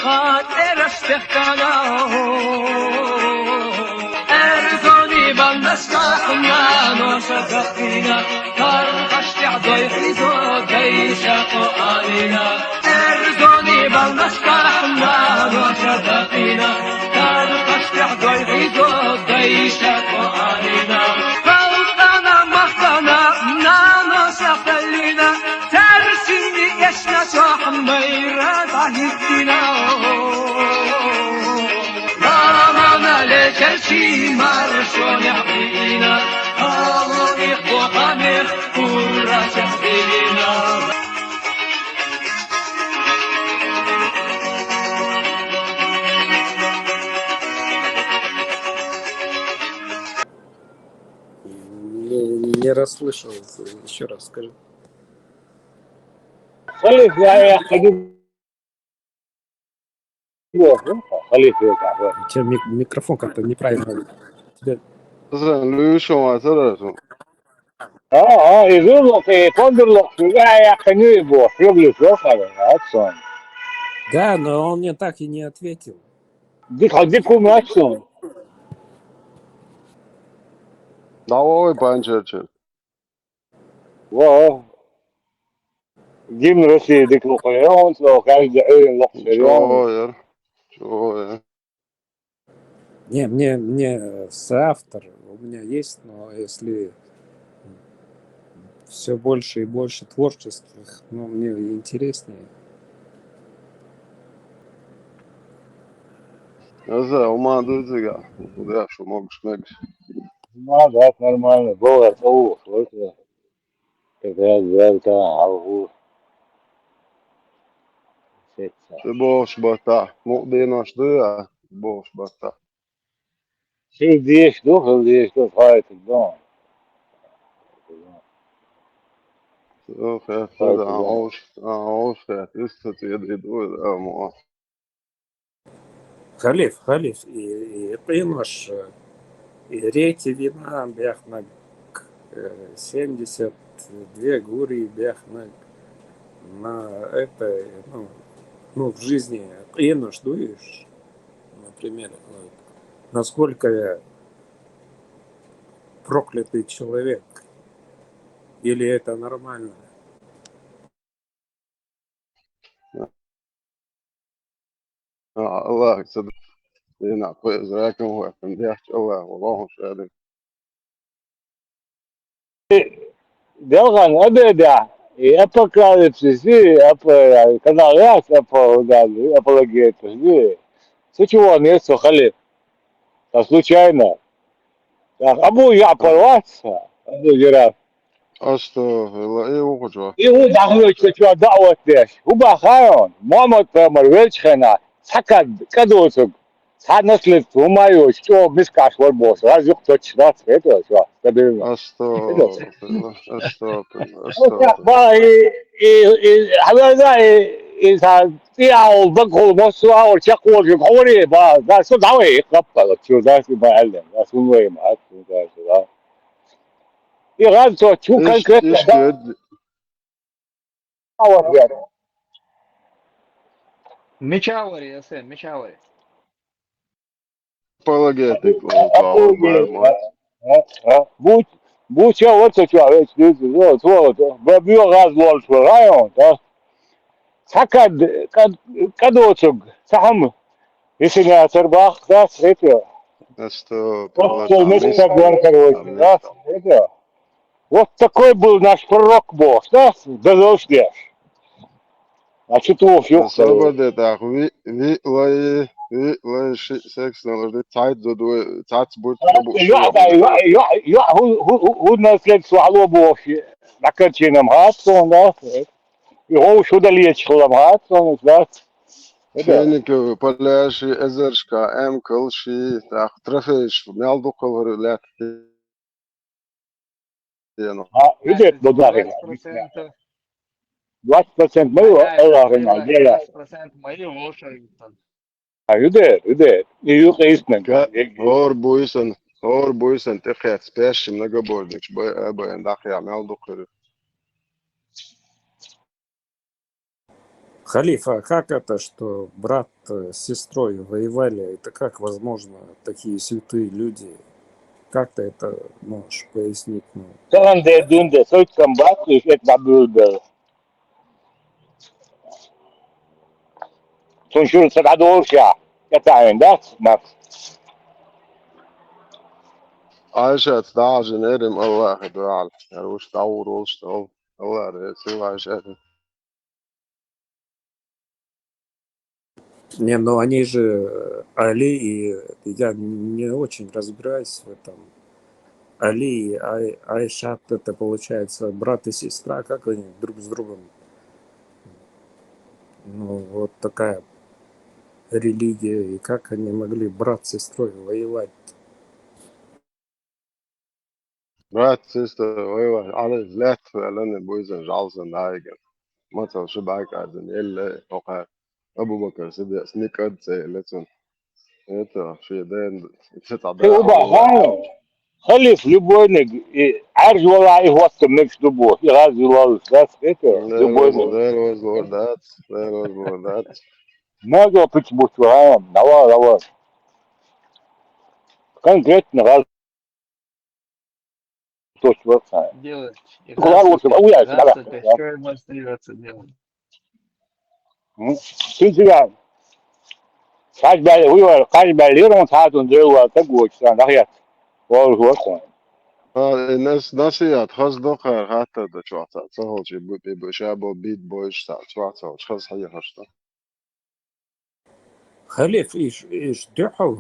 خاطر استخدانا ارزوني بالنسكحنا نوشتقينا ترقشت عضي حيزو ديشق علينا ارزوني بالنسكحنا نوشتقينا ترقشت عضي حيزو ديشق علينا فوقنا مخنا نانو سقلينا ترسيني يشنا صاح ميرا ضحكنا رامنا لكرشي مرشون يحبينا هاولي قوامر كورا شخبينا Не расслышал. Еще раз скажи. خليك يا حبيبي خليك يا У тебя микрофон как-то неправильно. Тебя- يقول لك تنظر لك يا خنيب وحيب لك أكسون Да, но он мне так и не ответил. ديكم أكسون Давай, пан Черчилль. و جيم روسي ديك القيون لو كان دعين لك اليوم Чого? Не, мне соавтор у меня есть, но если все больше и больше творческих, ну, мне интереснее. Зэ, ума дызыга. Да, что могешь мэгс. ما ذاك نورمال بور أوه وكذا كذا ذاك أوه Ты бош бата. Муqdina шдыя. Бош бата. شيء ديش دوخ هاي تقدون Ох, это ауш, это يدريدو ده مؤخ. Халиф, и ты наш, и реки вина бяхнаг 72 гури бяхнаг на это, ну, в жизни ты наш дуешь, например, насколько я проклятый человек, или это нормально? الله يصدق. هنا كويس راكم هو كان بيحكي الله والله مش قادر. دلغن أبدا апокалипсиси, канаряк, апологетус, случайно не сухали, случайно. Абу я порваться, абу жираф. أستغفر إيه وقجوا. И вот дахло что давать деш. Уба хаон, мама тамар велчхена, сакад кадосуг. Саднаслет умаю, что мискаш варбос, разюк точно это что. أستغفر. ما هذا إذا فيها بقول مصر أو تقول جمهوري ما سو دعوة قبل شو ذا في بعلم ذا سو وين ما شو ذا يغاد شو كان كده إيش كده؟ Мечавари, я сын, Мечавари. Apologetic والله будь я вот что вот бабью разлол что район да сакад кадочуг сам если не тербах да это вот такой был наш пророк Бог, да? Дождешь. А что ты вообще? Свобода так, ви секс наложить сайт за дуэ, сайт будет هو نسلك سوالو Бог. На картинам хатсон, да? Его сюда лечил хатсон, да? Феник поляши эзершка, кылши, так, трофейш, мялду колор лет. Идет до 20% 20% моего эларина, деля. 20% мои лошади. Идет. И юкейсмен. Or boysen, تخيل سبيش много бордик, бой, дах я мялду колор. Халиф, а как это, что брат с сестрой воевали? Это как возможно, такие святые люди? Как ты это можешь пояснить? Ну, Sen dediğinde söylesem bak etme böyle. Tunşur sana doğru ya. Yatağında bak. عايشة تدعجن إرم الله دعال يعني وش تعور وش تعور الله رأيت عايشة не, ну они же Али и я не очень разбираюсь в этом. Али и Айшат это получается брат и сестра, как они друг с другом? Ну вот такая религия, и как они могли брат с сестрой воевать? برات سيستر أيوة على ذات فعلا بويزن جالسن هايجن مثلا شو بعك عدن إلا وقع أبو بكر صديق سنيك قد سي لسن إنت في دين تسعة Şey دقايق o da الله ha. Halif любойник. Her والله هو استمنكش دبو. يغازي الله بس كده. любойник. there was Lord that there was Lord that ما جو بيتش بوشوها. Давай. Конкретно раз то, что знаю. Делать Куда лучше? А уясь, да. игасака, что ему остается делать? Ты себя kaç belli saatun diyor da goçtan hayat. Var. الناس ناسية خص حتى ده شواتها سهل شي بشابو بيت بويش تاع شواتها خص هي هشتا Халиф, ишь, дёхал,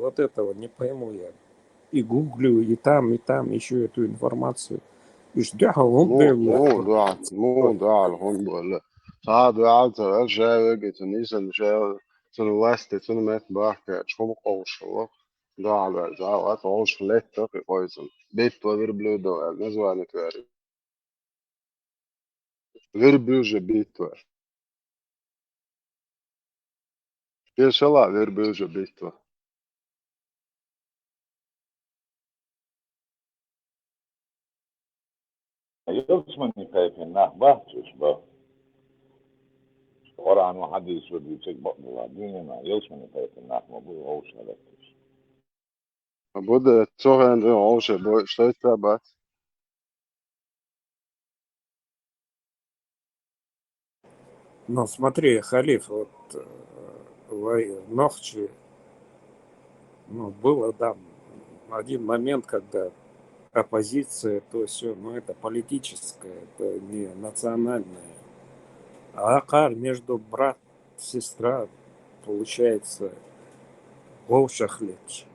вот этого не пойму я. И гуглю, и там ищу эту информацию. Ишь, дёхал, مو دعا الهون بقول ساعات دعا ترى شاي وجه تنيسن شاي تنوست تنمت باك شو قوش الله دعا دعا وقت قوش ليت تقي قويسن بيت وغير بلودو نزوان تواري غير بلوجة بيت وار يا شلا غير بلوجة بيت وار Yılsmanı kayfına bahçış bu. Oran ve hadis ve yüksek bakımlar dünyana yılsmanı kayfına ama bu olsun elektriş. بود تsogen قوش بو اشتريت تبعت Но смотри, Халиф, вот в Нохчи, ну, было, да, один момент, когда оппозиция, то все, но это политическое, это не национальное. А Акар между брат, сестра, получается, Волшахлич.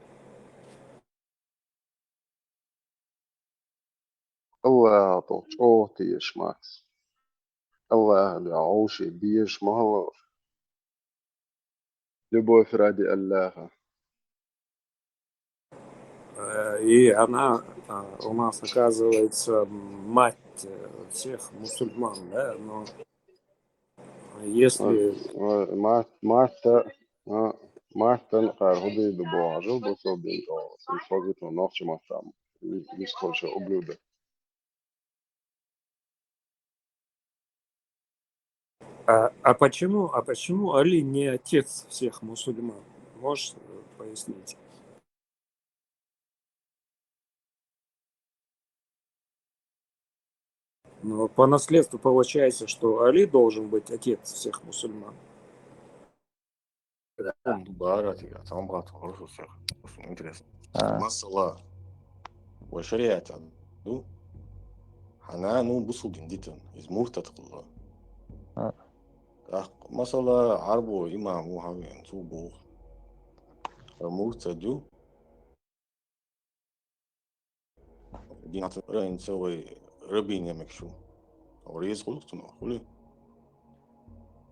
الله توش تيش الله لعوش بيش مهلا любовь ради Аллаха. И она у нас, оказывается, мать всех мусульман, да, но если Marta قرهده به باجو بسو بینگا سنفاقی تو نافچه ماتم میسخوشه обблюдо. почему Али не отец всех мусульман? Можешь пояснить? Но по наследству получается, что Али должен быть отец всех мусульман. Barat ya, tamam barat хорошо всех. Интересно. آه. Масала وشريعة دو حنانو بصو جندتن из مرتد آه. مسألة عربو إمام وحاوين صوبو مرتد دي نعتبر نسوي ربين يمكشو أو ريز خلقتنا خلي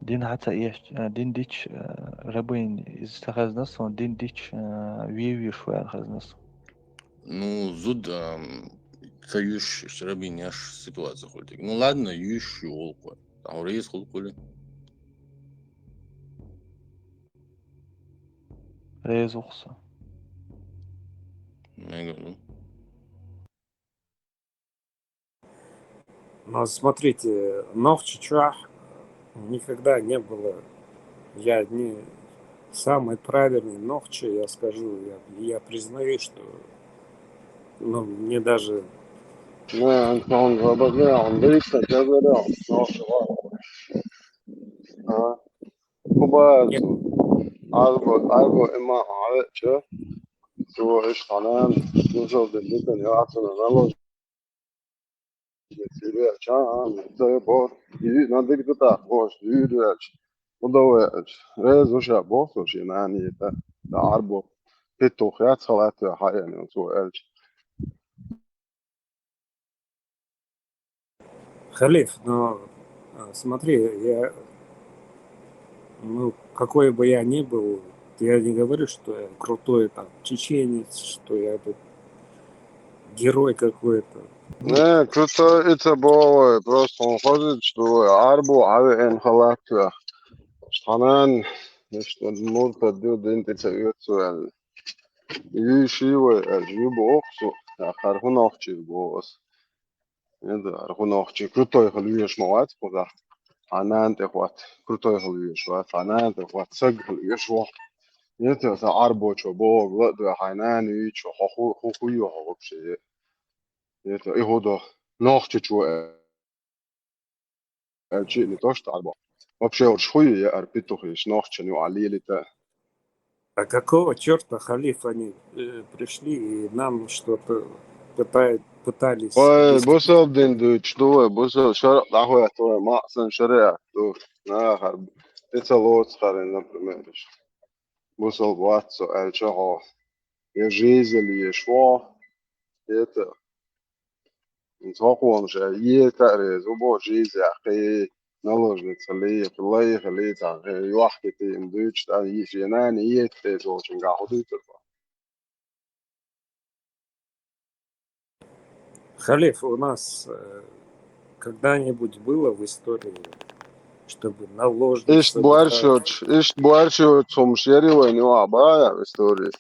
دين حتى إيش دين ديش ربين إستخدم نصه دين ديش وي شوية أخذ نصه ну зуд союз рабин яш ситуация хультик ну ладно юш олку а рейс хулкули ريز أخصه я говорю Но смотрите, Нохчичах никогда не было. Я не самый правильный Нохче, я скажу. Я признаю, что мне даже Ne, gewoon wat meer aan deze kazanıyor. Nasıl var? Ha, bu нет. bazı. Albo ima ağaçı. Su iş kanan. Nasıl dedin ya aslında ne olacak? Getiriyor. Çağın. Bu. İyi. Nadir kita. Boş. Yürüyor. Bu da o. Rez o şey. Boş o şey. Yani de. Da arbo. Pitto. Hayat salatı. Hayal. Su elç. Халиф, но смотри, какой бы я ни был, я не говорю, что я крутой там чеченец, что я тут герой какой-то. Ne, kötü ite bu. Просто он ходит, что арбо. Ave en halatı. Hanan işte Nurta diyor dente yüksel. Yüşüyor aljubu oksu. Ya karhun okçu bu os. Ne de karhun okçu. Krutoy halıyış movat bu da. Anan te wat. Krutoy halıyış wat. Anan te wat. Sag halıyış wat. Ne de sa arbo ço bu. La da hanan üç. Hu huyu hopşe. Ne de ihodo. Nokçu ço elçi ni toşt arbo. Вообще уж хуй я арпитухи шнохче ну алилита. А какого черта, Халиф, они пришли и нам что-то пытались Ой, объяснить? بوسو بدين دو تشدوه بوسو شرق دعوة تو ما أصلا شريعة تو نا خرب تتلوت خارين نبرميرش بوسو بوات سؤال شهو يجيز اللي يشوا يتا نتوقع مش يتأرز وبو جيز يا أخي نلوج نتسلي في الله يخليه تعخي يوحكي تي مدوش تا يشينان يتي تو شنقا حدود Халиф, у нас когда-нибудь было в истории, чтобы наложница такая... إيش بوارشو تمشيري وين وعبايا استوري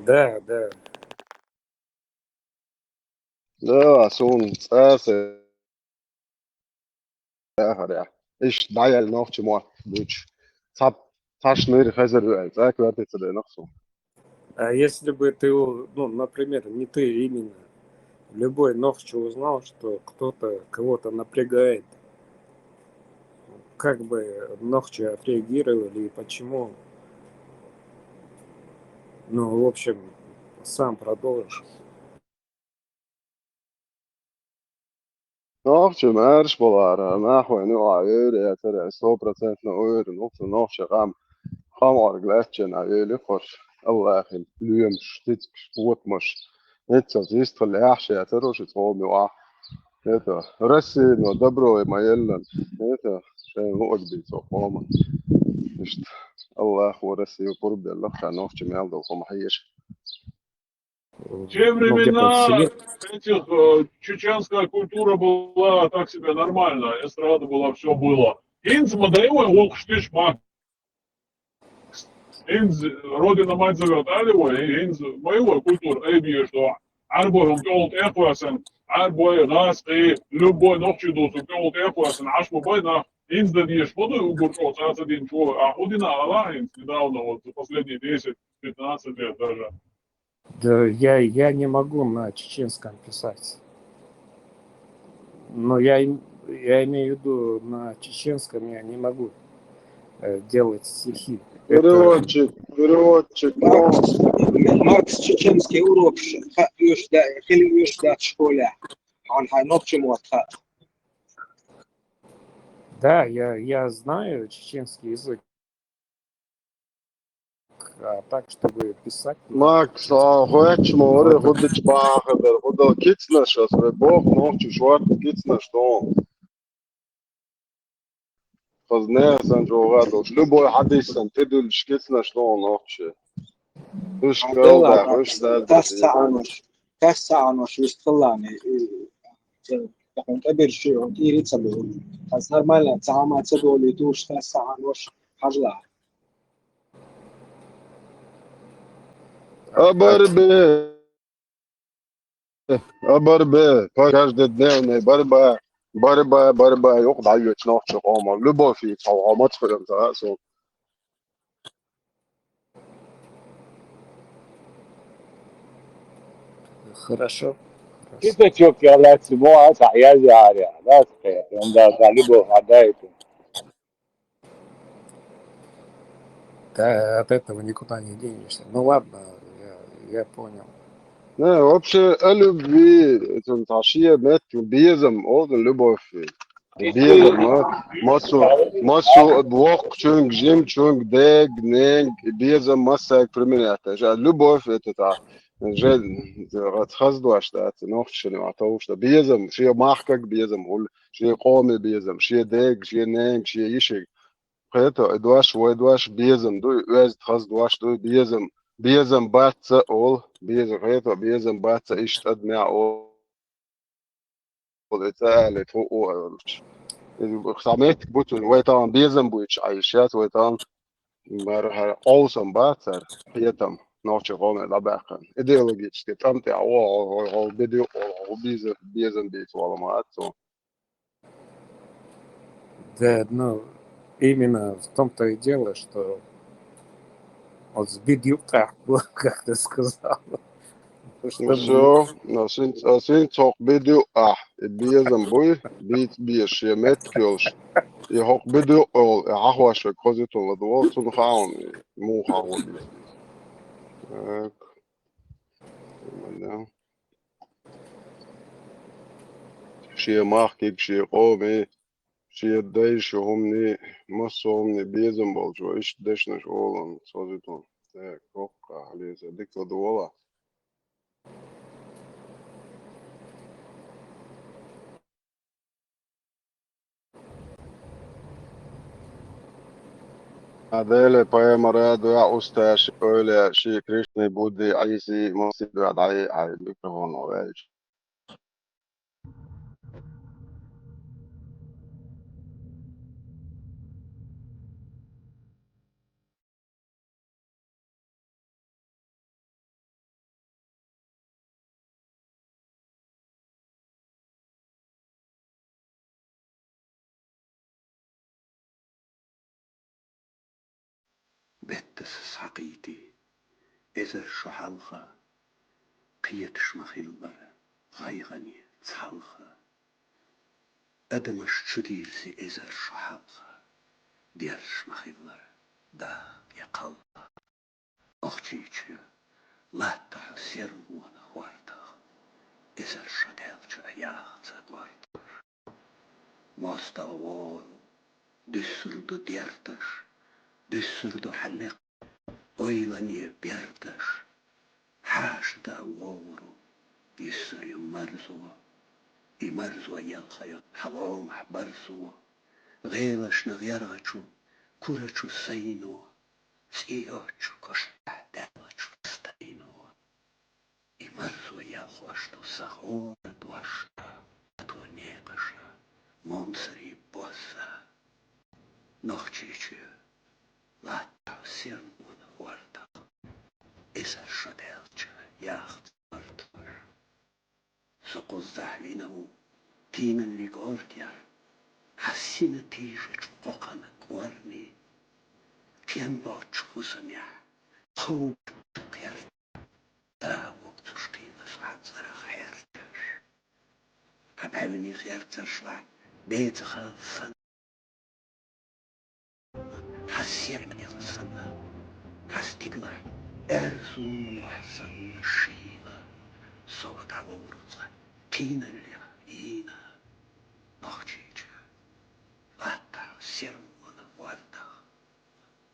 Да, да. لا سون ساسة ja. Ich dial noch zu mal Deutsch. Tasch mir хазер так вот это да noch so. А если бы ты, например, не ты именно, любой Нохче узнал, что кто-то кого-то напрягает, как бы Нохче отреагировали и почему? В общем, сам продолжишь. Noch zu mersch bolar, ma خو نو عير يا ترى 100% نو نقطة noch شغام خام أرجلاتشن عيل خش الله أخي اليوم شتيت سبوت مش نتسا زيست اللي أحشي يا ترى شو تقومي واح نتا رسي نو دبرو ما يلن نتا شيء نقد بيتو قوما نشت الله أخو رسي وقرب الله خا noch zu ميال دو قوم حيش те Где-то в времена селе. чеченская культура была так себе нормальная, эстрада была, все было. Инз Мадаева, волк штыш мак. Инз родина мать зовет, алевой, инз моего культура, эби, что арбой толт эхуасен, арбой раски, любой ночью досу толт эхуасен, аж побойна. Инз да диеш, воду угурчо, цаца дин чо, а ходина ала, инз недавно, вот за последние 10-15 лет даже. Да, я не могу на чеченском писать. Но я имею в виду на чеченском я не могу делать стихи. Это переводчик, Маркс чеченский урок в школе. Он ночью муатха. да, я знаю чеченский язык, а так, чтобы писать. Max, heute morgen خد Sprache, oder Kitznisch, also wir brauchen noch zu schwarz Kitznisch da. خذناه سنجوغاتو شلوبو حديث سنتدل شكيتناش دا نوخشي وش قلبه وش تسعة ويستخلاني تكون كبير شيء وكيري تسبب بس نرمال تعامل تدولي دوش تسعة وش حجلا أبربي каждый дневный борьба Bare yok da yok snart så kommer любовь и травмат för det så Хорошо. كده تشوف يلا تسموها صحيح زهاري لا صحيح عندها طالبه عدايته Да, от этого никуда не денешься. Ну ладно, я понял. ne вообще о любви это ташия мет безом о любовь безом массу двух чунг жим чунг дег нег безом масса применяется же любовь это та же расхаздуаш да это noch шли а то что безом ши махкак безом хул ши коми безом ши дег ши нег ши иши это дуаш вой дуаш безом ду вез хаздуаш ду безом батца ол безом это безом батца ишт адмя ол это фу خامات بوتون ويتان بيزم بويش عايشات ويتان مرها awesome باتر بيتم نوتش غومي لباقن ideologisch getrennte او بدو او بيزم بيت ولا ما اتسو Да, ну, именно в том-то и дело, что вот с бедюка, как ты сказал, чтобы все ناسين توق بدو بيزم بوي بيت بيش يمت كيلش يحق بدو او عهواش كوزيتون لدوال تون خاون مو خاون بيس شي ماركيك شي قومي شي دايش همني مصو همني بيزم بالجو ايش دشنا شغلان صوزيتون تاك روكا عليه ديك لدوالا هذيل بايما رادو يا أستاذ öyle شي كريشني بودي عيسي مصيد بعد على الميكروفون وعيش بتس حقيتي إذا شحلخة قيت شمخيل غيغني تحلخة أدمش شديسي إذا شحلخة دير شمخيل دا يقل أختيك لا تحسر وانا وارتا إذا شدالك أياغت وارتا ماستوال دسردو ديرتش دسردو حلق أيلاني بيرتش حاش دا وورو يسري مرزوة يلخيط حوام حبرسوة غيلش نغيرغشو كورشو سينو سيوشو كشتا دالشو ستينو مرزوة يلخوشتو سخور دوشتا تو نيقشا منصري بوسا نخشيشو لا تحسين وردا إذا شدالك ياخد وردا سقو الزحلينو تينا اللي قولتيا حسينا تيجت قوقنا كورني كيان باتش خسنيا خوب قيرت دا وقت شتينا سعد زرا خيرتش حبابني خيرتش لا بيت خلفن حسيبني السنة حستيقنا أرسون وحسن شيلة صوت عورزة تينا اللي إينا نخجيج لاتا سيرمون وردا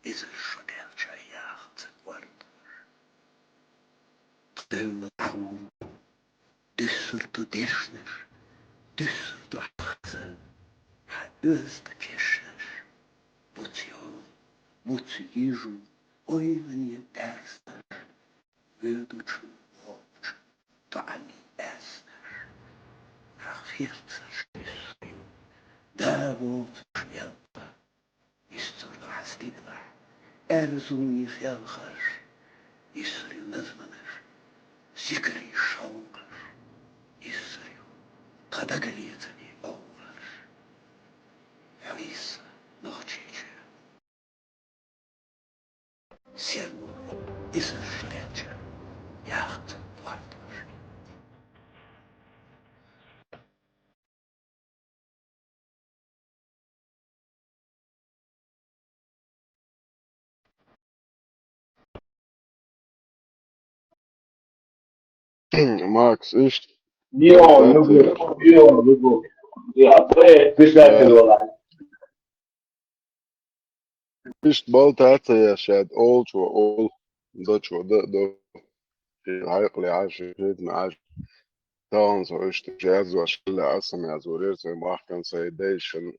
إذا شدال شاياخت وردا دولة عوم دسرتو ديشنش دسرتو حخزة حدوزت كشنش بوتيون بوتيجو أيضا يدرسنش ويدوشو ووش تعني أسنش رخيرتش دسريو داوود يلقى يستر حستيقنا أرزوني خيالخش يسري نزمنش سكري شوقش يسري قدقليتني أولر Sehr gut. Ist es Städte. Yacht, Partner. Max, isto اليوم volta a dizer, نقول اليوم نقول يا مش لكن eh, والله. isto volta a dizer, شاد أول شو أول ده عقلي عاش جد معاش طبعا so isto jazz وأشكال أصلا يزورير زي ما كان زي ديشن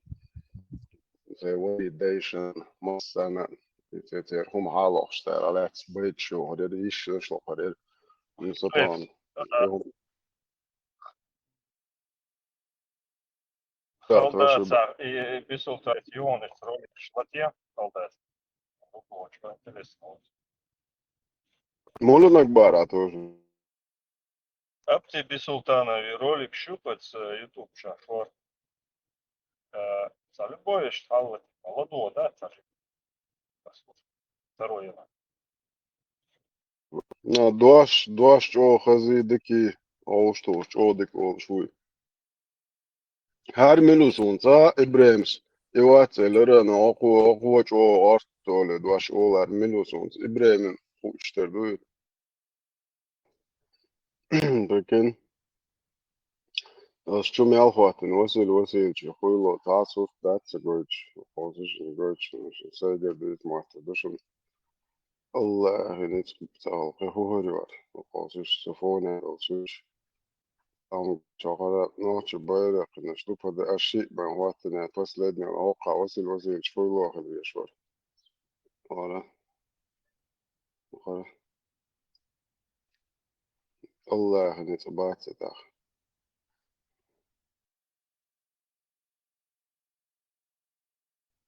زي ودي ديشن مثلا هم حالة اشتغل على سبيت شو هذا إيش شو هذا طبعا هم شو Paldies, Bisultājs Jonis Roļiks Latvijā. Paldies. Lūkoču, interesanti. مولنا كبار тоже. Apti Bisultānovi ролик щупать YouTube шахор. Залюбовишь, Алла, молодого, да, царь? Второй его. Na, doaš o hazideki oluşturuş, o dik oluşuy. Her minusunsa İbrahim's. İvat elere na oku o arttole doaş olar minusuns. İbrahim'in işlerdi. Bakın, az çöme alfatın, vasil, çuylo, tasuf, that's a good position, good, sayıda bir mahta, düşün. Allah, hiç sağ ol, var. Position, sofone, olsuş. شغالة نوع بايرق نشوف هذا الشيء من وقتنا توصلنا الواقع وصل شوي الواحد يشوف ولا ولا الله نتبعت ده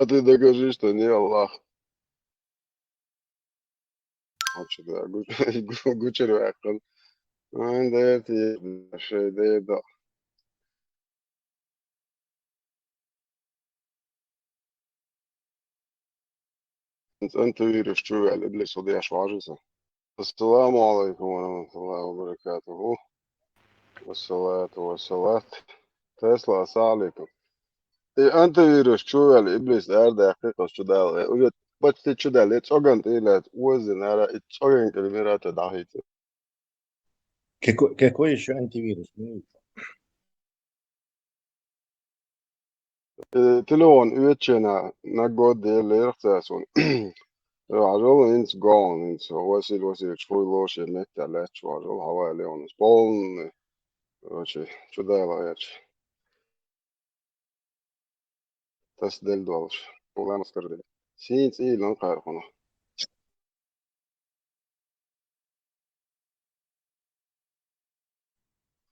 أتي دقيقة تاني الله هاتش ده قلت له أقل عندي شيء ده أنت يعرف شو على إبليس وضيع شو عجزة السلام عليكم ورحمة الله وبركاته والصلاة والسلام تسلا السلام عليكم antivirus čuvali iblis ērda haqiqas čudāli. Ujet pats te čudāli, et ogan te ilēt uzinara, et ogan kalimirata dahite. Какой еще антивирус? Telefon üyetçena nagod de lertasun. عجل انت قون انت وسيل شوي لوش مكتا لاتش وعجل حوالي ونس بولن شو دايلا ياتش تسدل دولش ولا مسكر دي سينت ايه لنقار هنا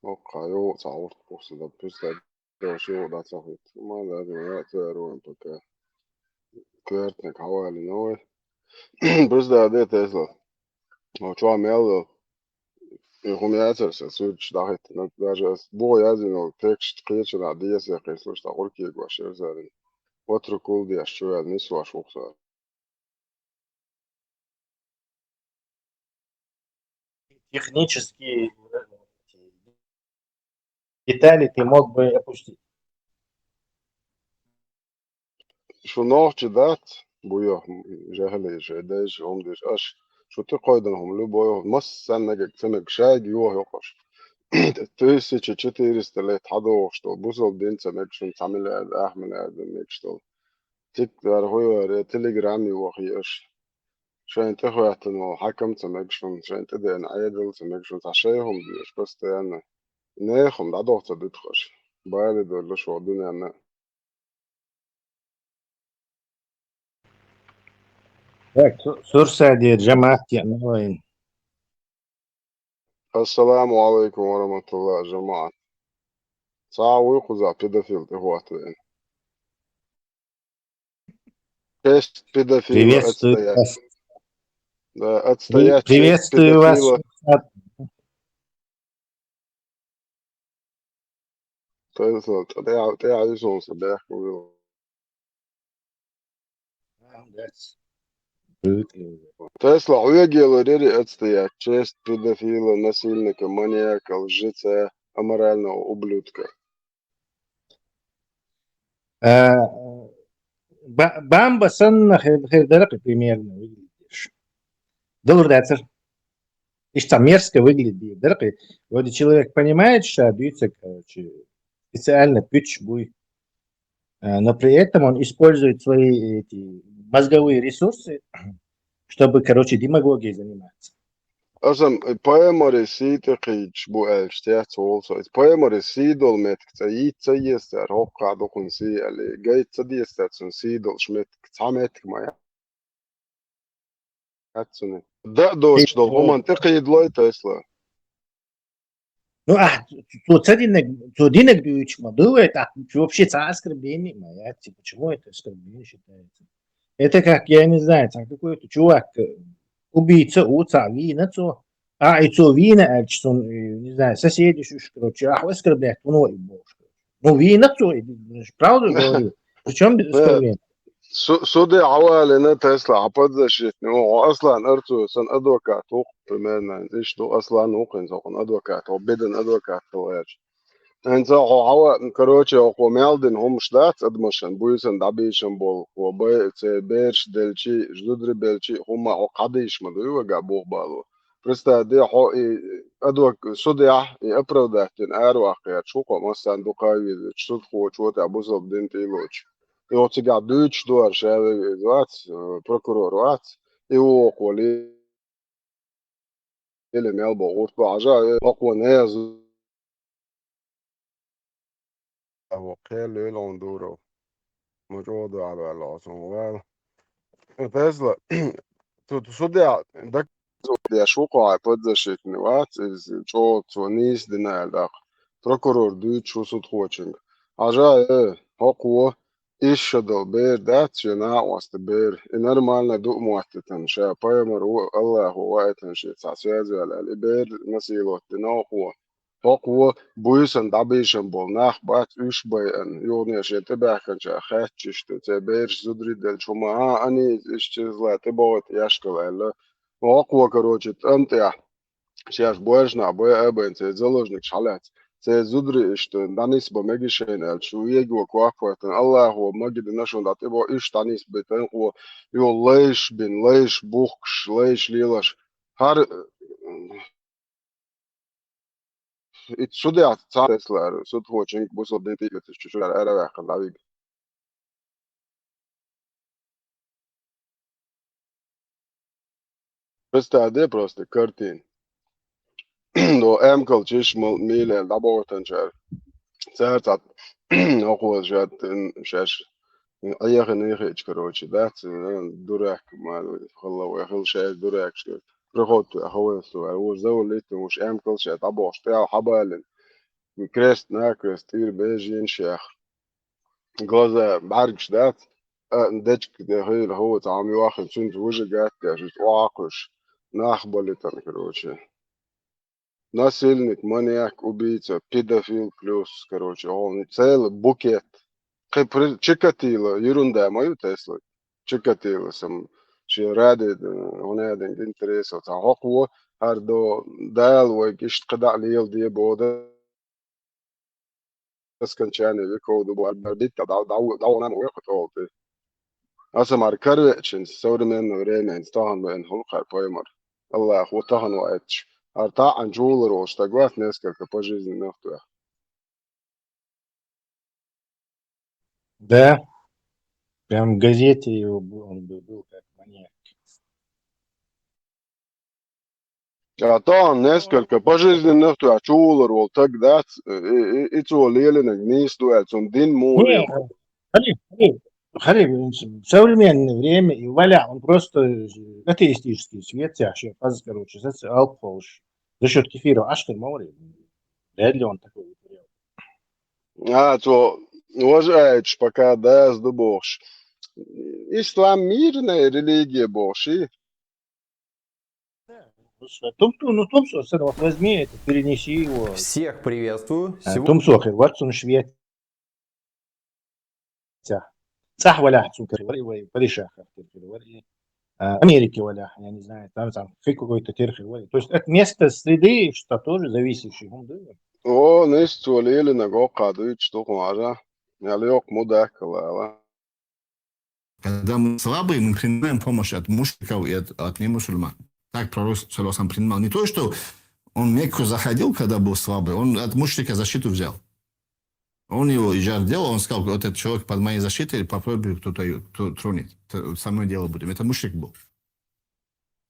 وقعوا صعورت بوست ده بوست ده شو ده صحيح ما ده وقت روين بكا كيرتنك حوالي نوي بس ده تسلا وشو عمل هم ياسر سوتش ده даже бо язино текст кечена диесе кеслош да орки гвашер зарин отро кул диаш чуя нису аш окса Технические детали ты мог бы опустить. شو نوع دات بويا جهلي جداش هم ديش اش شو تقايدن هم لو بويا مس سنك سنك شاج يوه يقش تيسي تشتيرس تلات حدو شتو بوصل دين سنك شو تعمل احمل ادم شتو تقدر هو تليجرامي وخيش عشان تخوات انه حكم سنك شو عشان تدين عيدل سنك شو تعشيهم ديش بس يعني ناخم ده ضغط تدخش بايد ولا شو الدنيا انا Так, Сурсади, Джамахти, Новин. السلام عليكم ورحمة الله يا جماعة صعب يخزع بيدافيل تهواتين Тест педофила Приветствую отстоять. вас. Да, отстоять честь Приветствую вас, педофила. Сурсад. Ты عايزهم صباح كله. Молодец. привыкли уже. Тесла уегела рери отстоять. Честь педофила, насильника, маньяка, лжеца, аморального ублюдка. Бамба санна хердерапи примерно выглядишь. Доллар. И там мерзко выглядит. Дерапи. Вроде человек понимает, что бьется, короче, специально пич будет. Но при этом он использует свои эти мозговые ресурсы, чтобы, короче, демагогией заниматься. Asam poemori siitä bu elstät also. Poemori siidol metkä itse jästär hokkaa dokun eli geitsa jästär sun siidol schmet samet ma jatsune. Da doch dol homan taqid loy Tesla. Ну, то денег бьют, бывает, вообще это оскорбление, почему это оскорбление считается? Это как, я не знаю, там какой-то чувак, убийца, вина, и то вина, не знаю, соседи, короче, оскорбляют, ну, вина, правду говорю, причем без оскорбления. Суди عوالنا تسلا عبد شيء هو اصلا ارتو سن ادوكات وق بمعنى ايش دو اصلا وقن سوقن ادوكات وبدن ادوكات تواج انت عوا كروتشي او مالدن هم شلات ادمشن بويسن دابيشن بول وبي بيرش دلشي جدر بلشي هم عقديش مدو وغابو بالو برستا دي حو ادوك سوديا يبروداتن ارواح يا شوكو مثلا دوكاي شوت خو شوت ابوزو دنتي لوتش Eu țiga duci doar și luați procurorul ați eu ocoli ele melbo urba aja oconez وقال لوندورو موجود على العاصمة تسلا تصدق ده ده شوقع подзащит نوات جو تونيس دينالدق prokuror duci وسط خوچنگ aja هقوه إيش دو بير دات شنا واست بير نورمالنا دو مواتتن شا بايمر الله هو وقتن شي ساسيازي على البير نسيلو تناقو هقو بويسن دابيشن بول ناخ بات إيش بيان يوني شي تباكن شا خاتشش تبير زدري دل شما أني إيش تزلا تبوت يشكل ألا هقو كروتش تنتيا شاش بوجنا بوي أبين تزلوجنك شالات زدري إشتن دانيس بمجيشين الشو يجوا كواكوتن الله هو مجد نشون داتبو إيش دانيس بيتن هو يو ليش بين ليش بوخش ليش ليلش هر اتشودي تسلر سود هو تشينك بوصل دنتي تششو على أربعة خلاوي بس تعدي بروست كرتين دو أمكل تشش ميل دابوتن شر سهرت أقوى جات شاش أيه نيجي كروتشي ده دورك ما خلا ويخل شيء دورك شو رخوت هو سو هو زول ليت مش أهم كل شيء طبعا اشتاع حبالن كريست ناكريست تير بيجين شيخ جوزا بعرفش ده دتك ده هو تعامي واخد سنت وجه جات كاش واقش ناخبلتن كروتشي насильник, маньяк, убийца, педофил плюс, короче, он целый букет. Чикатило, ерунда, мою Теслу. Чикатило сам, شي رادد هنادن انتريسو تا هقوة هردو دال ويكشت قدع ليل دي بودا اسكن شاني بيكو دبو البرديت داو نام ويقت اولتي اسم اركروتشن سوري من ريمين ستاهن من هلقار بايمر الله هو تاهن واتش ارتاع عن جولر واشتاقوات ناسكا كباجيزي نفتوح Да, прям в газете он был как маньяк. طبعا نسكر пожизненно نفتوح جولر والتاق ذات اتو ليلنا جنيس دوات دين موري خلي в современное время и валя, он просто атеистический свет, короче, алкоголь за счет кефира, ашкар мори, вряд ли он такой вытворял. то уважаешь, пока да, сдобошь. Ислам мирная религия Божья. Тумсо, вот возьми это, перенеси его. Всех приветствую. Тумсо, Ватсон Швеция. صح ولا حتسوق Америки, валя, я не знаю, там في какой-то терхи, валя. То есть это место среды, что тоже зависящий. О, нest وليل نجوا قادو يشتوقوا معنا يعني يوق مدك لا. Когда мы слабые, мы принимаем помощь от мушриков и от немусульман. Так пророк саллаллаху принимал. Не то, что он в Мекку заходил, когда был слабый, он от мушрика защиту взял. Он его иджар делал, он сказал, вот этот человек под моей защитой, попробуй кто-то тронет. Со мной дело будем. Это мушрик был.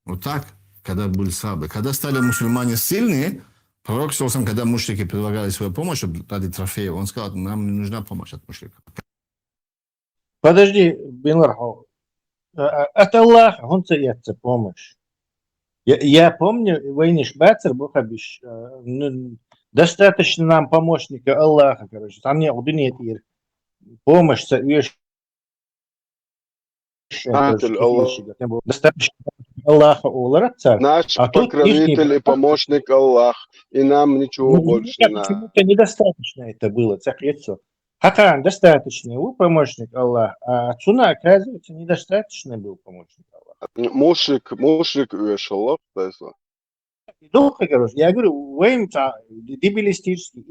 Вот так, когда были слабые. Когда стали мусульмане сильные, пророк саллаллаху, когда мушрики предлагали свою помощь ради трофея, он сказал, нам не нужна помощь от мушриков. Подожди, Бенлархо. Это Аллах, он тебе помощь. Я помню, Войниш Бацер Бухабиш, достаточно нам помощника Аллаха, короче. Там не удинет помощь, достаточно Аллаха Олара царь. Наш А тут покровитель и помощник Аллах. И нам ничего больше не надо. Почему-то недостаточно это было, царь лицо. Хакан достаточный был помощник Аллах, а Цуна, оказывается, недостаточно был помощник Аллах. Мушрик уешал, Тесла. Я говорю, дебилистический,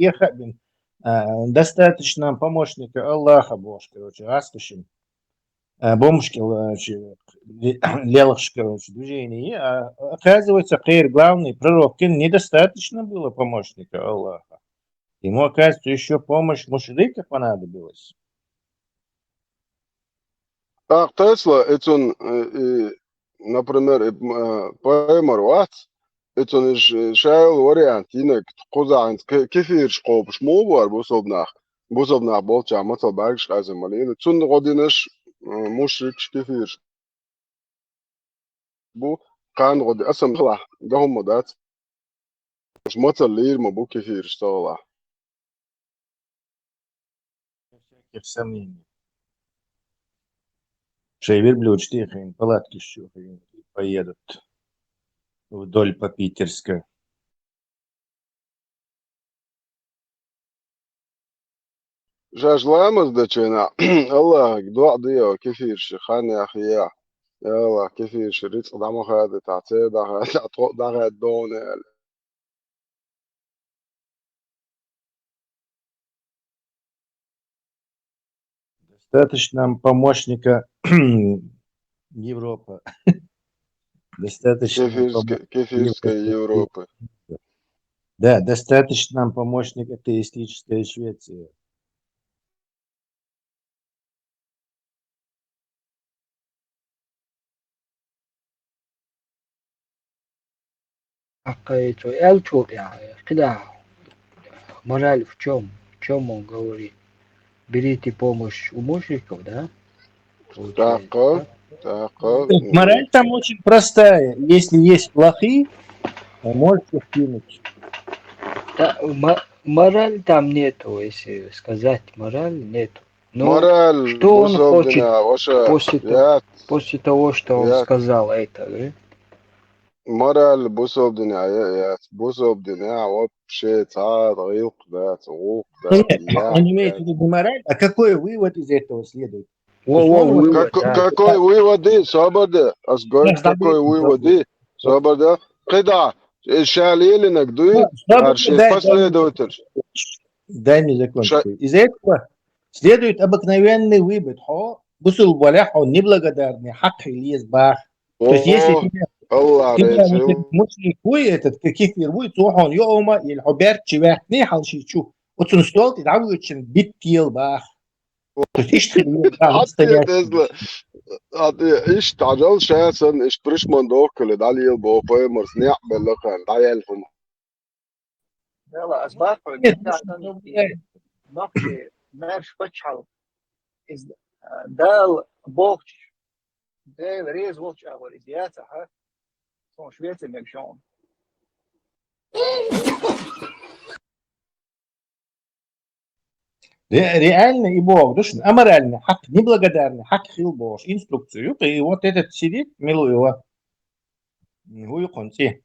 достаточно помощника Аллаха, Боже, короче, Аскашин, бомжки, лелахш, короче, движение. Оказывается, Хайр, главный пророк, недостаточно было помощника Аллаха. Ему, оказывается, еще помощь мушрика понадобилась. Так, Тесла, это он, например, поэмер ват, это он шайл вариант, инак кузан, кефир шкоп, шмовар, бусобнах болча, матал багш, казамалин, цун годинаш мушрик кефир. بو كان غد أصلا خلاص ده هم دات مش مطلير ما بو كثير اشتغل Всяких сомнений. Шейверблюд, штихин, палатки щухин, поедут вдоль по Питерской. جاج لامز دچنا الله دعاء ديو كثير شخان يا أخي يلا كثير شريط قدام هذا تعطيه ده دون Достаточно помощника Европы. Достаточно кефирской Европы. Да, достаточно помощника атеистической Швеции. Сؤال тут когда мораль в чем? В чем он говорит? Берите помощь у мушриков, да? Мораль там очень простая. Если есть плохие, можете скинуть. Да, мораль там нету, если сказать, мораль нету. Но мораль, что он хочет после того, что он сказал это, да? مورال بوسوب دنيا بوسوب دنيا вообще غيق да غوق да. Он имеет в виду мораль, а какой вывод из этого следует? Какой вывод? Собода. Какой вывод? Собода. Когда шалили нагдуй, последователь. Дай мне закончить. Из этого следует обыкновенный вывод. Бусул балях, он неблагодарный, хак или бах. То есть если тебя مشرك كيف يروي تروحون يوما الحبار تشبهني حالشي تشوف وتنستول تدعوا تشن بيتيل باخ ايش تعجل شاسن ايش بريش من دوكل دالي البو فايمرز نعمل لكن دايلهم يلا اسباب نقشي مارش بتشحل از دال بوكش دال ريز واتش اول ازياته ها Son Швеции мегшон. Реально и Бог, душин, аморально, хак неблагодарный, хак хил Бог, инструкцию, и вот этот сидит, милуева, Гуйконти,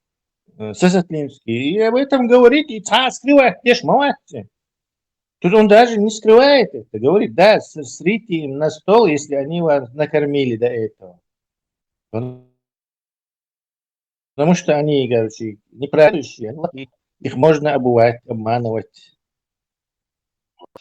Сосотлинский, и об этом говорит, и скрывает, ешь, молодцы. Тут он даже не скрывает это, говорит, да, срите им на стол, если они вас накормили до этого. Потому что они, короче, неправильные. Их можно обманывать.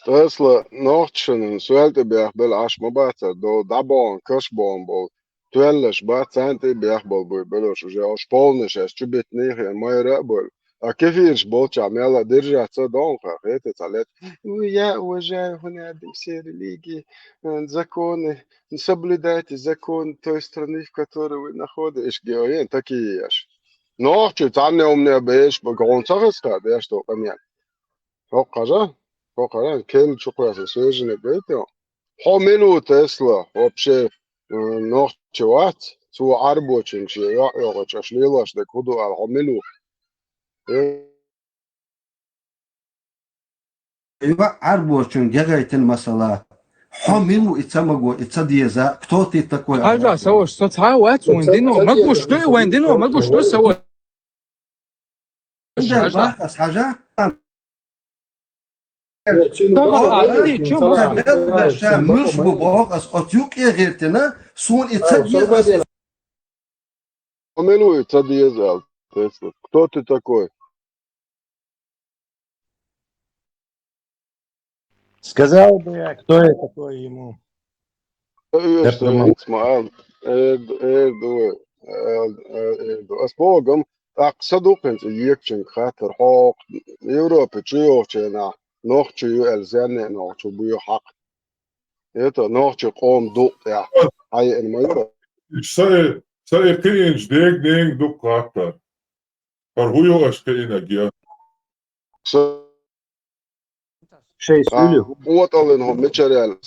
Tesla nochtshinen suelte biach bel ashmabata do dabon kashbon bol tuellesh bat santi biach bol bul belosh уже ошполниш es чубит них en moira bol а кефирш бol чамела держаться донха это талет я уважаю гунадим все религии законы соблюдайте закон той страны в которой вы находитесь геоен такие еш но чуть анне умне беш бгонцахска да что камя Покажа? Покажа, кен чукаса сөзіне бейте. Хомину Тесла вообще нохчеват, су арбочин чи я чашлилаш де куду ал хомину. ايوه عربوشن جايتن مثلا حملوا اتسمجوا اتسديزا كتوتي تكوي حاجة سوى ستعاوات ويندينو ما تقوش ده ويندينو ما تقوش ده سوى باخس حاجه مش بباخس اتيوك غيرتنا سون اتسديزا Хомину итсадиеза Тесла. Кто ты такой? Сказал бы я, кто я такой ему. اسمع أسبوعهم أقصدوك أنت يكشن خاطر حق يوروبا تشيو تشينا نوع تشيو ألزانة نوع تشيو حق يتا نوع تقوم دوق يا هاي الميرو سأي قينج ديك دوك قاطر فرهو أشكينا جيا شيء سؤاله قوة لهم متشريال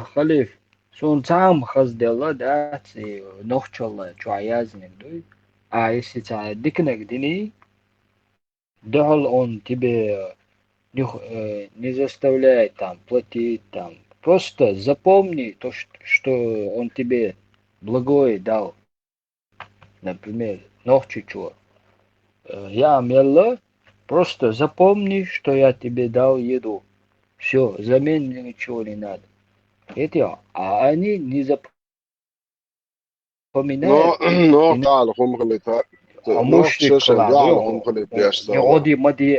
خليف سون تعم خز ديلا داتي نوخشلا جوايازنك دوي если тебя дикнек дини дохол он тебе не заставляет там платить там просто запомни то что он тебе благое дал например ночью чего я мелла просто запомни что я тебе дал еду все замен ничего не надо это а они не запоминают но تعال هم خليتها مشرك هم خليتها يقعد مدي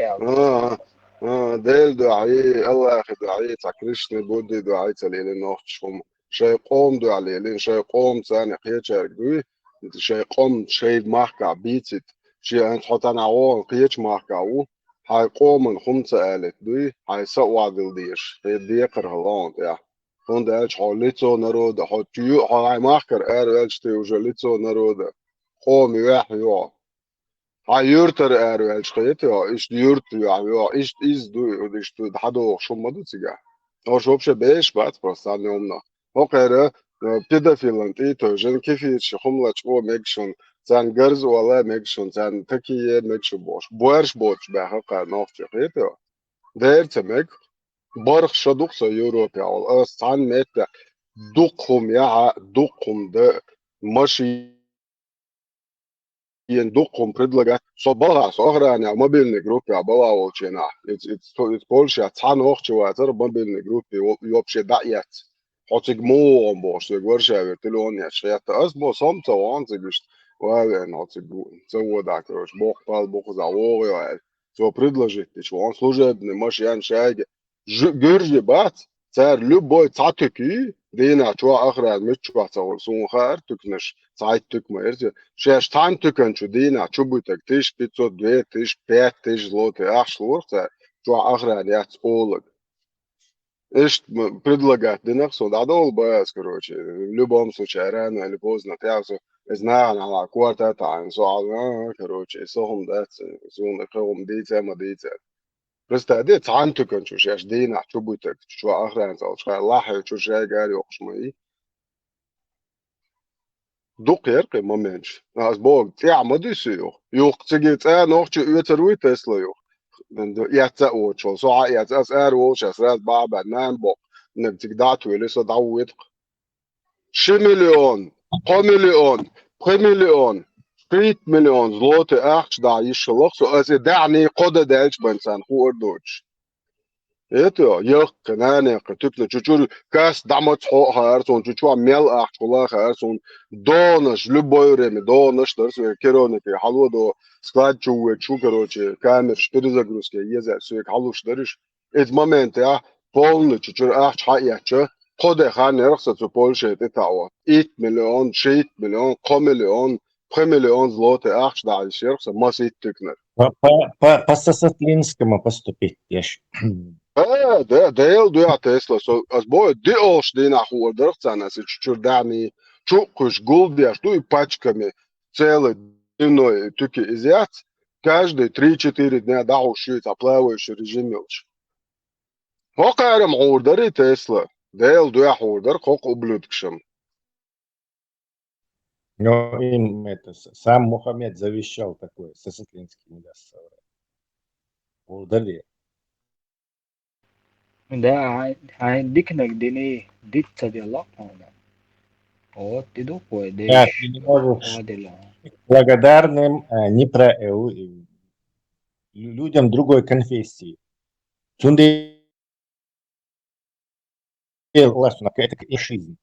ديل دعائي الله أخي دعائي تكريشني بودي دعائي تليلين نوحشهم شيء قوم دعائي شيء قوم ثاني قيتش أرجوي شيء قوم شيء محكع بيتت شيء أنت حتى نعوان قيتش محكعو هاي قوم من خمسة آلت دوي هاي سوى عدل ديش هي ديقر هلاند يا هون دالش حاليتو نرودا حتيو هاي محكر أرلش تيوجليتو نرودا قوم يوح يوح Ha yurtar är väl skit ja, ist yurt ja, ist du och det hade också madutsiga. Och så också bäst просто nämna. Och är pedofilen det же كيفيش خملة شو ميكشن زان جرز ولا ميكشن زان تكيه ميكشن boş بحق نافش خيط ja. Der تمك برخ شدوق سو يوروبيا او سان مت دقهم ده ماشي يندقهم предлагать собора сохраня мобильной группе обалавочена it's Польша цан охчеватер мобильной группе и вообще даят хотик мо бош говоршавер телония швята аз бо сам цаван зигишт вален хотик завода короче бог пал бог завоя so предложить что он служебный машин шаги гөржи бат цар любой цатыки дина чуа ахрад мечуа цавол сун хар тукнеш цайт тукмерз шеш тайм тукен чу дина чубутек 1500 2000 5000 злоты ах шлурца чуа ахрад яц олог Ишь предлагать динах сон адол бas короче в любом случае рано или поздно я все знаю на квартал тайм so короче сохом дац сун хом дите Просто دي تعانتو كان شو شاش دينا شو بوتك شو آخرين زال شو الله شو شاي قاري وقشمي دوق يرقي ما منش ناس بوق تيع ما ديسيو يوق تيجي تاع نوخ شو يتروي تسلا يوق ياتا او شو سو ياتا اسار او شاس راس بابا نان بوق نك تقداتو لسه دعوت شي مليون قو مليون 3 مليون 3 مليون zloty echt da يشلخ so as دعني قد دالش بنسان هو دوتش Это يق كنانة كتبنا تشور كاس دعمت حق هارسون تشوا ميل أحقلا هارسون دونش لبويرم دونش درس كيرونك حلو دو سكاد شو كروتش كامر شتري زغروسك يزا سويك حلو شترش إت مومنت يا بولن تشور أحش حق يحش خود خان رخصة بولش تتعوا 8 مليون 6 مليون 5 مليون 5 مليون злоты أحش داعش رخصة ما سيت تكنر По Сосатлинскому поступить, я ж. ده يلدو يا تسلا سو as boy دي اوش دي نحو درختنا سيتشور دعني чукуш гулдия что и пачками целый дневной туки изъят каждые 3-4 дня да ушит оплавающий режим мелочь хоқарам ордары Тесла да يلدو я ордар хоқ ублюдкшем. Но им это сам Мухаммед завещал такое, Сосатлинский не даст соврать. Удали. ده هيديكنك ديني دي تديالله هنا вот иду по Да, идее ты не можешь адила благодарным людям другой конфессии. Цунде это фашизм.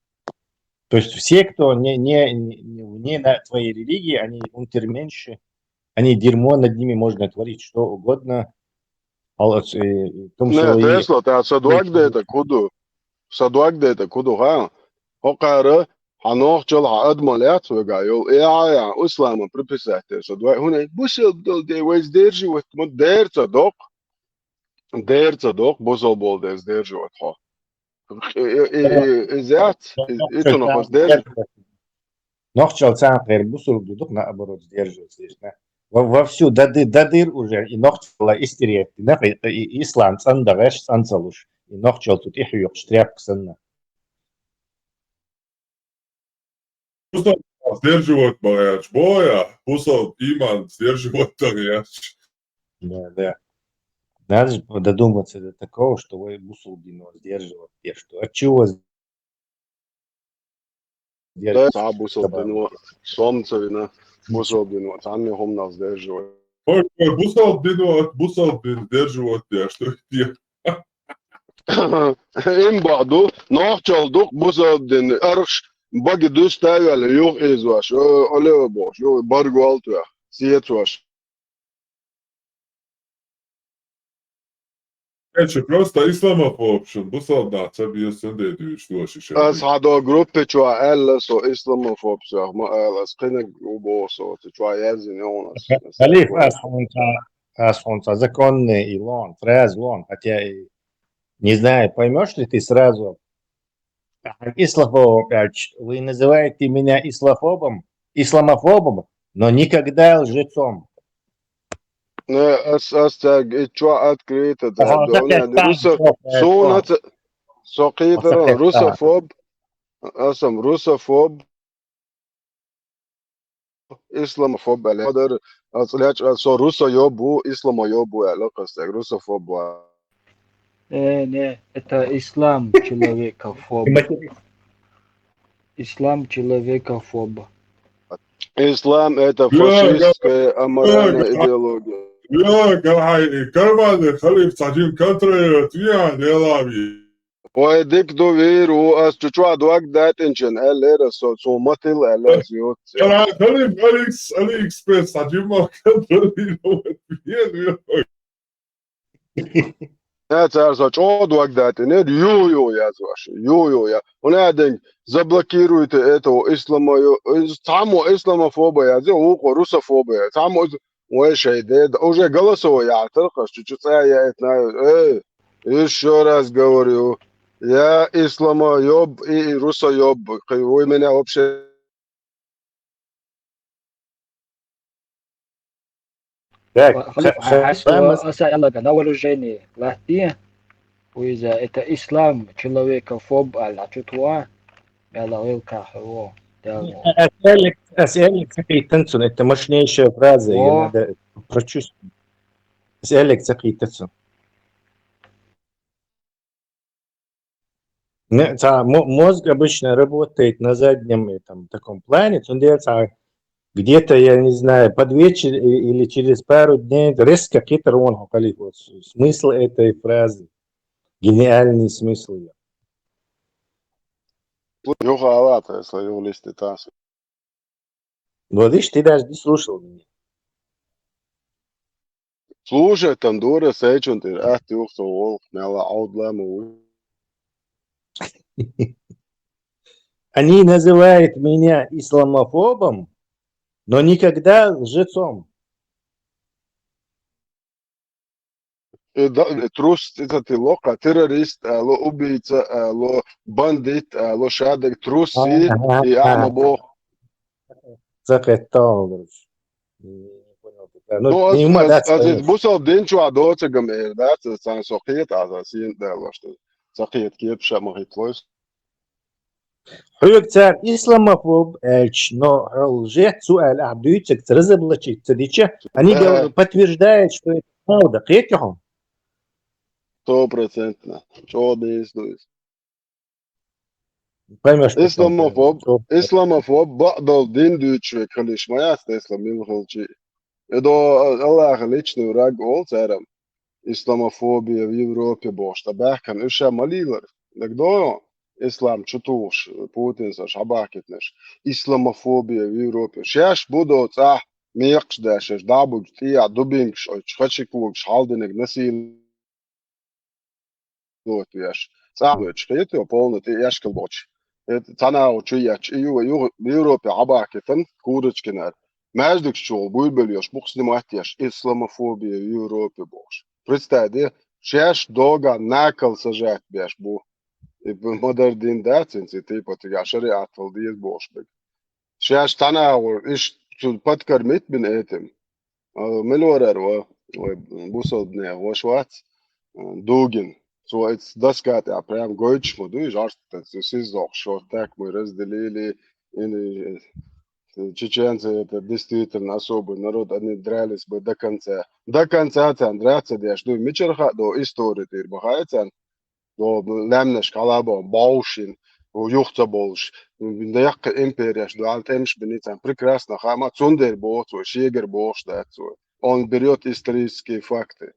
То есть все, кто не на твоей религии, они унтерменьши, они дерьмо, над ними можно творить что угодно. Не, Тесла, ты садуак да это куду. Садуак да это куду, ха. Хоқары ханохчал адмалят вегайол. Я ислама приписать. Садуак. Хуна бусил де воздерживать. Вот дерца док, бусил бол сдерживать, ха. Изят, это на воздерживать. Нохчал центр бусил дудок наоборот сдерживать здесь, да. Вовсю дадыр уже и нохчала истерия. Ислам цандавеш цанцалуш. И нохчал тут их yok штряпка санна. Сдерживать бояч боя, пусал иман сдерживать бояч. Да. Надо же додуматься до такого, что вы бусулдину сдерживать. Что? От чего Да, бусулдину. Солнцевина. Бусулдину. عنهم нас сдерживать. бусалдин сдерживать я, что это? Им баду, нохчалдук бусулдин. Арш баги дуставили юх изваш. Олево бош. Баргу алтуя. Сиетваш. Это просто исламофобшн. Бусалдин тебе сендеди что вообще? As hado gruppe tjoa elles och islamofobser. As kring ubås och tjoa jäzin jonas. Халиф Асхунца, законный Илон, фразлон, хотя не знаю, поймешь ли ты сразу. Исламофоб, вы называете меня исламофобом, но никогда лжецом. Ne, as tag tjoa открыто да. Сонат сокитер русофоб. Асам русофоб. Islamofób, ale قدر أصليش أصل روسا يبو إسلام يبو علاقة استاج روسا فوب. не это ислам человекофоб ислам человекофоб Ислам это фашистская аморальная идеология. карманы халиф садим контролирует я делами. ويديك دو فيرو أس تشوا دوك دات إنشان ألير سو ماتيل ألير زيوت. خليف أليكسبرس ساديم ما controlирует я. Это что دوك دات إنير يو يا زواش يو يا. ونادين заблокируйте этого تعمو إسلاموفوبيا يا زي هو روسوفوبيا تعمو وإيش هيدا уже голосовое я только чуть-чуть я это еще раз говорю. Я исламоёб и русоёб. Вы меня вообще... أسألك أنا أول جاني لاتيه وإذا أنت إسلام человекофоб على تطوع على غير كحوا. أسألك سقيتنسون это мощнейшая фраза, ее надо прочувствовать. أسألك سقيتنسون. Мозг обычно работает на заднем таком плане, он делается где-то, я не знаю, под вечер или через пару дней резко какие-то смысл этой фразы. Гениальный смысл ее. Юха Алата, если его листы тасу. Вот видишь, ты даже не слушал меня. Слушай, там дура сейчун ты, ты ухто волк, мяла аудлама. Они называют меня исламофобом, но никогда лжецом. Трус, это ты лока, террорист, ло убийца, ло бандит, ло шадек, труси и ама бог. Захотел, короче. Не понял. Ну, Ну, не ума, да, это бусал динчу адоца гамер, да, это сан сохет, а син да, что сохет кепша махитлойс. حيوكتر إسلاموفوب но лжец سؤال أعدويتك ترزبلتك تديتش они подтверждают, что это правда. Кетихом. 100%. Что да есть. Поймешь, Исламофоб бадал дин дючвек халиш маяс исламил халчи. Это Аллах личный враг олцерам. Исламофобия в Европе бошта бахкан уша малилар. Дагдо ислам чутуш Путин са шабакетнеш. Исламофобия в Европе. Шаш будо ца мекш дашеш дабуг тия дубингш чхачикуг шалденег насил вот яш. Цаблыч, это полный ты яшкал боч. Это цана учияч в Европе абакетен курочкинар. Между чего бульбель яш бухснимать яш исламофобия в Европе бош. Представь, шеш дога накал сажать беш бу. И модердин дацинцы ты потяга шариат валдиес бош бек. Шеш цана иш подкормить бин этим. Мелорер во бусодне вошвац дугин. So it's das gaat ja прям гойч моду и жарт это сезон что так мы разделили или чеченцы это действительно особый народ они дрались бы до конца там драться я жду мичерха до истории ты бахается до лемнеш калабо баушин у юхта болш да як империя что алтемш беница прекрасно хама цундер бот шегер бош да он берет исторические факты.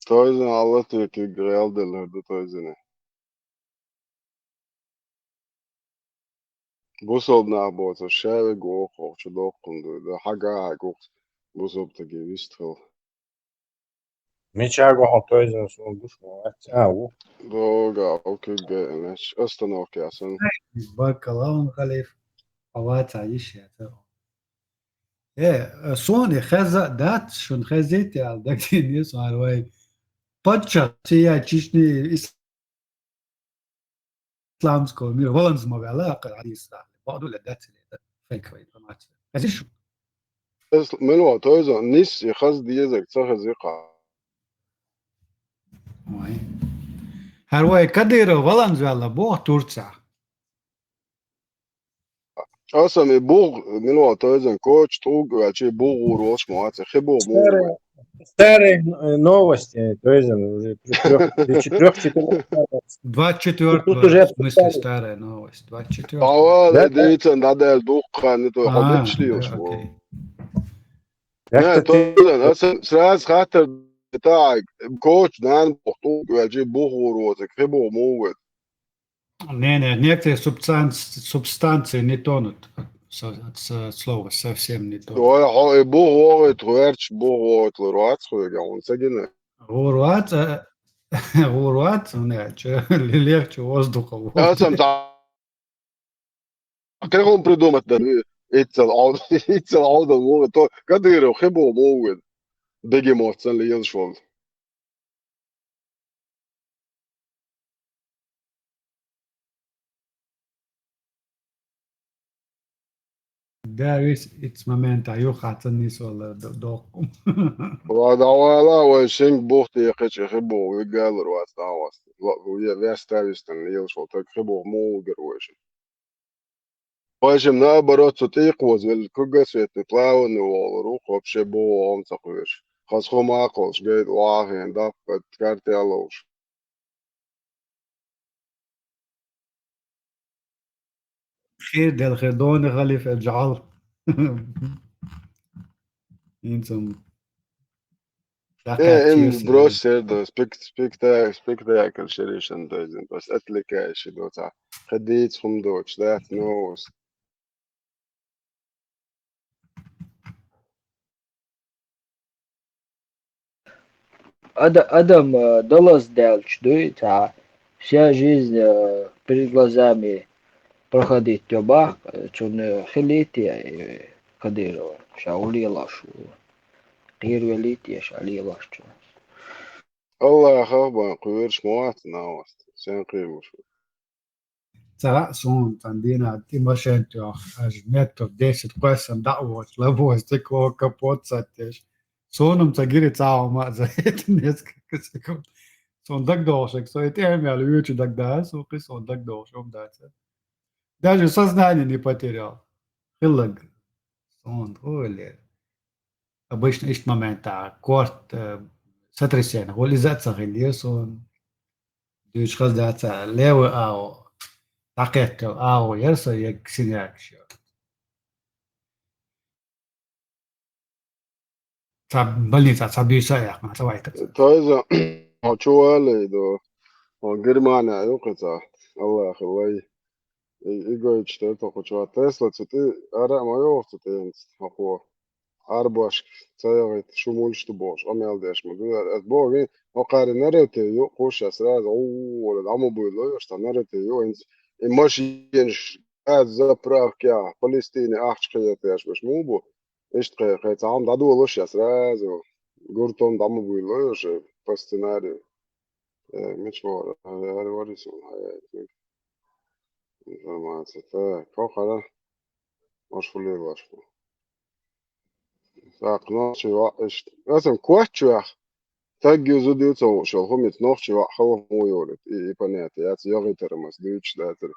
Toizin alla teki geldilerdi toizine. Busol na boza şeve goch och çdokundu da haga goch busol da gewistel. Мечагу отойзен свой душу. О. Doga okey gelmiş. Östanok yasen. Bakalım Halif. Avat عايش يا ترى. ايه صوني خزا دات شون خزيت يا دكتين يسوع الواي Подча тия чишни исламского мира воланзмого алака алиса بعض الأدات فيك информация. Это что? Melwa toizin nis ykhaz diyezek tsakh ziqa. Ой. Харвай Кадыров воланзвала бог Турция. Asami bug melwa toizin коч туг ачи буг урош моаце хебо мо. Старые новости, тоизен уже при 4 24 Тут уже в смысле старая новость. 24. Ава дейца надел духа не то обычный уж. Как-то тоизин сразу хатер بتاعك كوتش دان بوختو واجب بوغوروزك خبو موت. Не, некоторые субстанции не тонут от слова, совсем не тонут. Ой, богоет, верч, богоет, луруат, хуйга, он сагина. Уруат, легче воздуха. Я сам так. Как он придумать, да, ицел ауда мовит, то Кадыров хебо мовит, бегемот, сан ли елшвол. Да, весь этот момент, а я хочу не соло докум. Wadawala wa shing buchti yakhichi khibo wigaler was dawas. We веставистен li елшвол, так khibo мовгер вешен. Пойшем наоборот, сутык возвел кугасвет и плавный вол, рух вообще бо он цахуешь. Хасхомаколш, гейт лахен, да, под карте алош. خير دل خدون خليفة اجعل. انتم Dakatius. بروسير سبيكتاكل شريشن دوزن بس اتلكاش دوتا خديت خمدوش ذات نوس Адам Даллас Делч, дует, а вся жизнь перед глазами проходит тёбах, чун хилити Кадырова, шаули лашу, غير وليتي شعلي لاشو. الله خبر قويرش موات ناوست سين قيموش Цара сон тандина тимошенто аж метро 10 question давать лавость такого капоцатеш. Соном цагири цаума за это несколько секунд. Сон так дошек, so это я лючу тогда, so сон так дошек, да. Даже сознание не потерял. Хиллаг. Сон, оле. Обычно есть момента, корт сотрясение, голизация гелисон. Дюш хаздаться левый ау. Такетto ау ерса як синякшо. Саб больница сабиса я, ма давайте. تايزا هتشوالي دو وجرمانا يوقتا الله خلاي يجو يشتغل تقول تسلا تتي أرا ما يوقت تينس هو أربعش تيجي شمولش تبوش أميال ديش مدو أتبوعي وقارن نرتي يو قوش أسرع ولا عمو بيلو يشتا نرتي يو إنس إمش ينش زبراف كيا فلسطيني أحش خياتيش مش موبو إشت خيات عم دادو لوش أسرع زو قرطون عمو بيلو يش فاستناري مش هو هذا وريسون هاي informacija. Kaut kādā mošfulīvašu. Так, ночи esam kočuah. Tag uz 2000 homit nokši hava mojorit I panēti. Jāc jāgitaramas dīčs dētari.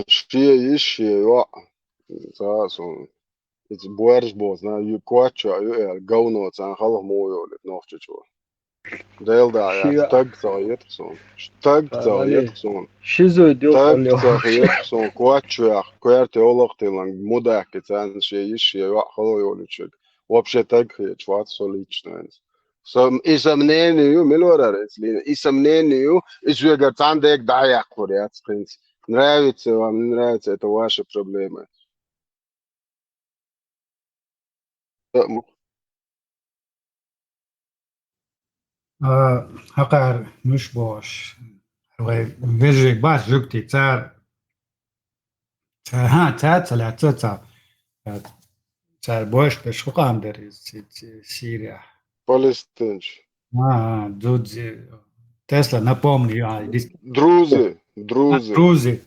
Šie išie, jo. Tās un it's boersbos, ju kočuah, ju gaunots an hala mojorit nokšičo. Dēldā jāc tagcā ietkasun. Tagcā ietkasun. Šizo dīl Tagcā ietkasun kočuah, kvērti oloktilan mudēki cēn šie išie, jo hala joličik. Вообще так чувствую лично. И сомнению, милорарец, и сомнению, и свегатан дек даяк поряд, принц. Нравится вам, не нравится, это ваши проблемы. Hakar مش باش. ویژه باش جوکتی تر ها تر تر باش بهش خوام داری سیریا. Палестинч. Дудзи. Тесла, напомни. Друзі. Друзі.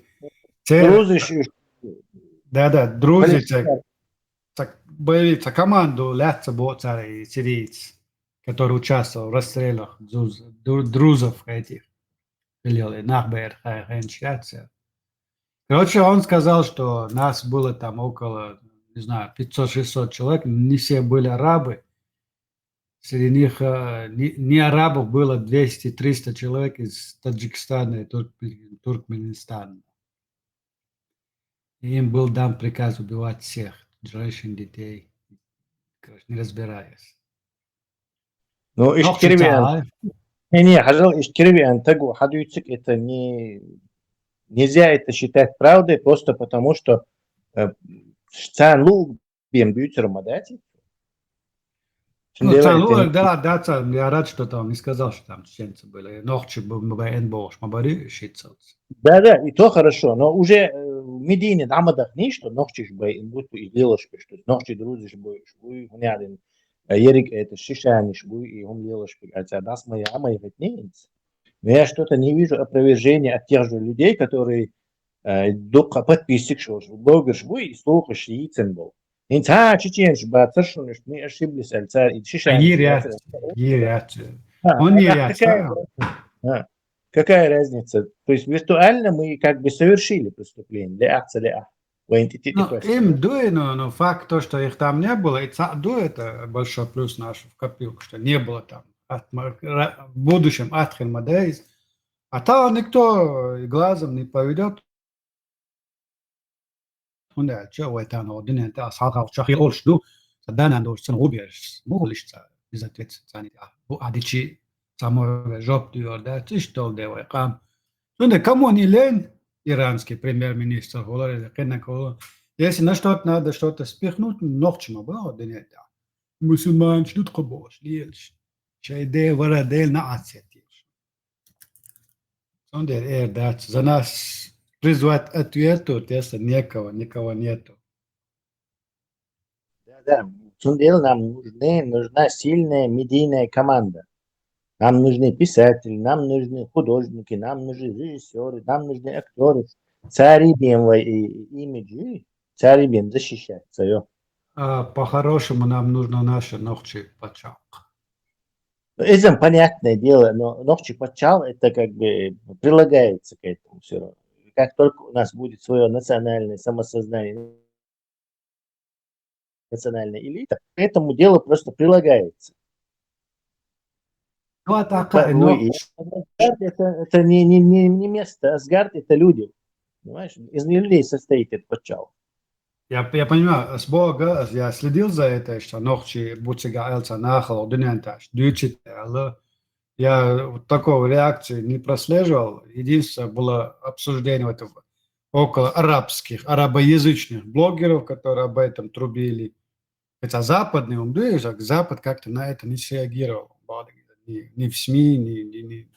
Да, друзі. Так, боевица команду Ляца Боцара и сирийц, который участвовал в расстрелах друзов этих. Короче, он сказал, что нас было там около, не знаю, 500-600 человек, не все были арабы. Среди них не арабов было 200-300 человек из Таджикистана и Туркменистана. И им был дан приказ убивать всех, женщин, детей, короче, не разбираясь. Ну, Ишкирвиан Тагу Хадуицик это нельзя это считать правдой просто потому, что Цан Лу бьем бьютер мадати. Да, я рад, что там не сказал, что там чеченцы были. Ночью Да, и то хорошо, но уже в Медине намадах не что ночью бы будто и делаешь, что ночью друзишь будешь, вы гнядин, Ерик это шишаниш, вы и он делаешь, хотя нас моя ведь не. Но я что-то не вижу опровержения от тех же людей, которые دوقة подписчик شوش блогер شوي слухаш يتسن بول انت ها تشينش باترشون ني اشيبلس السار شيشان Гирят. Он не ясно. какая разница? То есть виртуально мы как бы совершили преступление. Ляхца лях. Ну, им дует, но факт то, что их там не было, и дует, это большой плюс наш в копилку, что не было там в будущем Атхен Мадейс. А там никто и глазом не поведет. هنا جوا تانو دنيا تا صاغا وشاخي اولش دو صدانا دو سن غوبيرش مغلش اذا تت ثاني بو اديشي само жоп диорда тиштол дева قام Сонда кому не лень, иранский премьер-министр говорит, если на что-то надо что-то спихнуть, ногчима было, да нет, да. Мусульман, что ты хочешь, лишь. Чайде, варадель, на ацетиш. Сонда да, за нас призвать ответу, если никого нету. Да, нам нужна сильная медийная команда. Нам нужны писатели, нам нужны художники, нам нужны режиссеры, нам нужны актеры. Царибем имиджи, царибем защищать свое. По-хорошему нам нужно наши ногти почал. Это понятное дело, но ногти почал это как бы прилагается к этому все равно. Как только у нас будет свое национальное самосознание, национальная элита, к этому делу просто прилагается. Это не место, Асгард это люди. Понимаешь? Из людей состоит этот подчал. Я понимаю, с Бога я следил за это, что ногти Буцига Элца нахал, дунянташ, дючит, але я такой реакции не прослеживал. Единственное было обсуждение этого около арабоязычных блогеров, которые об этом трубили. Хотя западный Запад как-то на это не среагировал. Ни в СМИ,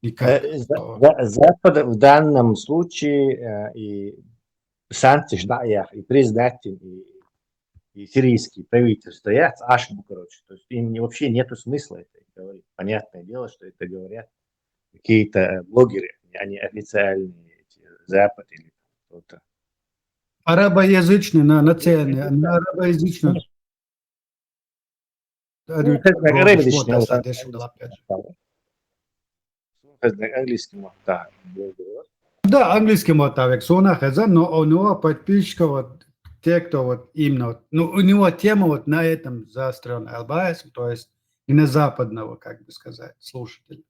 никак. Запад в данном случае и санкции, и признатель, и сирийские правительства, ашбу, короче. То есть им вообще нету смысла это говорить. Понятное дело, что это говорят какие-то блогеры, а не официальные Запад или кто-то. Арабоязычные, нацеленные, на арабоязычную. Английским, да. Да, английским вот так, но у него подписчиков, вот, те, кто вот именно, ну, у него тема вот на этом заострен ЛБС, то есть и на западного, как бы сказать, слушателя.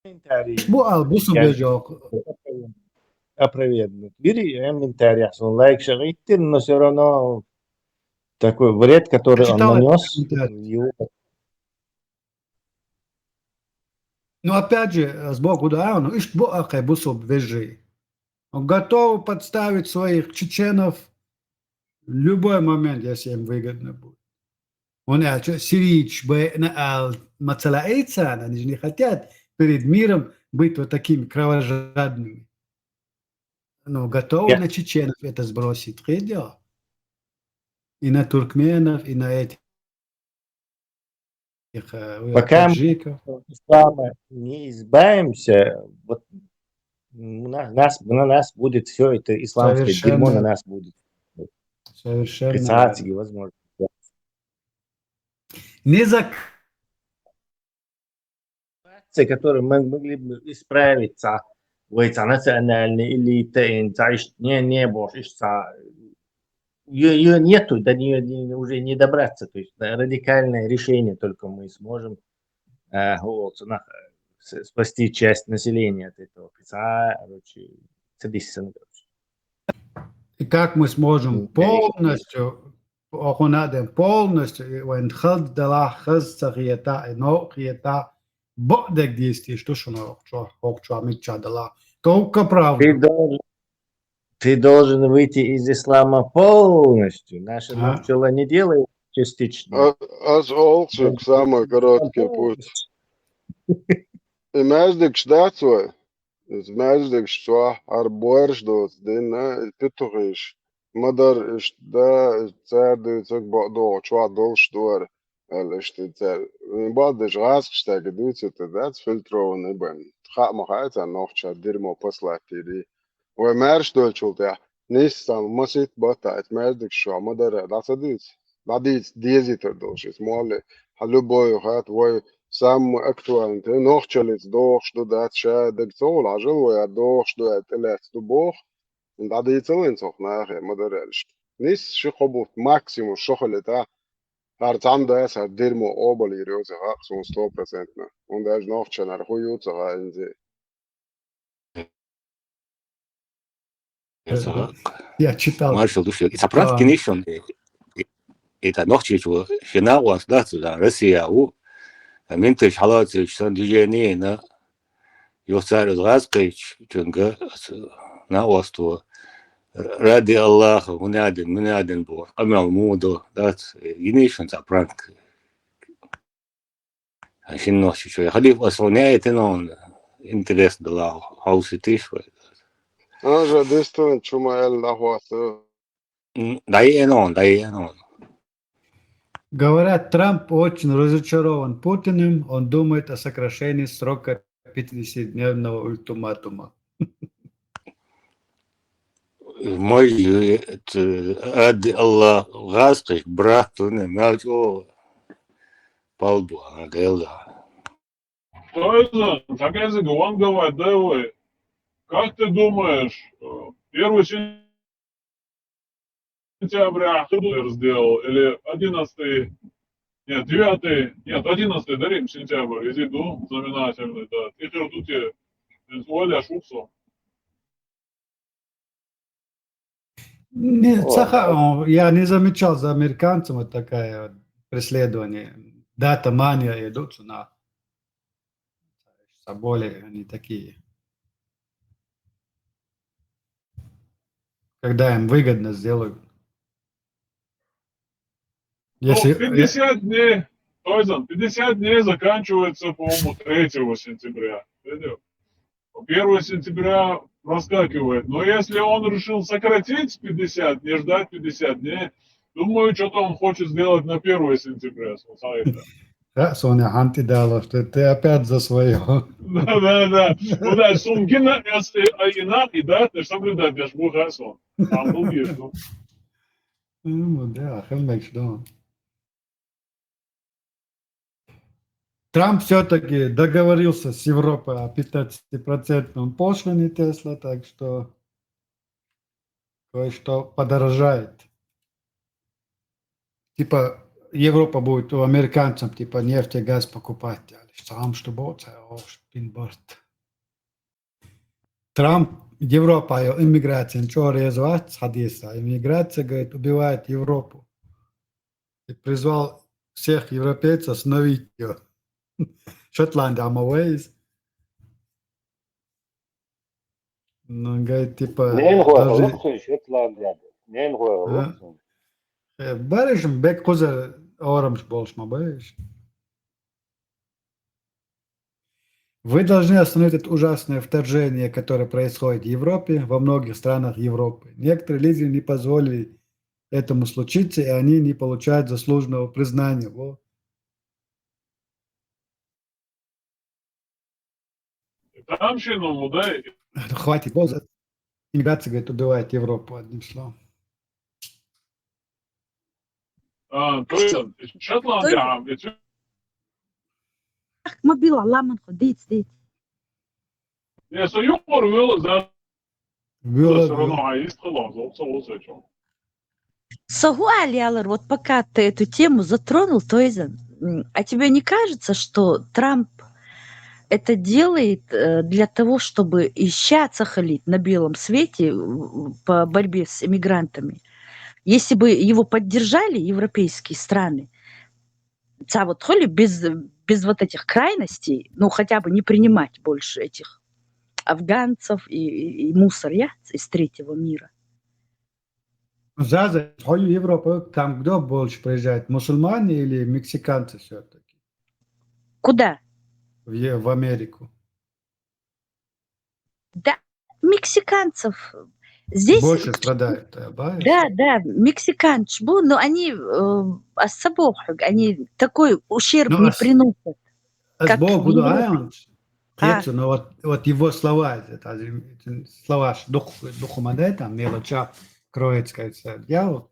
Bu albusu бежок. Опровергнуть. Бери комментарий, он лайк шарит, но все равно такой вред, который он нанес. Ну, опять же, сбоку, да, он ищет бусу вежи. Он готов подставить своих чеченов в любой момент, если им выгодно будет. Он сирич, мацалаэйца, они же не хотят перед миром быть вот такими кровожадными. Но готовы на чеченов это сбросить, дело. И на туркменов, и на этих пока мы ислама не избавимся, вот на нас будет все это исламское дерьмо, на нас будет. Совершенно. Возможно. Не за которые мы могли бы исправиться в национальной элите, не можешь, ее нету, до нее уже не добраться. То есть радикальное решение только мы сможем спасти часть населения от этого. И как мы сможем полностью Ты должен выйти из ислама полностью. Наша ногчела не делает частично. Олчик, самый короткий путь. И междик ждацой, междик что, арбуэр ждут, дина, питуриш. Мадар да церды цог до чва дол штуар, але что цер. Бад даже раз кстати, дуется это да фильтрованный бен. خا ما خايت نوخش ديرمو بسلاتي دي ومارش دول شولتيا نيسان مسيت بطا اتمردك شو مدر دا صديس دا ديزي تردوش اسمولي حلو بوي وخات وي سام اكتوال نوخشليس دوخش دو دات شا دك زول عجل ويا دوخش دو اتلات دو بوخ دا دي تلين صوخ ناخي مدرش نيس شي قبوت ماكسيمو شغل تا Haar anda es hat dirmo obali rioze ha son 100% na. Und er ist noch schon er huiut so in sie. Я читал. Маршал души. И сапрат кинешон. Это ночи чего финал вас да сюда Россия у. Менты шалацы что движение на ёцар разгайч чунга на вас то ради Аллаха منادن بو أمام مودو دات ينيشون تابرانك عشان نوشي شوية خليه أصلا تنون إنترس دلاو هاوسيتي شوية أنا جديستون شو ما إلا هو داينون Говорят, Трамп очень разочарован Путиным. Он думает о сокращении срока 50-дневного ультиматума. мой ради Аллах гастрик брат не мячо палбу агела. Тойзен, такая загован говорит, да вы, как ты думаешь, 1 сентября Хидер сделал, или 11, нет, 9, нет, 11, дарим сентябрь, изиду знаменательный, да, Тихер Дути, Оля Шуксо. Я не замечал за американцами такое преследование. Дата мания идут на более они такие. Когда им выгодно сделают. Если... 50 дней, Тойзен, 50 дней заканчивается, по-моему, 3 сентября. 1 сентября проскакивает. Но если он решил сократить 50, не ждать 50 дней, думаю, что-то он хочет сделать на 1 сентября. Соня, антидалов, ты опять за свое. Да. Ну да, сумкина, и да, ты соблюдать, я ж был Хасон. Там был вижу. Ну да, хэмэкс, да. Трамп все-таки договорился с Европой о 15% пошлине Тесла, так что кое-что подорожает. Типа Европа будет у американцев типа нефть и газ покупать. Сам что будет, Трамп, Европа, иммиграция, ничего резвать, садится. Иммиграция, говорит, убивает Европу. И призвал всех европейцев остановить ее. Шотландия, Амавейс. Ну, говорит, типа... Барышем, бек кузер, орамш больше, мабэш. Вы должны остановить это ужасное вторжение, которое происходит в Европе, во многих странах Европы. Некоторые лидеры не позволили этому случиться, и они не получают заслуженного признания. Вот. Там ну, да. Хватит, иммиграция, говорит, убивает Европу, одним словом. То есть, Шотландия, مبيل الله من خديت ديت Ja, så jobbar du väl där? Сагуали, Аллар, вот пока ты эту тему затронул, Тойзен, а тебе не кажется, что Трамп это делает для того, чтобы ищаться халит на белом свете по борьбе с иммигрантами? Если бы его поддержали европейские страны, вот холи без вот этих крайностей, ну хотя бы не принимать больше этих афганцев и мусор из третьего мира. Заза, в Европу там кто больше приезжает, мусульмане или мексиканцы все-таки? Куда? В Америку. Да, мексиканцев. Здесь больше страдают. Да, мексиканцы, но они особо, они такой ущерб не приносят. Тецу, но вот его слова, слова духумадай, там, мелоча кроется, кажется, дьявол.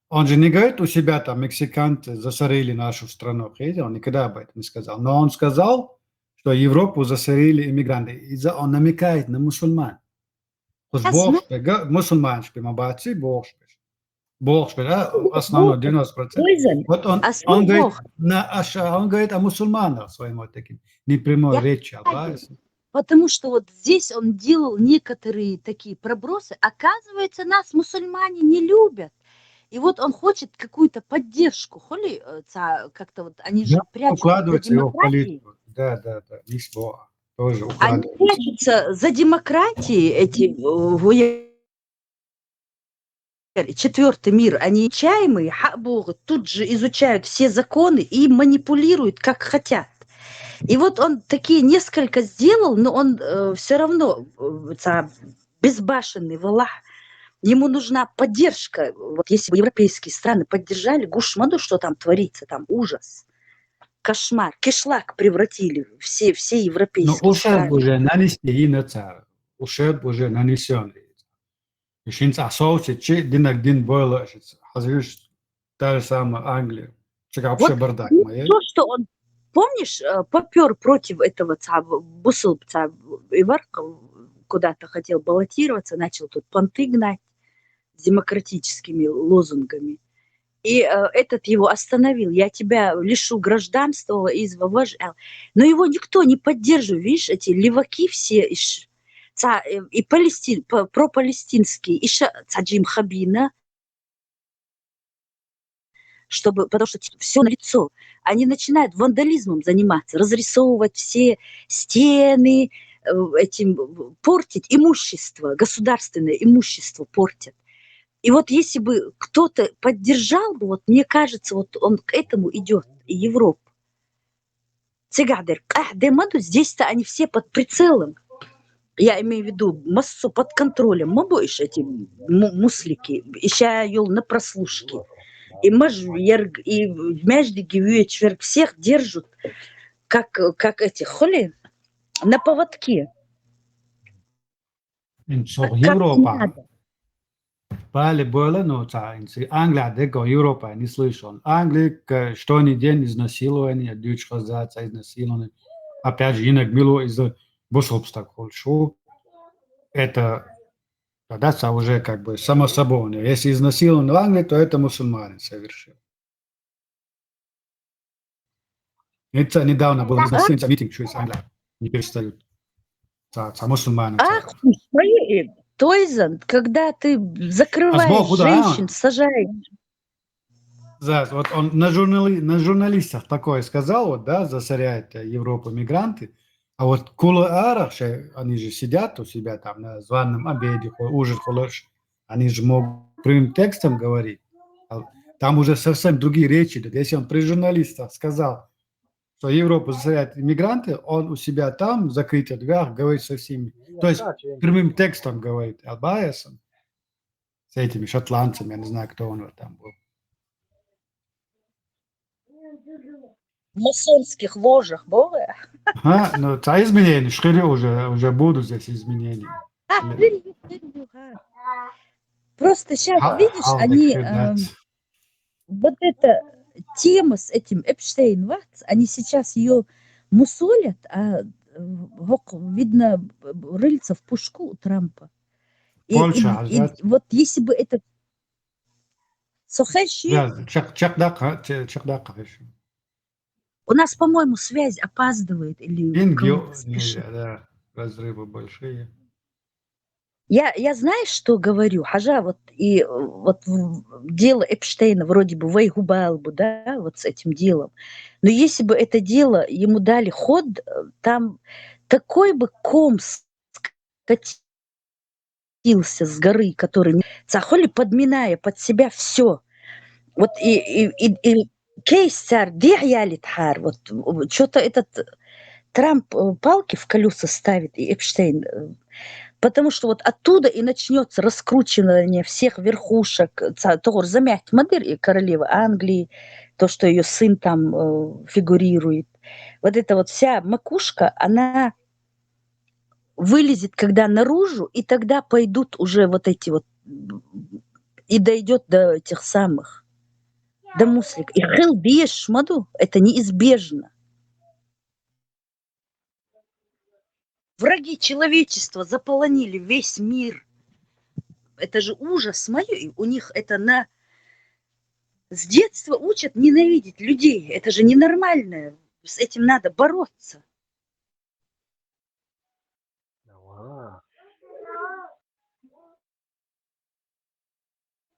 Он же не говорит у себя, там, мексиканцы засорили нашу страну, он никогда об этом не сказал. Но он сказал, что Европу засорили иммигранты. И он намекает на мусульман. Мусульман, мабаци, Бог. Основной 90%. Вот он говорит о мусульманах своим вот таким непрямой речи. Потому что вот здесь он делал некоторые такие пробросы. Оказывается, нас мусульмане не любят. И вот он хочет какую-то поддержку. Как-то вот они же прячутся за демократией. Да. Тоже они прячутся за демократией, эти четвертый мир, они чаемые, тут же изучают все законы и манипулируют, как хотят. И вот он такие несколько сделал, но он все равно безбашенный, валлах. Ему нужна поддержка. Вот если бы европейские страны поддержали Гушмаду, что там творится, там ужас, кошмар, кишлак превратили все европейские страны. Но ушиб уже нанесен, ушиб уже нанесен. Сейчас асоуси, дин было, hazırız, та же самая Англия. Вообще бардак. То, что он, помнишь, попер против этого бусыл, куда-то хотел баллотироваться, начал тут понты гнать с демократическими лозунгами. И этот его остановил. Я тебя лишу гражданства из ВВЖЛ. Но его никто не поддерживает. Видишь, эти леваки все и пропалестинские, и Джим Хабина, потому что все налицо. Они начинают вандализмом заниматься, разрисовывать все стены, портить имущество, государственное имущество портят. И вот если бы кто-то поддержал бы, вот мне кажется, вот он к этому идет, и Европа. Здесь-то они все под прицелом. Я имею в виду массу под контролем. Мы будешь эти муслики, еще юл на прослушке. И Мажверг, и Междиги, Вечверг, всех держат, как эти холи, на поводке. Европа. Пали было, но Англия, Европа, не слышал. Англия, что ни день изнасилование, дочь хозяйца изнасилование. Опять же, иногда было из-за бусобстак шоу. Это тогда уже как бы само собой. Если изнасилован в Англии, то это мусульманин совершил. Это недавно был изнасилован митинг, что из Англии не перестают. Мусульманин. Ах, Тойзен, когда ты закрываешь женщин, сажаешь. Да, вот он на журналистах такое сказал, вот, да, засоряет Европу мигранты, а вот в кулуарах, они же сидят у себя там на званом обеде, ужин, они же могут прямым текстом говорить. Там уже совсем другие речи. Если он при журналистах сказал, что Европу засоряют иммигранты, он у себя там, в закрытых дверях, говорит со всеми. То есть прямым текстом говорит Албаясом, с этими шотландцами, я не знаю, кто он там был. В масонских ложах было? Ну, это изменения, шире уже будут здесь изменения. Просто сейчас, видишь, они вот эта тема с этим Эпштейн, они сейчас ее мусолят, а видно, рыльца в пушку у Трампа. И вот если бы это... У нас, по-моему, связь опаздывает. Да, разрывы большие. Я знаешь, что говорю? Хажа, вот дело Эпштейна вроде бы вайгубал бы, да, вот с этим делом. Но если бы это дело ему дали ход, там такой бы ком скатился с горы, который цахоли, подминая под себя все. Вот и кейсар дихьялитхар, вот что-то этот Трамп палки в колеса ставит, и Эпштейн. Потому что вот оттуда и начнется раскручивание всех верхушек. Замять модель королевы Англии, то, что ее сын там фигурирует. вот эта вот вся макушка, она вылезет, когда наружу, и тогда пойдут уже вот эти вот, и дойдет до этих самых, до муслик. И хел биеш шмаду, это неизбежно. Враги человечества заполонили весь мир. Это же ужас мой. У них это с детства учат ненавидеть людей. Это же ненормально. С этим надо бороться.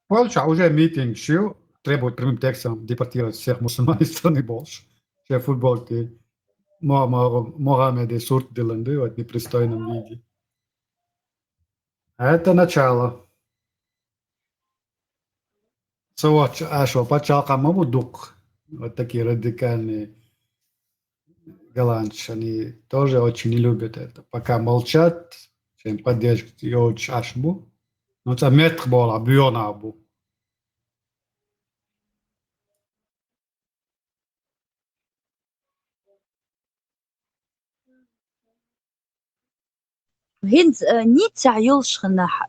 Польша уже митинг шил, требует прямым текстом депортировать всех мусульман из страны Польши. Все футболки Мохаммеда Сурт Диланды в непристойном виде. Это начало. Почалка Мамудук, вот такие радикальные голландцы, они тоже очень не любят это. Пока молчат, чем поддерживают Йоч Ашбу, но это метр была, Бьонабу. Гинц Ницца Ёлшханах,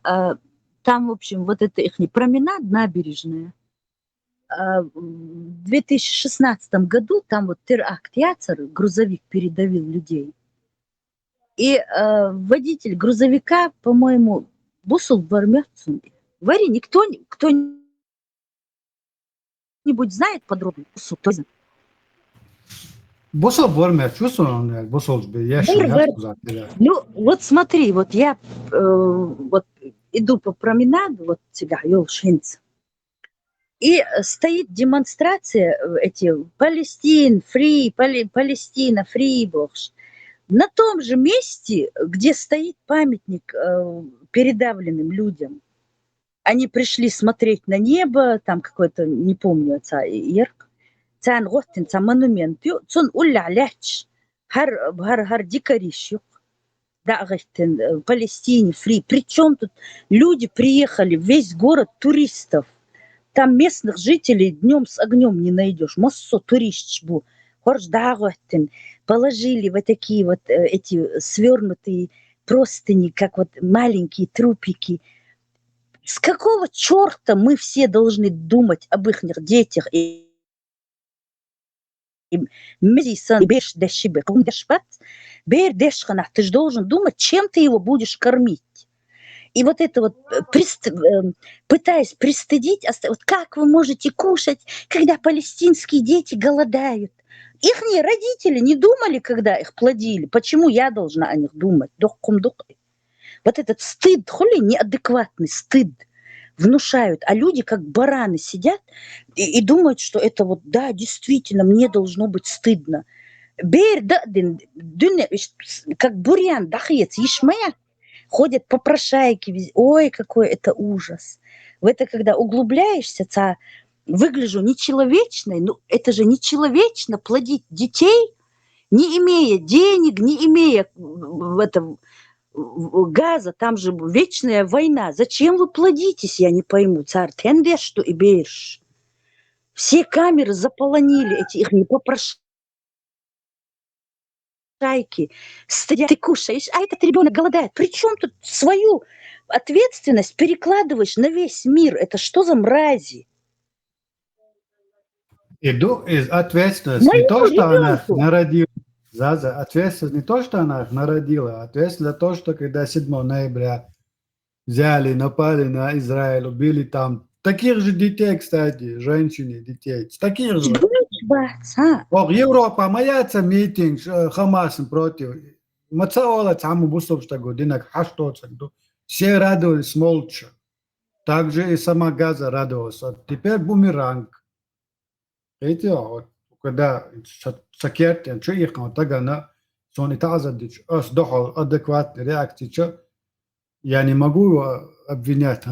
там, в общем, вот это их променад, набережная. В 2016 году там вот теракт Яцер, грузовик передавил людей. И водитель грузовика, по-моему, бусул в армяцу. Вари, кто-нибудь знает подробно? Бусул в армяцу, бусул Ну, вот смотри, вот я вот иду по променаду, вот тебя, Ёлшинц. И стоит демонстрация, эти Палестина, Фриборж. На том же месте, где стоит памятник передавленным людям. Они пришли смотреть на небо, там какой-то, не помню, отца Ерк. Цан Гостин, цан монумент. Цон улля ляч. Хар дикарищук. Да, Гостин, Палестине, Фри. Причем тут люди приехали, весь город туристов. Там местных жителей днем с огнем не найдешь. Моссо туристчбу. Хорждаготин. Положили вот такие вот эти свернутые простыни, как вот маленькие трупики. С какого черта мы все должны думать об их детях? Ты же должен думать, чем ты его будешь кормить. И вот это вот, пытаясь пристыдить, вот как вы можете кушать, когда палестинские дети голодают? Ихние родители не думали, когда их плодили. Почему я должна о них думать? Вот этот стыд, хули, неадекватный стыд внушают. А люди как бараны сидят и думают, что это вот, да, действительно, мне должно быть стыдно. Как бурьян, дахец, ишмая. Ходят попрошайки. Ой, какой это ужас. В это, когда углубляешься, выгляжу нечеловечной. Ну, это же нечеловечно плодить детей, не имея денег, не имея газа. Там же вечная война. Зачем вы плодитесь, я не пойму. Царь Тендеш, что и бейш. Все камеры заполонили эти их непопрошайки. Стыдят, ты кушаешь, а этот ребенок голодает. Причем тут свою ответственность перекладываешь на весь мир? Это что за мрази? Ответственность не то, что она их народила. Ответственность не то, что она их народила. Ответственность за то, что когда 7 ноября взяли, напали на Израиль, убили там таких же детей, кстати, женщин, детей. Таких же. Европа мояться митинг Хамас против. Мацаола саму бусовста годинок хаштоцак. Все радовались молча. Также и сама Газа радовалась. Теперь бумеранг. Видите, вот, когда сакерт, что их тагана, сон и тазадич, сдохал адекватной реакции, что я не могу обвинять,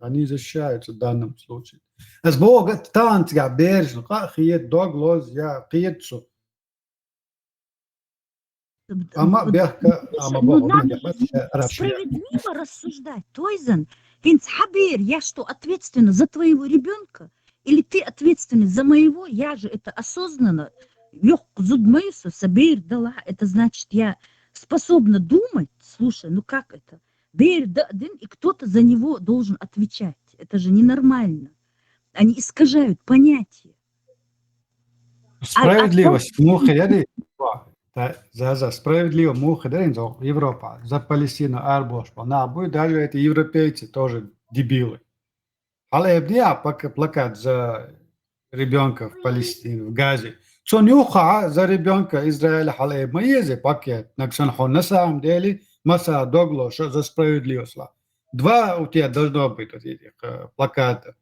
они защищаются в данном случае. As Бог танц я бережно, хиет доглоз я хиетсу. Надо справедливо рассуждать. Тойзен, Винц Хабир, я что, ответственна за твоего ребенка? Или ты ответственный за моего, я же это осознанно, собер дала, это значит, я способна думать, слушай, ну как это? И кто-то за него должен отвечать. Это же ненормально. Они искажают понятие. Справедливость мухадари. За справедливо мухадари за Европа, за Палестину, Арбош, на будет даже эти европейцы тоже дебилы. Але я пока плакат за ребенка в Палестине, в Газе. Что нюха за ребенка Израиля хале маезе пакет. Наксан хонасам дели маса догло что за справедливость. Два у тебя должно быть этих плаката.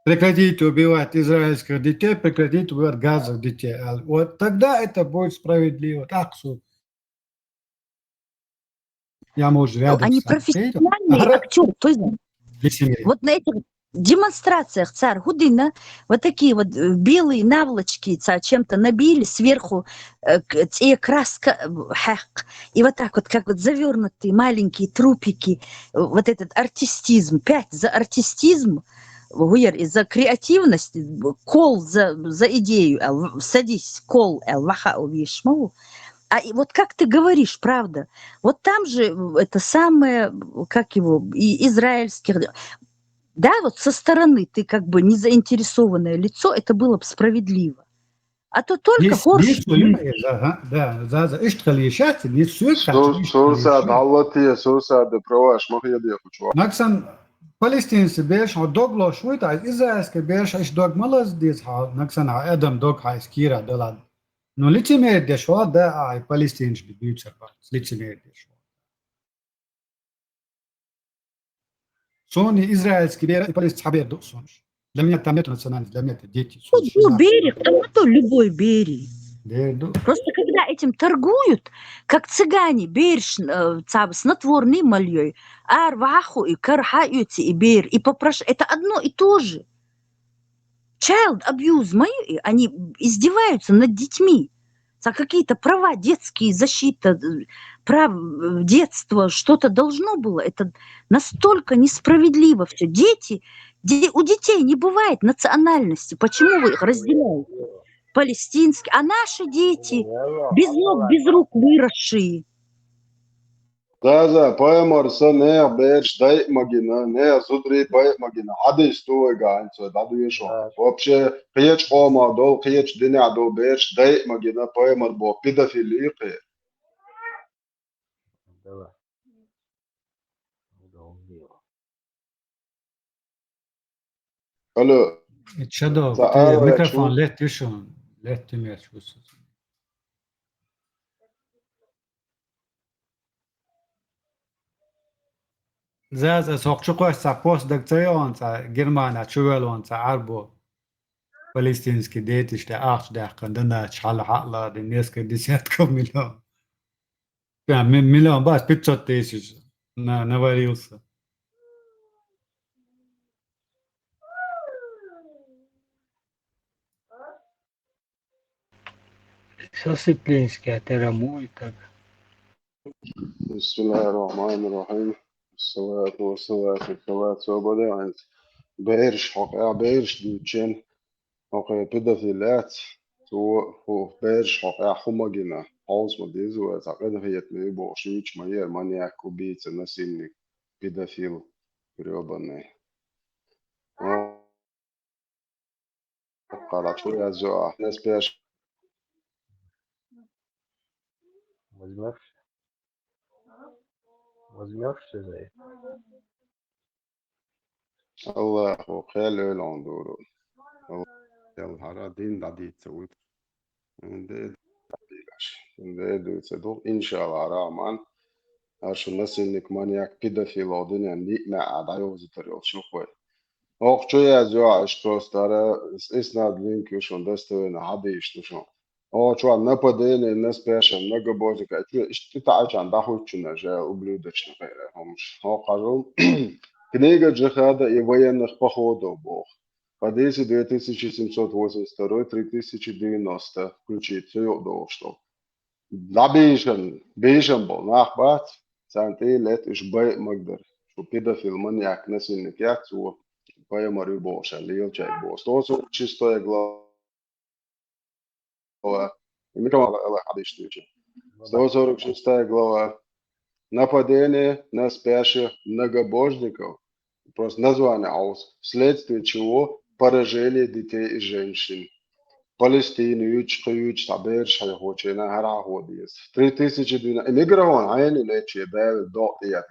Прекратите убивать израильских детей, прекратите убивать газовых детей. Вот тогда это будет справедливо. Так что я могу рядом Они с вами. профессиональные актеры. То есть вот на этих демонстрациях царь Гудина вот такие вот белые наволочки чем-то набили сверху те краска и вот так вот как вот завернутые маленькие трупики, вот этот артистизм, 5 за артистизм, за креативность, кол за идею, садись, кол, и вот как ты говоришь, правда, вот там же это самое, как его, и израильских, да, вот со стороны ты как бы не заинтересованное лицо, это было бы справедливо. А то только хорш. Сурсад проваш махьяде хочу. Наксан палестинцы беш догло швыта израильский беш иш дог молодец наксан адам дог хайс кира далад. Но лицемерие дешево, да, палестинский бьются, лицемерие дешево. Сони израильский бер и палестинский хабер досонж. Для меня там нет национальности, для меня это дети. Ну, берег, там то любой берег. Просто когда этим торгуют, как цыгане, берешь снотворный мальей, арваху и кархаются и бер, и попрошают, это одно и то же. Child abuse, они издеваются над детьми. За какие-то права детские, защита прав детства, что-то должно было. Это настолько несправедливо все. У детей не бывает национальности. Почему вы их разделяете? Палестинские, а наши дети без ног, без рук выросшие. Да, поэморса не берешь, дай магина, не зудри бай магина. Ады стуй ганцо, да дуешо. Вообще, киеч ома дол, киеч диня дол берешь, дай магина, поэмор бо педофилии. Алло. Чадо, микрофон, лет тишун, лет тимерч. زاز سوقشقو سپاس دکتریان تا گرمانه چوالون تا عربو فلسطینسکی دیتش تا آخش دقیقا چحل حقلا دنیس که دیسیت کم مليون بس 500 тысяч наварился. Сосыплинский, а терамуй так. بسم الله الرحمن الرحيم الصلاة والصلاة وبدأت بيرش حقا بيرش دوتشين حقا بدفلات تو بيرش حقا حمجنا حوز مديزو تعقد هي تنبي بوشيش ماير مانيا كوبيت نسيني بدفيل بريوباني قالت شوية زوا ناس بيرش Возьмешься за это? الله خير لاندورو الحرا دين دادي تسوي ده صدق إن شاء الله رحمن عشان الناس إنك مانياك كده في الأردن يعني ما عدايو زتريو شو خوي أو شوية زوا إشتراس داره إسناد لينك وشون دستوين هذا إشتوشون أو شو عم نبدين الناس بيشن نجبوزك شو إشتتاعش عن داخل شنو جا وبلودش نغيره همش هو قالوا كنيجا جهادا يبين نخبخو دوبوخ Подъезде 2782, 3090, включително до что. Бежен был нахбат, санты лет уж бай магдер, что педофил маньяк насильник яцу, Поэмарю Боша, Лилчай Бос. 146 глава. Микрофон, 146 глава. Нападение на спящих многобожников. Просто название aus. Вследствие чего поражение детей и женщин. Палестину, Ючхаюч, Табер, Шайхочина, Хараходис. 3012. Микрофон, а я не лечу, да, до я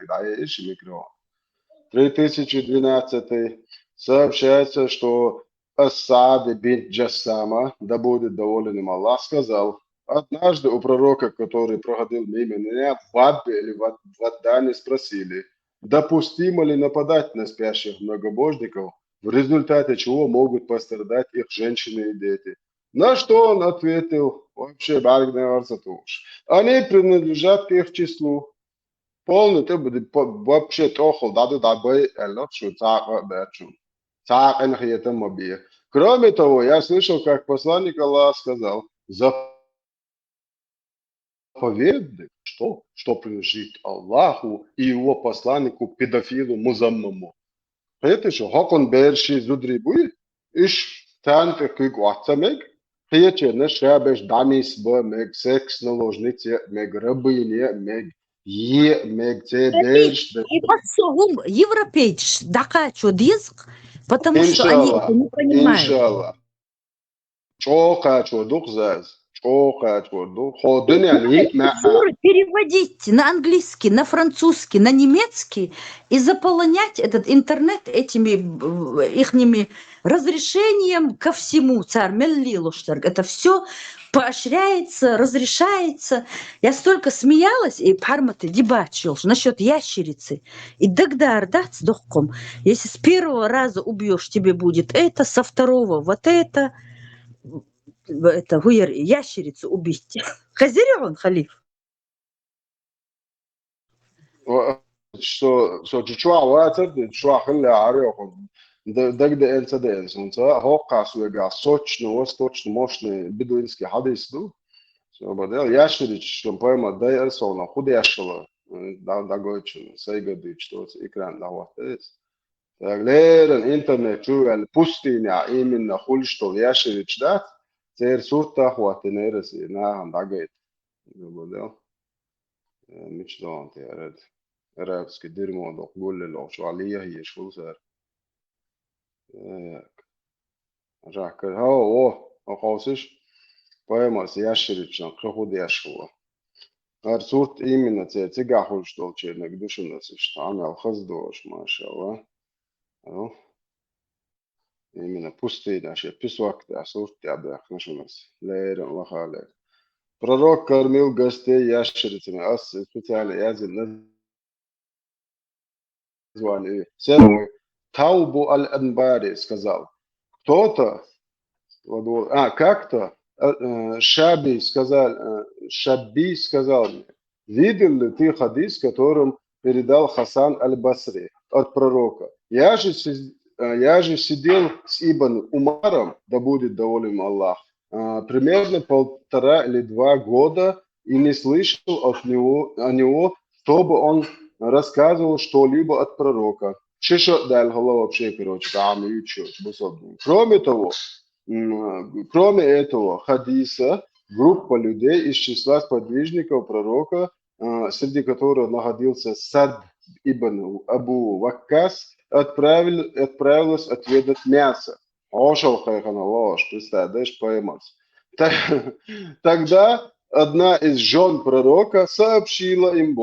ищу микрофон. 3012 сообщается, что Асад бин Джассама, да будет доволен им Аллах, сказал: однажды у пророка, который проходил мимо меня, в Аббе или в Аддане спросили, допустимо ли нападать на спящих многобожников, в результате чего могут пострадать их женщины и дети. На что он ответил: вообще, они принадлежат к их числу. Полный ты будет вообще тохл, да бой, что так бэчун. Так это мобия. Кроме того, я слышал, как посланник Аллаха сказал: заповедник, что принадлежит Аллаху и его посланнику педофилу Музаммаму. Это что, хакон берши зудрибуй, иш танты кыг ватсамег, хиече не шабеш дамис бо мег секс наложнице мег рабыне мег мег те берш. И посогум европейч, дакачу диск, потому что они это не понимают. Иншаллах. Чока чудук заз. Чока чудук. Ходын яни Переводить на английский, на французский, на немецкий и заполонять этот интернет этими ихними разрешением ко всему. Царь Меллилуштарг. Это все поощряется, разрешается. Я столько смеялась, и Парматы дебачил насчет ящерицы. И дагдар, да, с духом. Если с первого раза убьешь, тебе будет это, со второго вот это ящерицу убить. Хазирён, халиф. что чучуа ватер, чучуа хилли арёхон. Дагда энцаденс. Он хокас вега сочно, восточно мощный бедуинский хадис, ду. Ящерич, что поэма дайерсона, худяшила, да гойчин, сайгадыч, что экран даватес. Лерен интернет чуэл пустыня именно хуль, что ящерич дат, цер сурта хватинереси, на дагайт. Мечтан тяред. Арабский дерьмо, док гуллело, что алия هي شو صار. Жакер, охосиш, поэмас ящерична, крохуд яшуа. Арсурт именно цега хуль, что чернек душинасиш, там алхаздош, машалла. Именно пустыня, ще писуак, асурт ябдах, нашунас. Лейрен, лахалек. Пророк кормил гостей ящерицами, ас специально язын назвали. Таубу аль-Анбари сказал. Кто-то, как-то Шаби сказал мне, видел ли ты хадис, которым передал Хасан аль-Басри от пророка? Я же сидел с Ибн Умаром, да будет доволен Аллах, примерно 1,5 или 2 года и не слышал от него, чтобы он рассказывал что-либо от пророка. Кроме этого хадиса, группа людей из числа сподвижников пророка, среди которых находился Сад ибн Абу Ваккас, отправилась отведать мясо. Тогда одна из жен пророка сообщила им,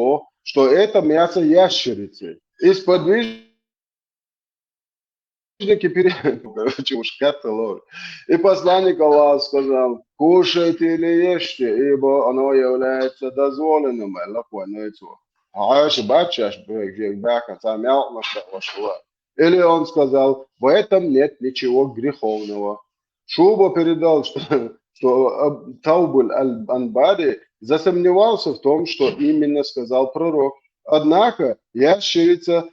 что это мясо ящерицы. И сподвижники и посланник Аллаха сказал: кушайте или ешьте, ибо оно является дозволенным. Или он сказал: в этом нет ничего греховного. Шуба передал, что Таубуль аль-Анбари засомневался в том, что именно сказал пророк. Однако ящерица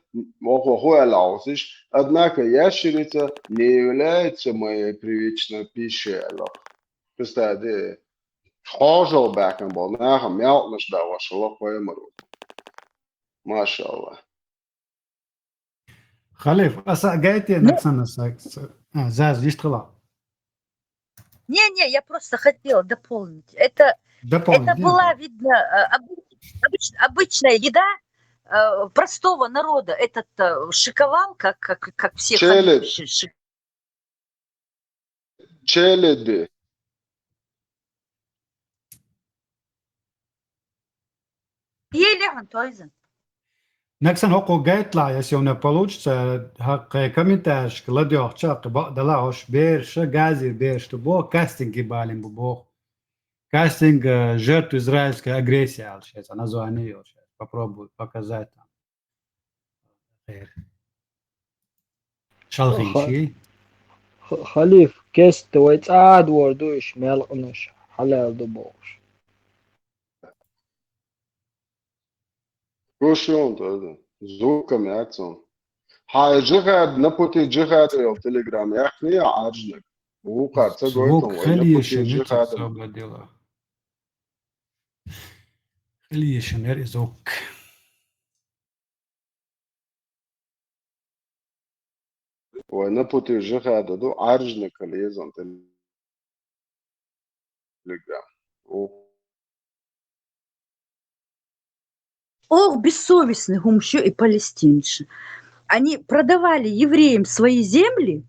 не является моей привычной пищей. Представьте, хожал бэком был, нахам мялтнаш да ваш лох поэмару. Машаллах. Халиф, гайте Ну, Наксана Заз, диштрила. не, я просто хотела дополнить. Это Дополнить, была, видно, обычная еда простого народа. Этот шиковал, как все халифы. Челеди. Ели Антойзен. Наксан хоко гайтла, если у меня получится, комментарий, кладешь, чак, далаш, берешь, газир, берешь, что бог кастинг балим бог. Кастинг жертв израильской агрессии, сейчас, название ее, попробую показать там. شالخين خليف كست ويتعاد وردوش مالقنش حلال دبوش Koşuyor da. Zukam yatson. Ha jihad naputi jihad yo telegram yakhni ya ajnak. Wo qarsa goyton звук wa naputi خليه jihad. شنو خليه شنو звук. Wa naputi jihad do ajnak lezon telegram. Ох, бессовестные гумши и палестинцы. Они продавали евреям свои земли,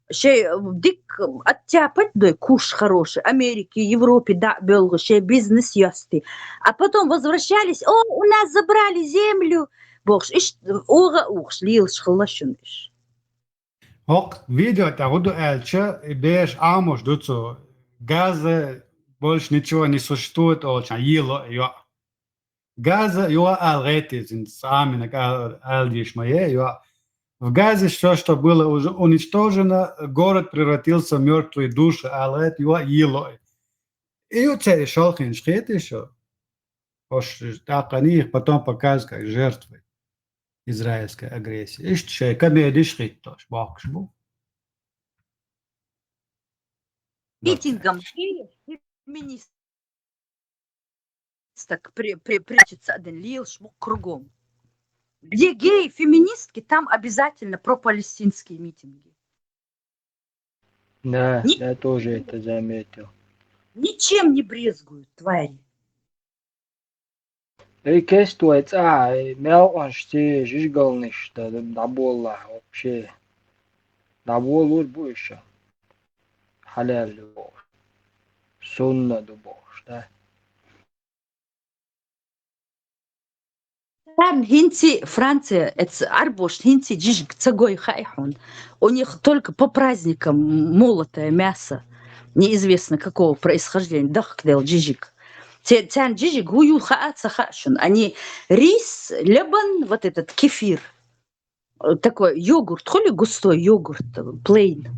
дик оттяпать, да, куш хороший, Америке, Европе, да, был бизнес ясты. А потом возвращались, у нас забрали землю. Богш, лил шхалашуниш. Ок, видео тагуду эльча, беш амош дуцу, газа больше ничего не существует, очень ело, ё. Газа, ё, алрети, зин саминак, алдиш мое, ё. В Газе все, что было уже уничтожено, город превратился в мертвые души, а это его ело. И у тебя шалхин шхет еще. Так они их потом показывают как жертвы израильской агрессии. И что, комедия шхет тоже, бахшбу. Митингом феминист так прячется один лил шмук кругом. Где геи, феминистки, там обязательно пропалестинские митинги. Да, я тоже это заметил. Ничем не брезгуют, твари. Кестует, мелконшти, жижгалныш, да, наболла вообще. Набол больше. Халяль любовь. Сунна любовь, да. Там хинти Франция, это арбош, хинти джижик цагой хайхун. У них только по праздникам молотое мясо, неизвестно какого происхождения, дахкдел джижик. Тян джижик гую хааца хашун. Они рис, лебан, вот этот кефир, такой йогурт, холи густой йогурт, плейн.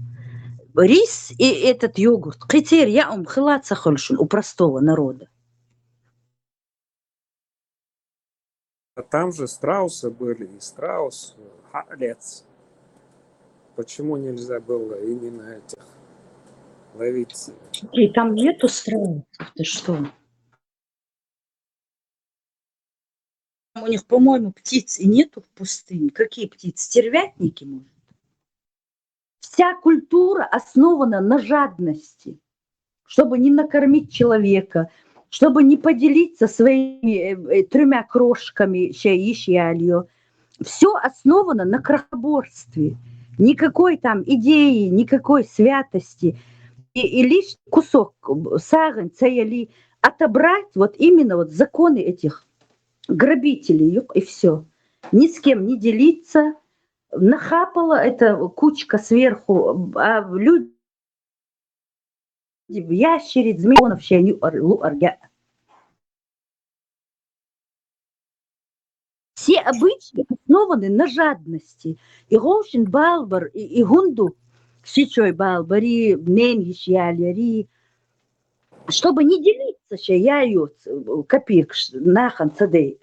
Рис и этот йогурт. Критерий я хилаца хольшун у простого народа. А там же страусы были, и страус, халец. Почему нельзя было именно этих ловить? И там нету страусов, ты что? У них, по-моему, птиц и нету в пустыне. Какие птицы? Стервятники, может? Вся культура основана на жадности, чтобы не накормить человека, чтобы не поделиться своими 3 крошками щаишьялью. Все основано на крохоборстве. Никакой там идеи, никакой святости. И лишь кусок саган цаяли отобрать вот именно вот законы этих грабителей, и все. Ни с кем не делиться. Нахапала эта кучка сверху, а люди в ящериц, змеёнов, все обычаи основаны на жадности. И Гошин Балбар, и Гунду, Сичой Балбари, Неньиш Яляри, чтобы не делиться, я ее копеек нахан цадей.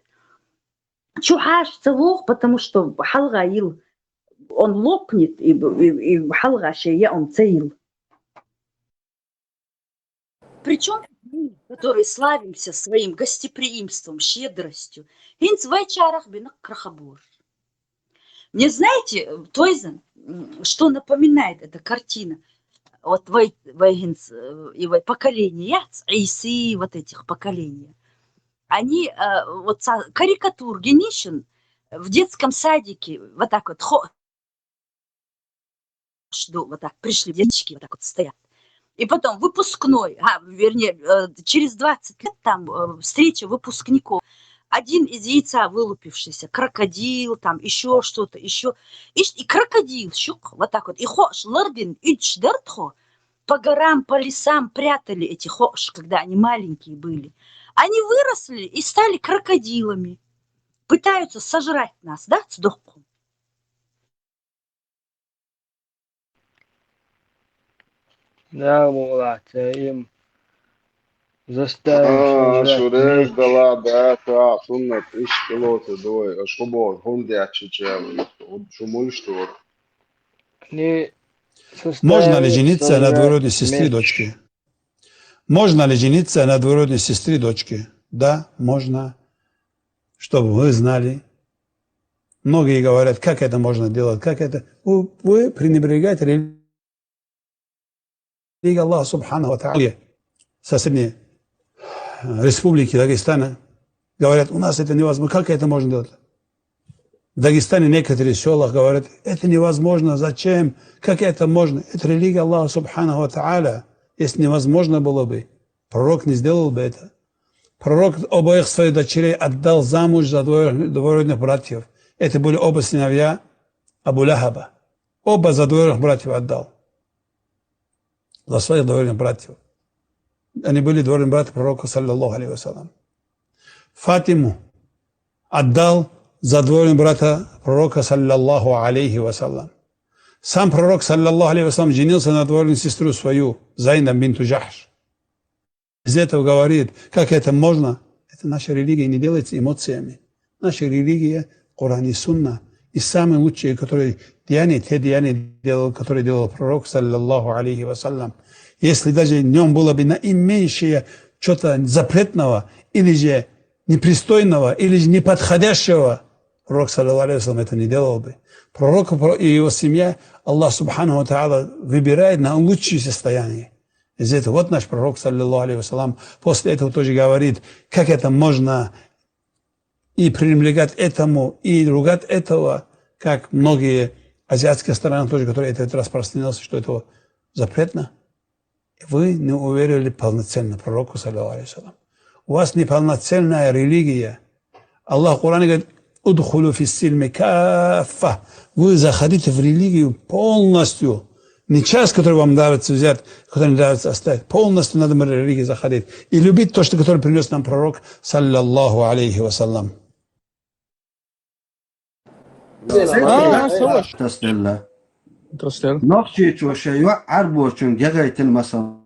Чухаш целох, потому что халгаил, он лопнет, и халгаше я он цеил. Причем мы, которые славимся своим гостеприимством, щедростью, инц в вечерах бинак крахабор. Не знаете, Тойзен, что напоминает эта картина? Вот Вайгинс и поколения, Исы, вот этих поколений. Они вот карикатур Генишин в детском садике вот так вот вот так пришли девочки, вот так вот стоят. И потом выпускной, вернее, через 20 лет там встреча выпускников. Один из яйца вылупившийся, крокодил, там еще что-то, еще. И крокодил, щук, вот так вот. И хош, ларбин, ичдертхо, по горам, по лесам прятали эти хош, когда они маленькие были. Они выросли и стали крокодилами. Пытаются сожрать нас, да, сдохку. Да, Мулат, им заставим شوريش دلا دافع سنة إيش كيلوت دوي أشكبور هم دي أتشجعوا شو ملشتور. Можно ли жениться на двоюродной сестре дочки? Можно ли жениться на двоюродной сестре дочки? Да, можно. Чтобы вы знали. Многие говорят, как это можно делать, как это. Вы пренебрегаете религией Аллаха Субхану ва Тааля. Соседние республики Дагестана говорят, у нас это невозможно. Как это можно делать? В Дагестане некоторые села говорят, это невозможно, зачем, как это можно? Это религия Аллаха Субхану ва Тааля. Если невозможно было бы, пророк не сделал бы это. Пророк обоих своих дочерей отдал замуж за двоюродных братьев. Это были оба сыновья Абу Лахаба. Оба за двоюродных братьев отдал. За своих двоюродных братьев. Они были двоюродные братья пророка, саллаллаху алейхи вассалям. Фатиму отдал за двоюродного брата пророка, саллаллаху алейхи вассалям. Сам пророк, саллаллаху алейхи вассалям, женился на двоюродную сестру свою, Зайнаб бинту Джахш. Из этого говорит, как это можно? Это наша религия не делается эмоциями. Наша религия, Коран и Сунна. И самые лучшие, которые те деяния делал, которые делал пророк, саллаллаху алейхи вассалям. Если даже в нем было бы наименьшее что-то запретного, или же непристойного, или же неподходящего, пророк, саллаллаху алейхи вассалям, это не делал бы. Пророк и его семья, Аллах субхану ва тааля, выбирает на лучшее состояние. Из этого вот наш пророк, саллаллаху алейхи вассалям, после этого тоже говорит, как это можно и пренебрегать этому, и ругать этого, как многие азиатские страны тоже, которые это распространилось, что это запретно. Вы не уверили полноценно пророку, саллаллаху алейхи вассалям. У вас неполноценная религия. Аллах в Коране говорит, «Удхулу фиссильми каффа». Вы заходите в религию полностью. Не часть, который вам нравится взять, который не нравится оставить. Полностью надо в религию заходить. И любить то, что который принес нам пророк, саллаллаху алейхи вассалям. نقشي توشيوا عربوشن جايت المسا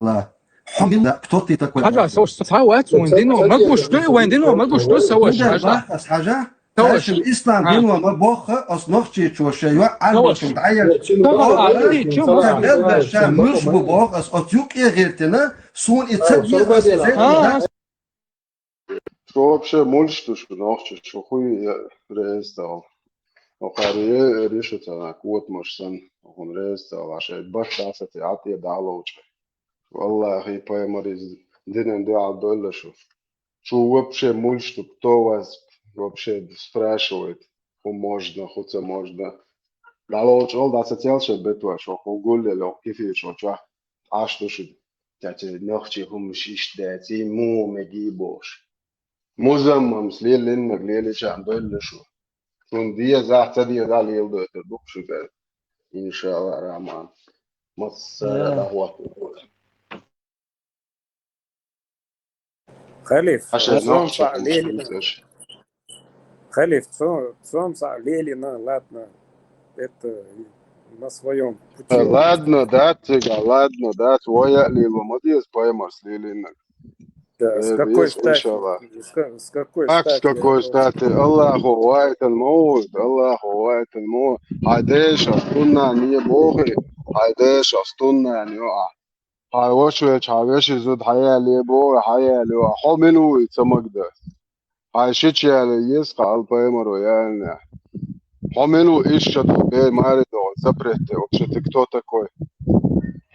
لا حمد توتي تكون حاجة سوش تساوات ويندينو ما قوشتو ويندينو ما قوشتو سواش حاجة تاش الإسلام دين وما بوخ أص نقشي توشيوا عربوشن تعير تبدأ الشام مش ببوخ أص أتيوك إغيرتنا سون إتصدق Что вообще мульчту, что нахчет, что хуй рестал. وقارئ ريشة أنا قوت مرسن وهم رئيس عشان بس تعطي دعوة والله هي بايمريز دين دعوة دولة شو вообще мульчту кто вас вообще спрашивает, что можно, что можно. Дало чел да социал что бетва что гулли ло кифи что а что тяте нахчи хумшиш да ти му меги бош. مزمم سليل مقليل شان دول شو شون دي زحت دي دال يلدو تدوك شو قال إن شاء الله الرحمن مص دعوة خليف عشان تصوم نحكي صع ليلي خليف تصوم صع ليلي لاتنا это на своем пути. ладно дать воя лило модиес поймар слили. С какой стати? С какой стати? С какой стати? Аллаху вайт الموت Аллаху вайт الموت عديش أستنا نية بوخي عديش أستنا يعني وقع هاي وشوش هاي زود حياة لي بوخي حياة لي وقع حملوا يتسمك ده عايشتش يعني يسقى البايمر ويانا حملوا إيش شدوا بي ماردو سبرت وكشتك توتا كوي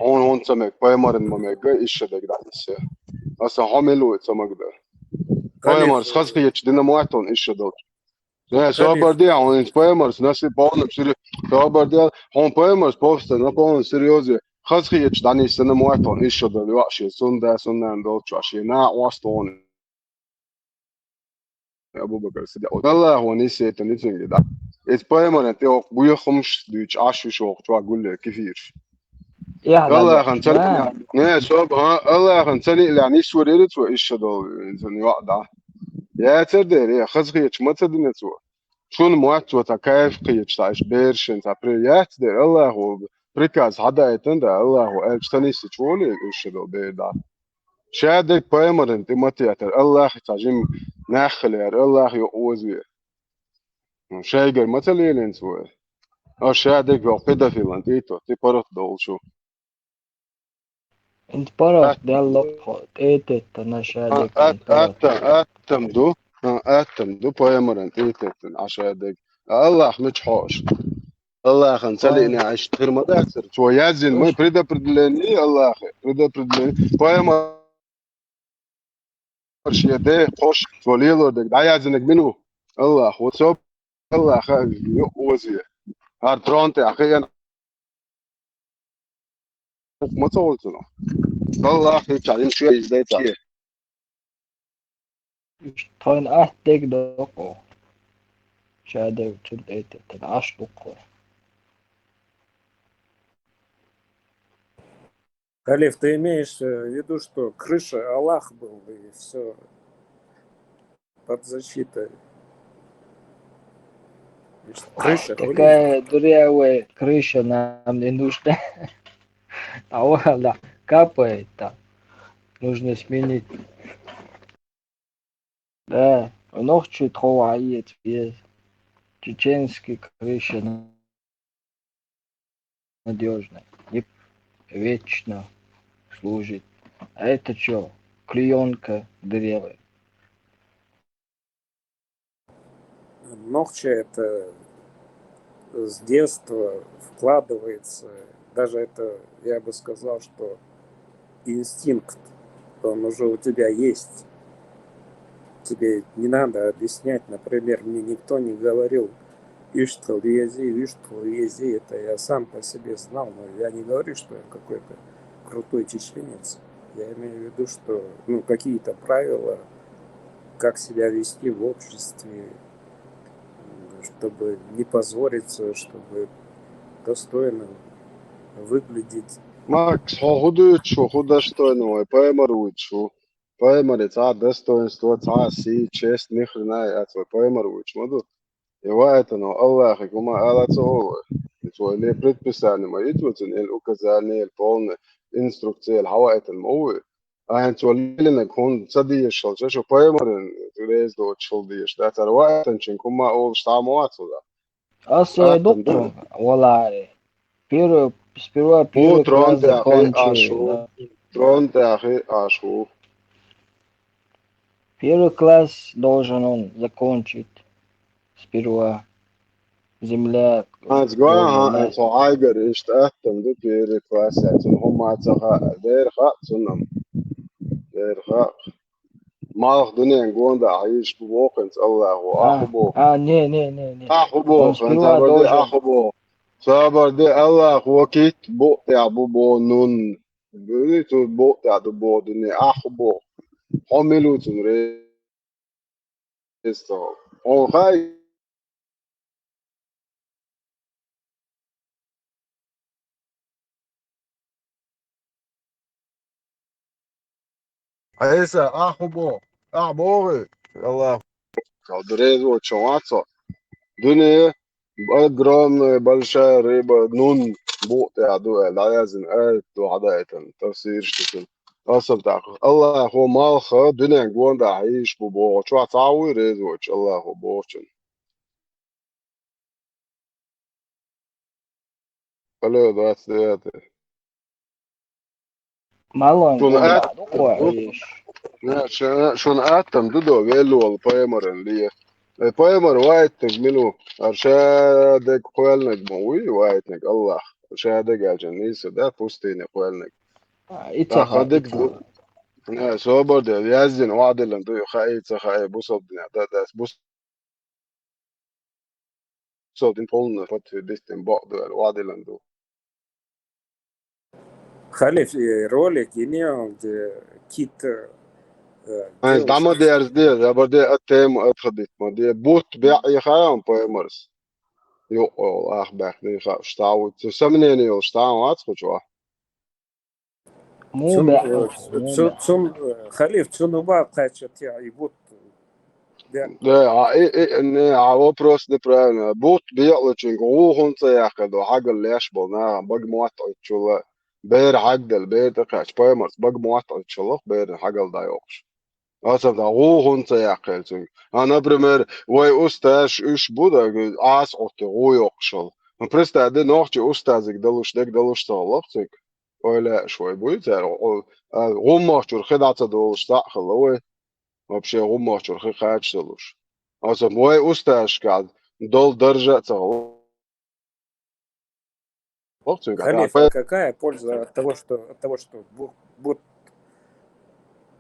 هون سمك بايمر المميك إيش شدك دعس أصلا حملوا سمك ده بايمر Khalif, خاص كيتش دينا مواتون إيش شدوا نه Khalif, سوبر دي هون بايمرز ناس بون بسيري سوبر دي هون بايمرز بوست نكون سيريوزي خاص كيتش داني سنة مواتون إيش شدوا الوحشي سندا سنة ندوتش عشي نا واستون أبو بكر الصديق والله هو نسي تنسين ده إسبايمر أنت أبويا خمس ديش عشر شو أقول لك كثير يحلى الله ده خن ما سنة نه شوف ها الله خن سنة يعني شو ريت وإيش دول إنسان واحدة يا تدري يا خزقيتش ما تدري نسوا شون موات وتكيف قيتش تعيش بيرشن تبري يا تدري الله هو بريكاز حدا يتندى الله هو إيش تنسي شولي إيش دول بيدا شادك بايمر أنت ما تياتر الله تاجم ناخل يا الله يقوزي شايقر ما تلين سوا أو شادك وقيدا في لانتيتو تبرت دول شو انت برات ده اللقطة ايتت انا شادك انت برات أتم دو بايمر أنت تتن عشادك الله مش حوش الله خن سليني باي عشت غير ما داسر شو يازن ما وش بريدا بريدليني الله أخي بريدا بريدليني بايمر شيء ده خوش شو ليلو دك دا يازنك منو الله وصوب الله أخي يوزي هار ترونت أخي أنا ما تقولتنا الله أخي تعلم شوية زي تاعي طين اهتك دقو شادك تشد ايتت العش دقو Khalif, ты имеешь в виду, что крыша Аллах был и все под защитой? Значит, крыша хулиф. какая дырявая крыша нам не нужна. А вала капает там. Нужно сменить. Да, ночью тховает вес. Чеченский крыша надежная. И вечно служит. А это что? Клеенка дырявая. Нохча это с детства вкладывается. Даже это, я бы сказал, что инстинкт, он уже у тебя есть. Тебе не надо объяснять, например, мне никто не говорил Иштхал Ези, это я сам по себе знал, но я не говорю, что я какой-то крутой чеченец. Я имею в виду, что какие-то правила, как себя вести в обществе, чтобы не позориться, чтобы достойно выглядеть. Макс, шо худо что ну, поймарует шо. Поймарит, достоинство, си, честь, ни хрена, это поймарует, шмаду. Его это, ну, Аллах, и кума, Аллах, اللي предписание мои тут, указания, полные инструкции, الحوائط الموي. أنت ولينا كون صديق الشلش شو بايمرن تريز دو تشلديش ده ترى وقت إنشين كم أول شتامات ولا Ase доктор, валаре. Сперва первый класс закончи. трон тяхи ашу. Первый класс должен он закончить. Сперва земля. أنت عايقر إيش تأتم دو بيري كلاس يعني هم أتخا دير خا سنم دير خا ما أخذني نقول ده عايش بوق أنت الله وأخبو Не. أخبو Он أنت сперва بدي должен. أخبو صبر دي الله وكيت بوق يا بوبو نون بيري تو بوق يا دبو دني أخبو حملوا تنريستو هو خاي عيسى أخبو أخبوري الله دريز وشواتو دنيا بأجرام بلشة ريبة نون بوق تعدو العيازن آيت وعداية تفسير شتكن أصل تعقل الله هو مالخة دنيا جوان دا عيش ببو شو عطاوي ريز وش الله هو بوشن Hello, that's Малон شون قول آت بعد وقوع عيش. شون آتم دودو ويلو البايمر اللي البايمر وايت نجمنو أرشادك قوالنك موي وايت نج الله أرشادك عجنيس ده فستين قوالنك إتها أخدك إتها صوبر ده يازن وعد لندو يخاي تخاي بوصل ده بوصل دين بولنا فت ديستن بعض وعد لندو خلف رولك يعني كيت دعما دي أرز دي بدي أتم أتخدت ما دي بوت بيع يخايم بايمرس يو أخ بحني خا شتاوت سمنيني يو شتاوت خشوا مو بيع مو بيع تسم خليف تسم بقى قاعد يبوت ده إن عوبروس دبران بوت بيقلتشين هون سياخدو حاجة اللي يشبهنا بجموعة تشولا بير حاجة البير تقاش بايمرس بجموعة تشولا بير حاجة الدايوكش أصلا هون سياخدو أنا برمر وي أستاش إيش بودا آس أوتي هو يوكشل برستا دي نوختي أستازك دلوش تغلقتك ولا شوي بويتر غماشتور خدعة دلوش تأخل вообще гумачур хихач селуш. Also мой усташкад дол держа цел. Халиф, а какая польза от того, что бот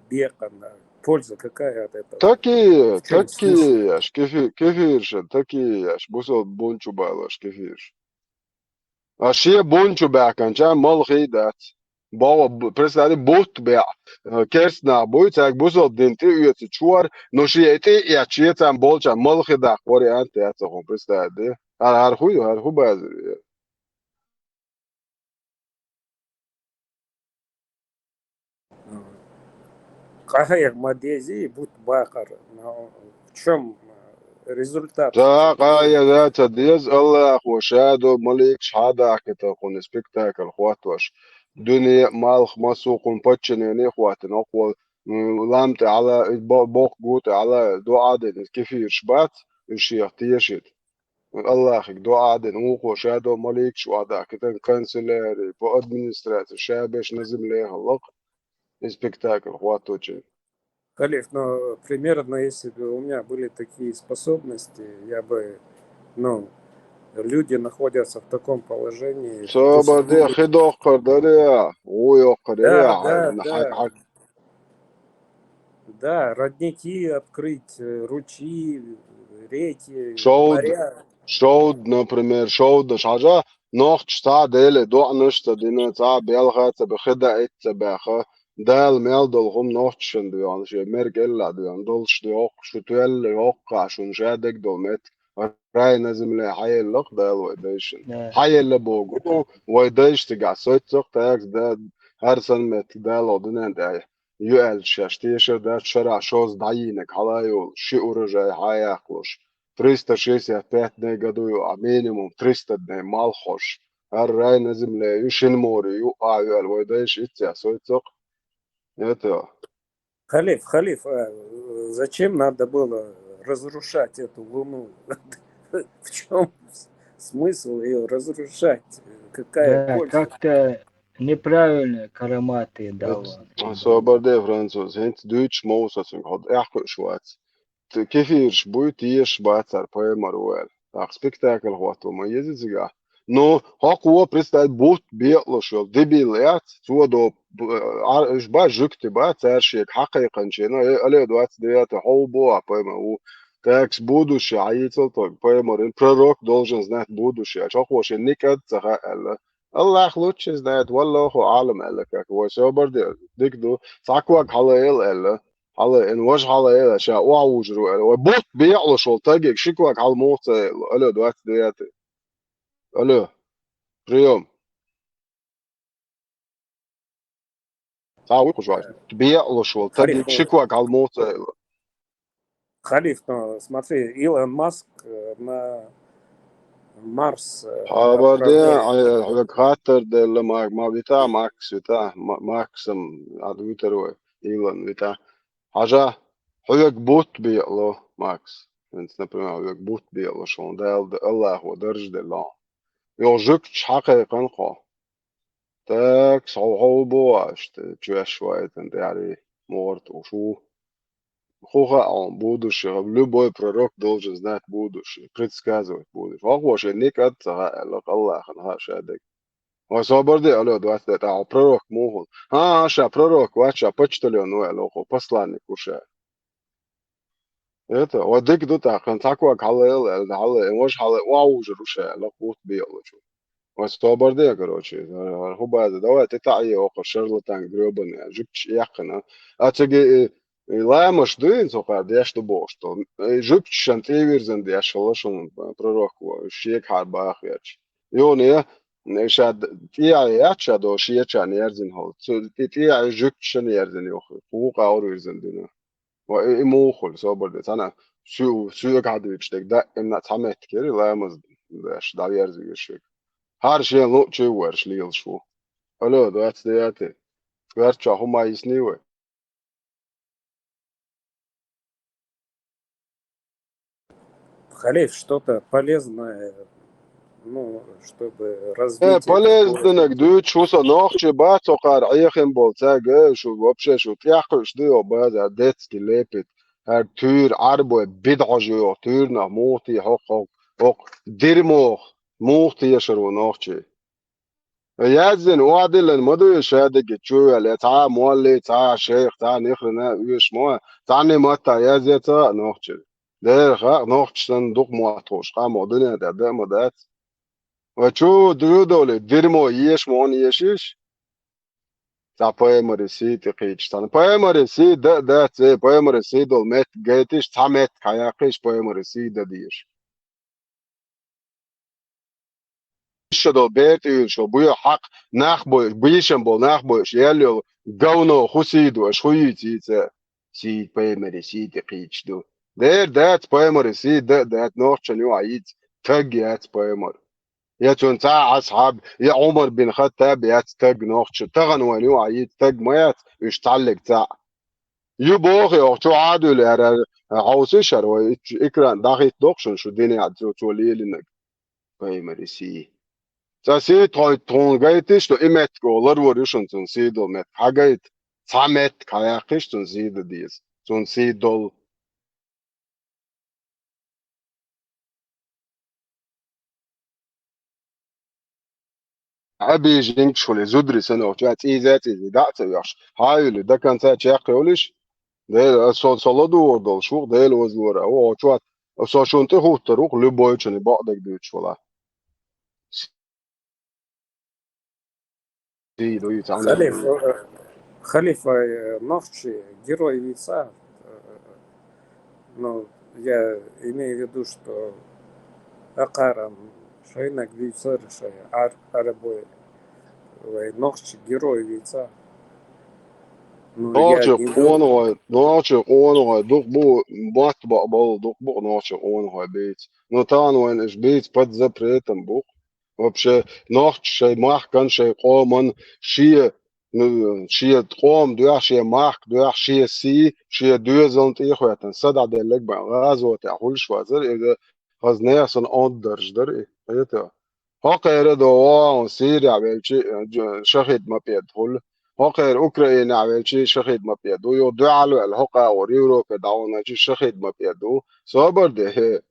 бехан? Польза какая от этого? Такие, В чем смысл? такие, кефирш, такие, бусол бунчу балаш кефирш. А ще бунчу бакан, ча мал хидат. Бава представляете бот бя. Керсна будет, так бусол динти уйти чуар, но ще эти я че там болча мал хидак, вариант я цохом представляете. Арху баз. Какая мадези будет бахар? В чем результат? قاية ذات ديز الله وشادو مليك شهادة كتا خون سبيكتاكل خواتوش دنيا مالخ مسوق باتشنيني خواتن أقوى لامت على بوق قوت على دو عادن كيفير شبات الشيخ تيشت الله خيك دو عادن وقو شادو مليك شهادة كتا كانسلاري بو ادمنستراتور شابش نزم ليه اللق سبيكتاكل خواتوش Халиф, но примерно, если бы у меня были такие способности, я бы, люди находятся в таком положении. صوبر دي خدو قردريا ويو قردريا Да, да, родники открыть, ручьи, реки, моря. شود например شود شجا نوخت شتا ديل دو نشت دينا تا بيلغا تبخدا اتباخا دال ميل دول هم نوخت شن ديان شي مرق إلا ديان دول شديوق شتوال يوق عشان شادك دومت راي نزم لي حي اللق دال ويديشن حي اللي بوغو ويديش تقع سويت سوق تاكس دال هرسن مت دال ودنان داي يؤل شاشتيشر دال شرع شوز دعينك حلايو شي ورجاي حياقلوش 365 году, а минимум 300 дней малхош. Аррай на земле, юшин море, ю авиал, войдаешь идти, а сойцок. Это. Халиф, зачем надо было разрушать эту луну? В чем смысл ее разрушать? Какая Да, польза? как-то неправильно караматы дала. صوبر ده فرانسوس هنت دويتش موسس هاد احكو شوات كيفيرش بويتيش باتر باي مروال تاق سبيكتاكل هواتو ما يزيزيغا نو هاكو بريستايت بوت بيقلشو ديبيلات تو دو اش با جكتي با تارشيك حقيقا شينا الي دوات ديات حوبو باي ما تاكس будущее عيتل باي مرين пророк должен знать будущее اشاقوش نيكد تخا الله خلوتش знает والله أعلم قالك هو سوبر ديك دو ساكوك حلايل قال حلا إن وش حلايل أشياء وعوجرو قال وبوت بيعلو شو تاجك شكوك على الموت قالوا دوات دياتي قالوا بريوم ساوي شو بيعلو شو تاجك شكوك على الموت Халиф, смотри, Илон Маск на Марс حبادي خاطر ده ما بتاع ماكس بتاع ماكسم عدو تروي إيلون بتاع حاجة حوك بوت بيقلو ماكس انت например حوك بوت بيقلو شون ده الله هو درج ده الله يوجك حقيقا خو تاك صوحو بواش تشوش شوية انت يعني морт ушу хуха он будущее любой пророк должен знать будущее предсказывать будущее вахош ник отца Аллах на шадек особорды алло 20 пророк мухун ша пророк вача почтальон алло посланник уша это вот дик тут такой халел мож халел вау же уша алло вот биоло وستوبردي короче هو بعد دوات تاعي وقف شغلتان جروبن جبتش يقنا اتجي لا مش دوين سوقا ديش دبوشتو جبتش شنتي ويرزن ديش شلشون пророк شيك حار باخيرش يوني شاد تياي ياتشادو شيچان يرزن هول تياي جبتشن يرزن يوخ فوق اور ويرزن دينا وإموخل صوبردي انا شو قاعد يشتك ده ان تمت كيري لا مز داش دا يرزي يشك Her şeyin lukçu var şliyel şu. Alo, that's the ate. Verča huma isniwe. Халиф, что-то полезное, ну, чтобы развитие полезно дуть шуса нохче ба цокар айхен болцага шу вообще шу тяхш ды база детский лепит. Her tür arbo bid'aju tür na muhti hok dirmo muhti yashru nochche. يازن وعدل المدو شادق تشو اللي تا مولي تا شيخ تا نخرنا ويش مو تاني متا يازيتا نوخشل ده خا نوخشن دوق مواتوش خا مدن ده مدات وچو درو دول درمو يش مون يشش تا بايمرسي تقيش تان بايمرسي ده تي بايمرسي دول مت جيتش تامت كاياقش بايمرسي ده ديش شدو بيت شو بيو حق نخبوش بيشن بول نخبوش يلو قونو خسيدو شويتي سيد بايمري سيد قيتش دو دات بايمري سيد دات نوخشن يو عيد تق يات بايمر ياتون تاع اصحاب يا عمر بن خطاب يات تق نوخش تغن ونيو عيد تق ميات يشتعلق تاع يبوخي او تو عادو لها عوسشر وإكران داخل دوخشن شو ديني عدو تولي لنك بايمري سيد ساسي تون جايتش تو إمت جولر وريشون تون سيدو مت حاجات سامت كاياقش تون سيد ديس تون سيدول أبي جينك شولي زودري سنة وشات إيزاتي دعت ياش هاي اللي ده كان ساعة شاق يقولش ده صلدو وردل شو ده الوزور أو شوات صاشون تهو تروح لبويشني بعدك دوتش ولا سيدو Халиф, يتعامل Халиф, ногчи, герой яйца, ну, я имею в виду, что Акарам, Шайнак яйца решая, Арабой, ногчи, герой яйца. Ну, я ناچه не قوان думаю. های ناچه قوان های دوق بو بات بقبل دوق بو ناچه قوان های بيت نتان وين اش بيت بد زبريتن بوق وبشه ناچ شي ماح كان شي قومن شي شي قوم دوح شي ماح دوح شي سي شي دوزنت اخواتن صدع دلك بقى غازو تاخول شوازر اذا غزنيا سن اندرج در ايتا هاقير دوا سيريا بيلشي شهيد ما بيدخل هاقير اوكراينا عملشي شهيد ما بيدو يو دعالو الهقا وريورو كداونا شي شهيد ما بيدو صبر ده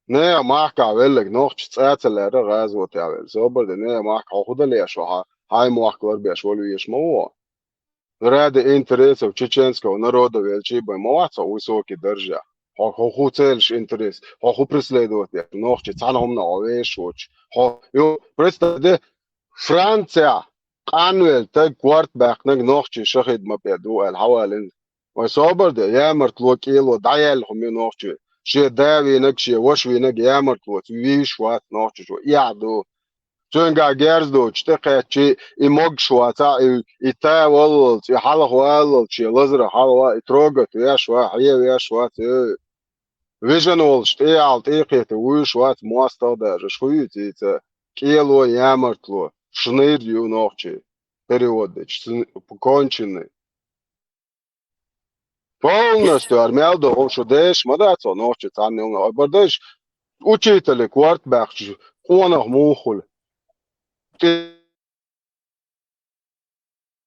نه معك عملك نوخش تساعت اللي غازو تعمل صبر ده نه معك خد اللي يشوها هاي معك ور بيشولو يشمو راد انتريس او تشيتشنسكا ونرودو بيلشي بمواتسا ويسوكي درجة هو تسالش انتريس هو بريسليدوت نوخش تسانهم نعويش وش هو يو بريستا ده فرانسيا قانويل تاج كوارت باقنق نوخشي شخيد ما بيدو الحوالين وصابر ده يامرت لوكيل ودعيال هم نوخشي شي داوي نكشي وشوي نك يامرت لوت ويشوات نوخشي شو يعدو تونغا جيرزدو تشتقي يموج شواتا يتا والله يحلق والله شي لزر حلوا يتروجت يا شوا حيه يا شوات فيجن وول شتيال تيقيت ويشوات مواستو ده شويتي كيلو يامرت Шныр юнохчи. Переводы. Конченый. Полностью армялду ошудеш, мадацо нохчи цанны умна. Бардеш учители кварт бахчи. Онах мухул. Ты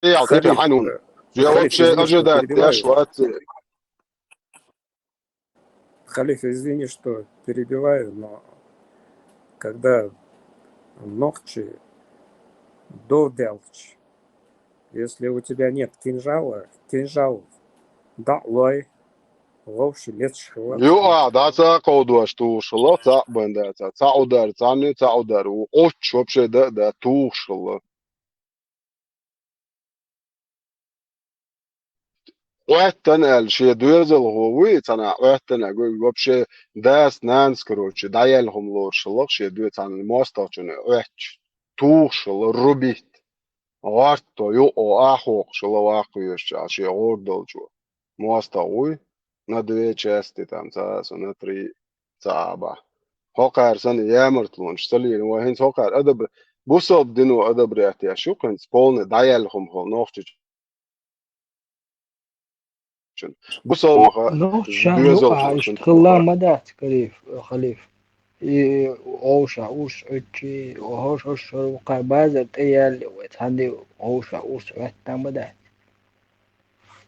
Халиф, حنون Я Халиф, вообще извини, что ожидаю, я перебиваю. шват. Халиф, извини, что перебиваю, но когда ногчи доделч, если у тебя нет кинжала, кинжал да'лой, ловши лет шхват. يقع ده تاقود واشتوش الله تاق بندا تاقودر تاني تاقودر وقش вообще ده توش الله وقتن الشيء دوزل هو تنا وقتن اقول вообще داس نانس كروش دايلهم لوش الله شيء دو تان ماستاچن وقش توش الله روبيت وارتو يو اخو شلو واخوش شيء اوردلجو ماستاوي на две части там на три صعبة هوكر سن يامرتلون شتلين وهين هوكر أدب بوصل دينو أدب رياتي شو كان سبولن دايلهم هو نوختش بوصل نوش شان دوزل يقع شو اشتغل مدات خليف اوش اتشي وهوش وقع بازا تيال وتهندي اوش عتا مدات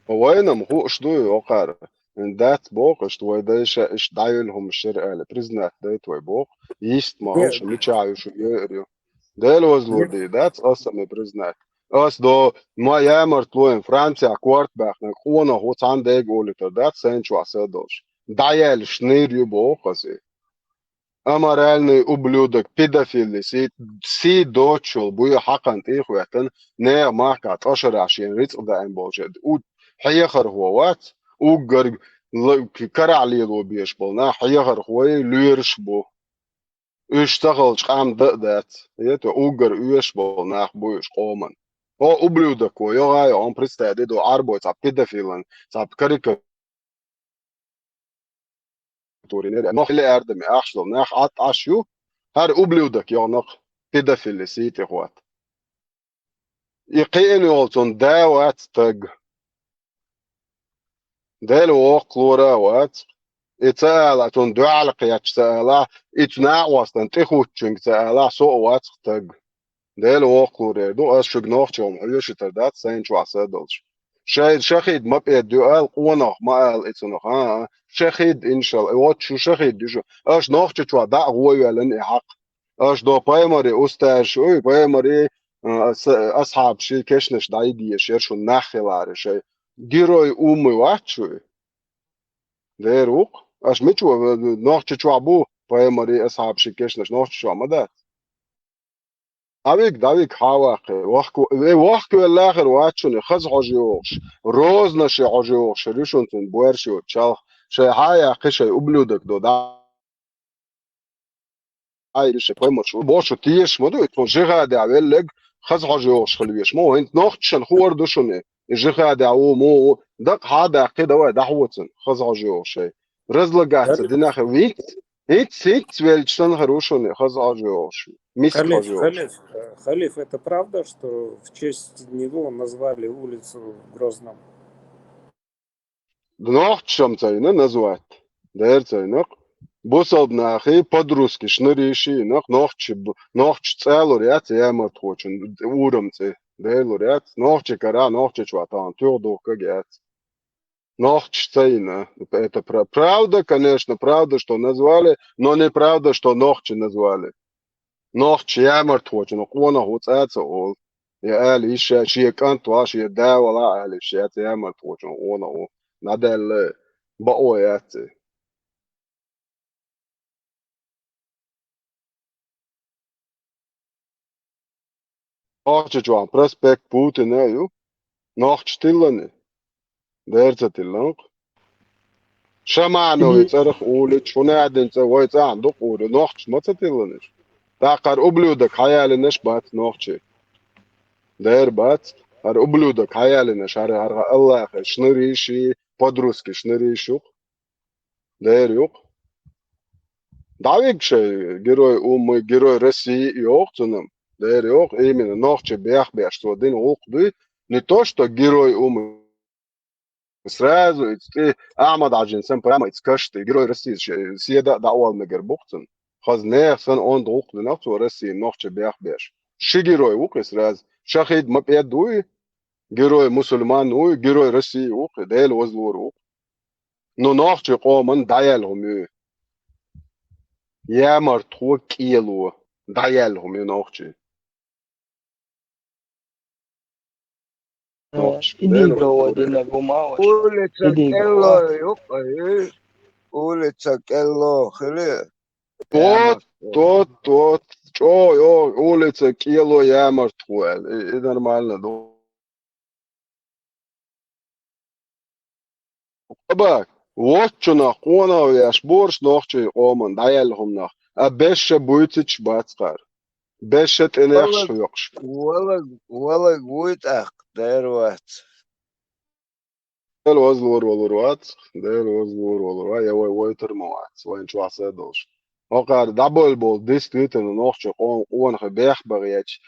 وين هو شدوي هوكر من دات بوق شدوي دايش إش دايلهم الشرق بريزنات دايت وي بوق يست ما هوش ميتشايو شو يقريو ديل وزلو دي that's awesome بريزنات أس دو ما يامر تلوين فرنسا كوارت باخ نكونا هو تان ديج أوليتر that's سنشوا سدوش دايل شنيريو بوق أسي Аморальный ублюдок, педофил, си дочул, буя حقا تيخواتن نه ماركات أشر عشان ريت قدام بوجد و حيخر هوات و جر كرع لي لو بيشبلنا حيخر هوي ليرش بو اشتغل قام دات يت و جر يشبلنا بوش قومن هو ублюдок ويا он представляет до арбойца педофилен за карика nog اللي أردم أحشلو ناخ عط عشيو هر أبلودك يا نق بيدافيل سيتي خوات يقين يولتون داوات تج دالو وقلورا وات إتسأل تون دعالق يتسأل إتناع وستن تخوتشنك تسأل سو وات تج دالو وقلورا دو أشوك نوختيوم عيوش تردات سين شو عسادلش شاید شخید ما به دوال قونا ما ال اتنو ها شخید ان شاء الله وات شو شخید دیشو اش نوخت چوا دا هو ولن حق اش دو بايمري استاذ شو بايمري اصحاب شي كشنش دايدي شير شو نخلار شي گیروی اومی وقت شوی دیروق اش میچو نوخت چوا بو بايمري اصحاب شي كشنش نوخت شو مدد أبيك داويك حواقي وحكو الآخر واتشوني خز عجيوش روز نشي عجيوش ريشون تن بوارشي وتشال شي حايقي شي أبلودك دو دا هاي شي بايمر شو بوشو تيش مدو يتون جيغا دي عويلك خز عجيوش خلويش مو انت نوختشن خوار دوشوني جيغا دي عو مو دق هذا قيدا وا دحوتن خز عجيوش شي رزلقات ديناخ ويت هيت ويلشتن خروشوني خز عجيوش ميس عجيوش Халиф, это правда, что в честь него назвали улицу в Грозном? نوختشم تاينا نزوات داير تاينق بوصل ناخي подруски شنريشي نوختش تسالو ريات يامر تخوچن ورم تي دايلو ريات نوختش كرا نوختش واتان تيغدو كجات نوختش тайна. Это правда, конечно, правда, что назвали, но неправда, что нохчи назвали. نوختش يامر تخوچن قونا هوتساتس اول يا آل إيش شيء كانت واشي دا ولا آل إيش يامر تخوچن قونا nadal بقوياتي Nochtje prospect Putin ju nocht stillene derza tillanq شمعنا ويتصرخ قولت شو نعدن سويت عنده قول نوختش ما تتلنش تاقر أبلودك حيالنش بات نوختشي داير بات هر أبلودك حيالنش هر الله شنريشي подруски شنريشوق داير يوق دعويك شي герой России يوق تنم داير يوق именно نوختشي بيح что دين وق بي не то что герой сразу أحمد عجن سن برامة يتكشت جروي رسي سيدا دعوة مجر بوقتن خاز نه سن أون دوق لنفسه ورسي نوختش بيش شي جروي وقس راز شخيد ما بيدوي герой мусульман, герой России, дел возлор. Но нахчи قومن دايلهم يا مرتو كيلو دايلهم نахчи. Idigo dina gumao. Улица Idigo. Келло, ёпта, улица Келло, хле. Тот, что, улица Кило я мертвый, и нормально, Бак, вот что на кона я шборш нахчи قومن دايلهم نخ. أبش بويتش باتقر. بشت إنخش يقش. والله قويت أخ دايروات. دل وزلور والروات دل وزلور والروات يا ويتر موات وين شو عصادوش وقار دبل بول ديستريت إنه نخش قوان خبيخ بغيتش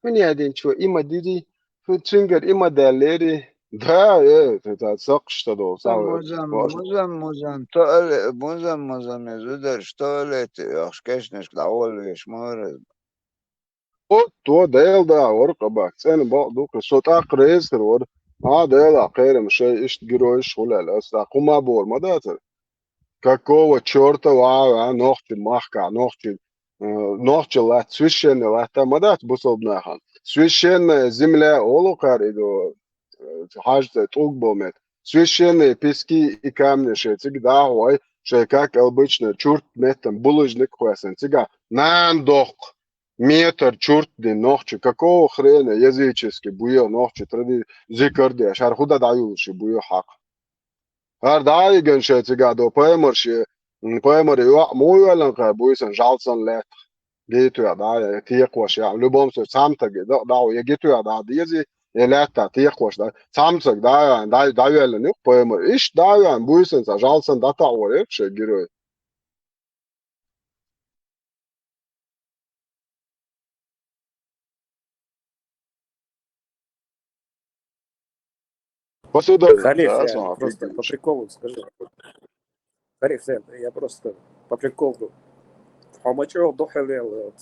من يادين شو إما ديدي في تشينجر إما داليري ده تتسقش تدو ساوي مزن تقل مزن زودر تقلت أخشكشنش لأول يشمار تو ديل دا ورقة باك سين بق دوك صوت أقريز كرور ديل أقير مش إيش تجروش ولا لا استقوم بور ما داتر كاكو تشورتا نوختي ماخكا نوختي لا تسويشن لا ما دات بوصل بناخن سويشن زملاء أولو قاريدو حاجة توق بومت سويشن بيسكي إكامن شيء تيجي دا هواي شيء كاك обычно чурт метом булыжник хуясен тига нам дох метр чурт дин нохчи какого хрена языческий буё нохчи тради зикрди шархуда даюши буё хак هر داي جن شيء تيجا دو بايمر يوا مو يلان قا بويسن جالسن لا جيتو يا دا تيقوش يا لبوم سو سامتك دا يجيتو يا دا ديزي يلاتا تيقوش دا سامتك دا يلان يو بايمر ايش دا يان بويسن جالسن دا تاور شيء جيرو Халиф, я просто по приколу скажу. Халиф, я просто по приколу. Хомачо дохалел.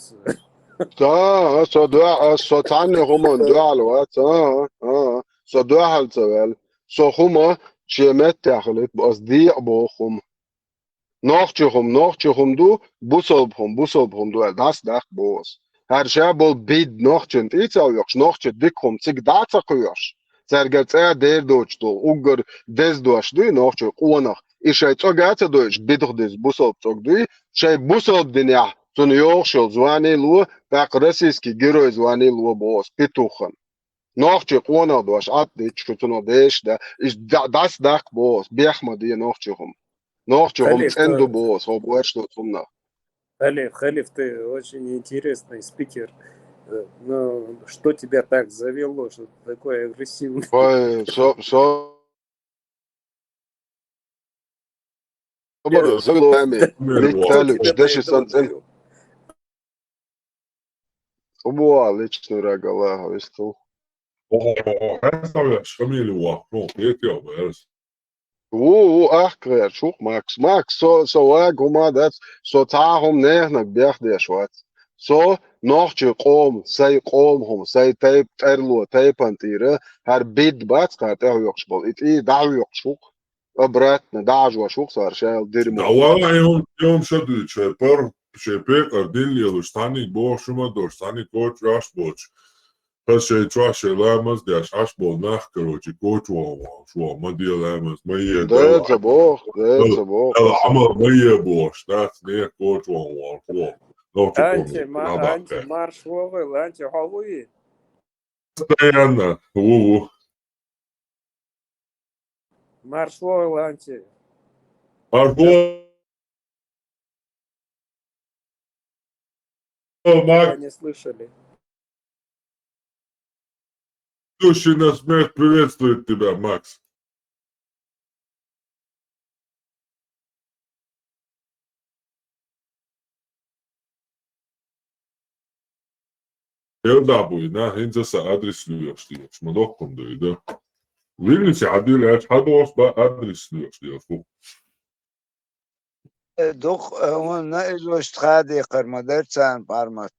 صوتعني هم دعا الوقت صدوها الزوال صخوما شيمت تخلت بأصديق بوخم ناخچهم دو بوصلبهم دو داس داخ بوس هر شب بول بيد ناخچنت إيتال يوكش ناخچ ديكهم تيك داتا قيوش زرگت دير دوچ دو اوگر دز دوش دوی ناخچ قونخ إيشاي تاگات دوش بيدخ دز بوصلب تاگ دوی شاي بوصلب دنيا تون يوخشل زواني لو باق رسيسكي جيروي زواني لو بوس بيتوخن ناخچ قونا دوش ات ديچ كتونو ديش دا داس داخ بوس بيحمدي ناخچهم ценду босс, что сумна. Халиф, ты очень интересный спикер. Но что тебя так завело, что ты такой агрессивный? Лично рагала, весту. Представляешь, фамилию Вахров, я тебя вырос. Ахкрер, шух, Макс, so гума дат, so таахум нехнак бях дешват. So нохчи qom, say qomhum, say tape terlo, tape antire, her bid bats gaat er yoksbol. It daar yokshuk. Обратно, даже шух саршал дерьмо. والله يوم شديد شيبيك أردين يلوشتاني بوشما دوشتاني كوش راش بوش. فشي تراش لامز داش عش بول ناخ كروشي كوش شو ما دي لامز ما يه ده تبوخ العمر ما يه بوش ناس نيه كوش شو أنت مارشوغل أنت هوي постоянно مارشوغل أنت не слышали. Слушай, нас смерть приветствует тебя, Макс. يرضى نا انت سأدرس ليش ما دوكم ده وين سعدي ليش حدوس بقى أدرس ليش فوق دوخ هون نايزوش تخادي قرمدرتسان بارمت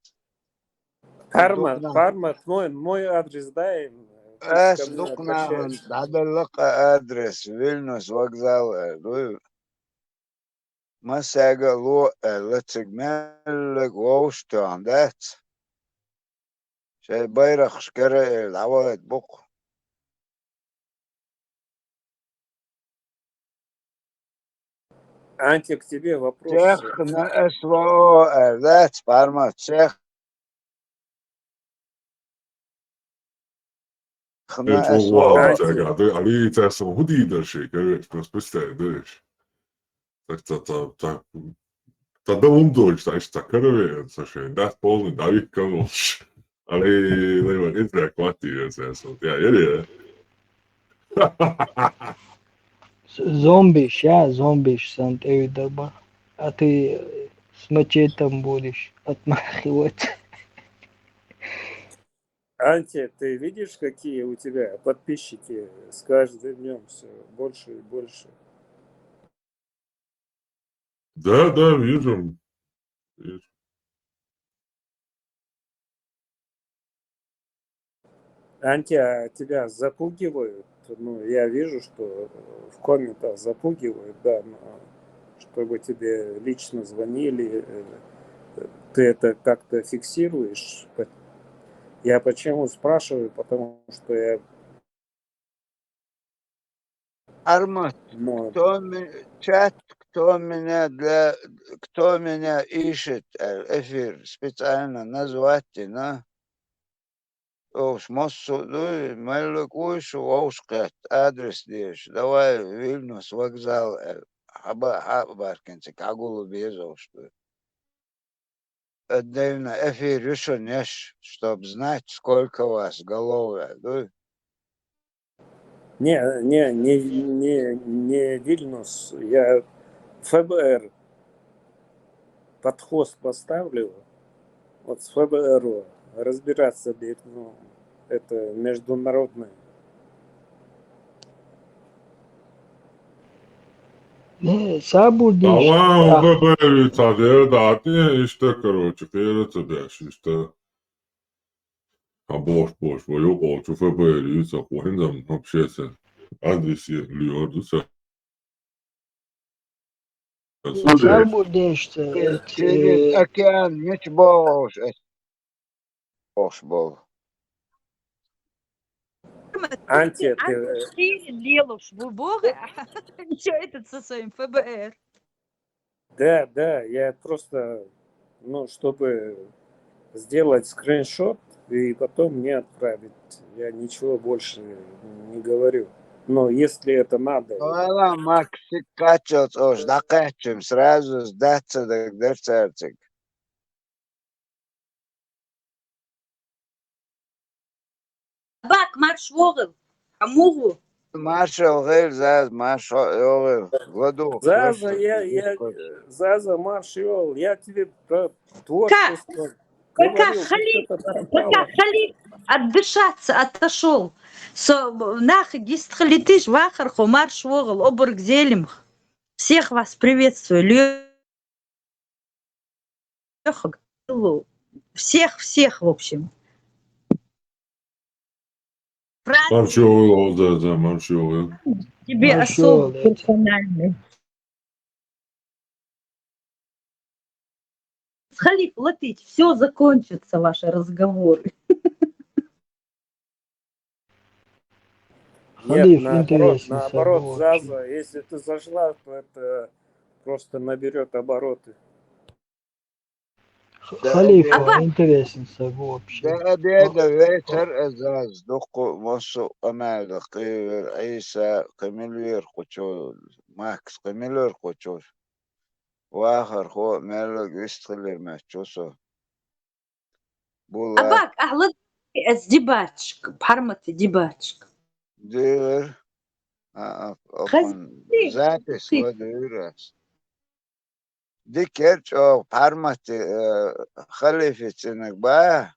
Пармат, мой адрес дай, Подпись ко Эс мне дукнахан обращаешься. дадаллака адрес Вильнюс вокзал дуй масага ло латсигмеллек воуштан дэц шай байрах шкера лавает бук Анти, к тебе вопрос. чех на СВО дэц парма чех на Çok СВО var çekade. Ali tersim hudi der şey. Evet, das beste der. Тогда он дочь, значит, так короче, слушай, да, полный, да, и комож. Ali, nema, inte kvartir, så ja, är det? Зомбиш, я зомбиш, Санта Дарба. А ты с мачетом будешь отмахивать. Анти, ты видишь, какие у тебя подписчики с каждым днем все больше и больше? Да, вижу. Анти, а тебя запугивают? Ну, я вижу, что в комментах запугивают, да, но чтобы тебе лично звонили, ты это как-то фиксируешь? Я почему спрашиваю, потому что я... Армат, Ну, чат, кто меня ищет, эфир специально назвать, на Оуш моссу, ну, мэллэк уйшу, оушкэт, адрес деш, давай Вильнюс, вокзал, хабаркинцик, агулу безов, что отдельно эфир еще неш, чтоб знать, сколько вас голов, ну, не Вильнюс, я ФБР под хост поставлю, вот с ФБР разбираться, ну, это международное. Не, saburdin Tamam, böyle tadı dağıtı işte короче, перецедешь, işte. А boş, yok olcu ФБР, он там общается, адреси льёрдуся. Saburdin işte. через океан, нечь бош, бош бол. Анти, ты... Лелуш, вы бога? Что этот со своим ФБР? Да, я просто, ну, чтобы сделать скриншот и потом мне отправить. Я ничего больше не говорю. Но если это надо... Вала Макси качал, ош, дакачим, сразу сдаться, дерцерцик. Бак, марш вогл. Амугу. Маршал Гель, Заз, Маршал Гладу. Заза, Маршал, я тебе про творчество говорил. Пока халиф отдышаться отошел. Нах, гистхалитиш, вахарху, марш вогл, оборг зелем. Всех вас приветствую. Всех, в общем. Маршал, да, Маршал. Тебе особо персональный. Халиф Латыч, все закончится, ваши разговоры. Нет, наоборот, Заза, если ты зашла, то это просто наберет обороты. Халиф, интересен вообще. Да, вечер, Заз, духу, Мосу, Амада, Кивер, Иса, Камильвер, Хочо, Макс, Камильвер, Хочо. Вахар, Хо, Меллок, Вистрелер, Мачосо. Абак, ахлад, дебачка, парматы дебачка. Дивер, запись, Вадвирас. Дикерч, парматы, халифицинок, ба.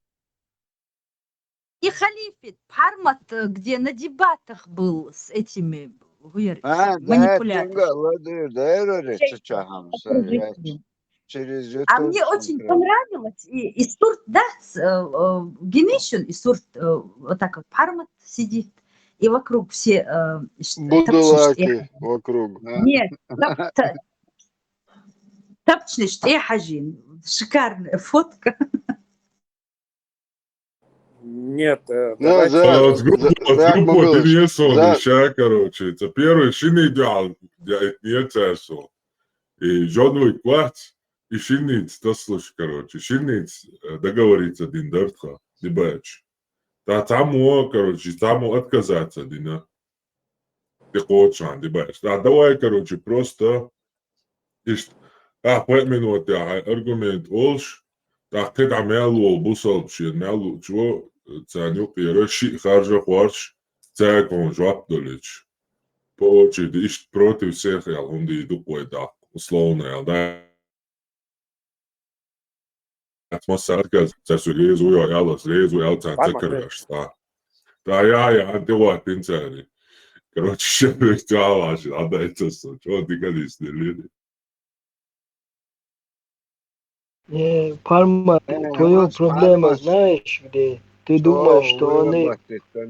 И халифит, пармат, где на дебатах был с этими манипуляторами. через А YouTube мне очень смотрел. понравилось, и Сурт, да, Генешин, и Сурт вот так вот Пармат сидит, и вокруг все Будулаки вокруг. Нет, тапчный штехажин. Шикарная фотка. Нет, Ну, давайте... Зак Мамилович, короче, это первый шины идеал, не цесо. И жодвой квац, и шинниц, то слушай, короче, шинниц договориться один дартха, не бач. Тому, короче, тому отказаться, Дина. Ты хочешь, не бач. Давай, короче, просто... 5 минуты аргумент олш, так ты там мялу, бусал, мялу, чего, цаню, ши, харжа, хварш, цайкон, жвап долечь. По очереди, ищет против всех, он иду кое-то, условно, да. Атмосфера, цесу резу, ялас, резу, ялцан, цекараш, да. Да, я, антиват, пинцани. Короче, сейчас делаешь, отдайте, что ты говоришь, люди. Парма, твоя проблема, знаешь, где? Ты думаешь, что они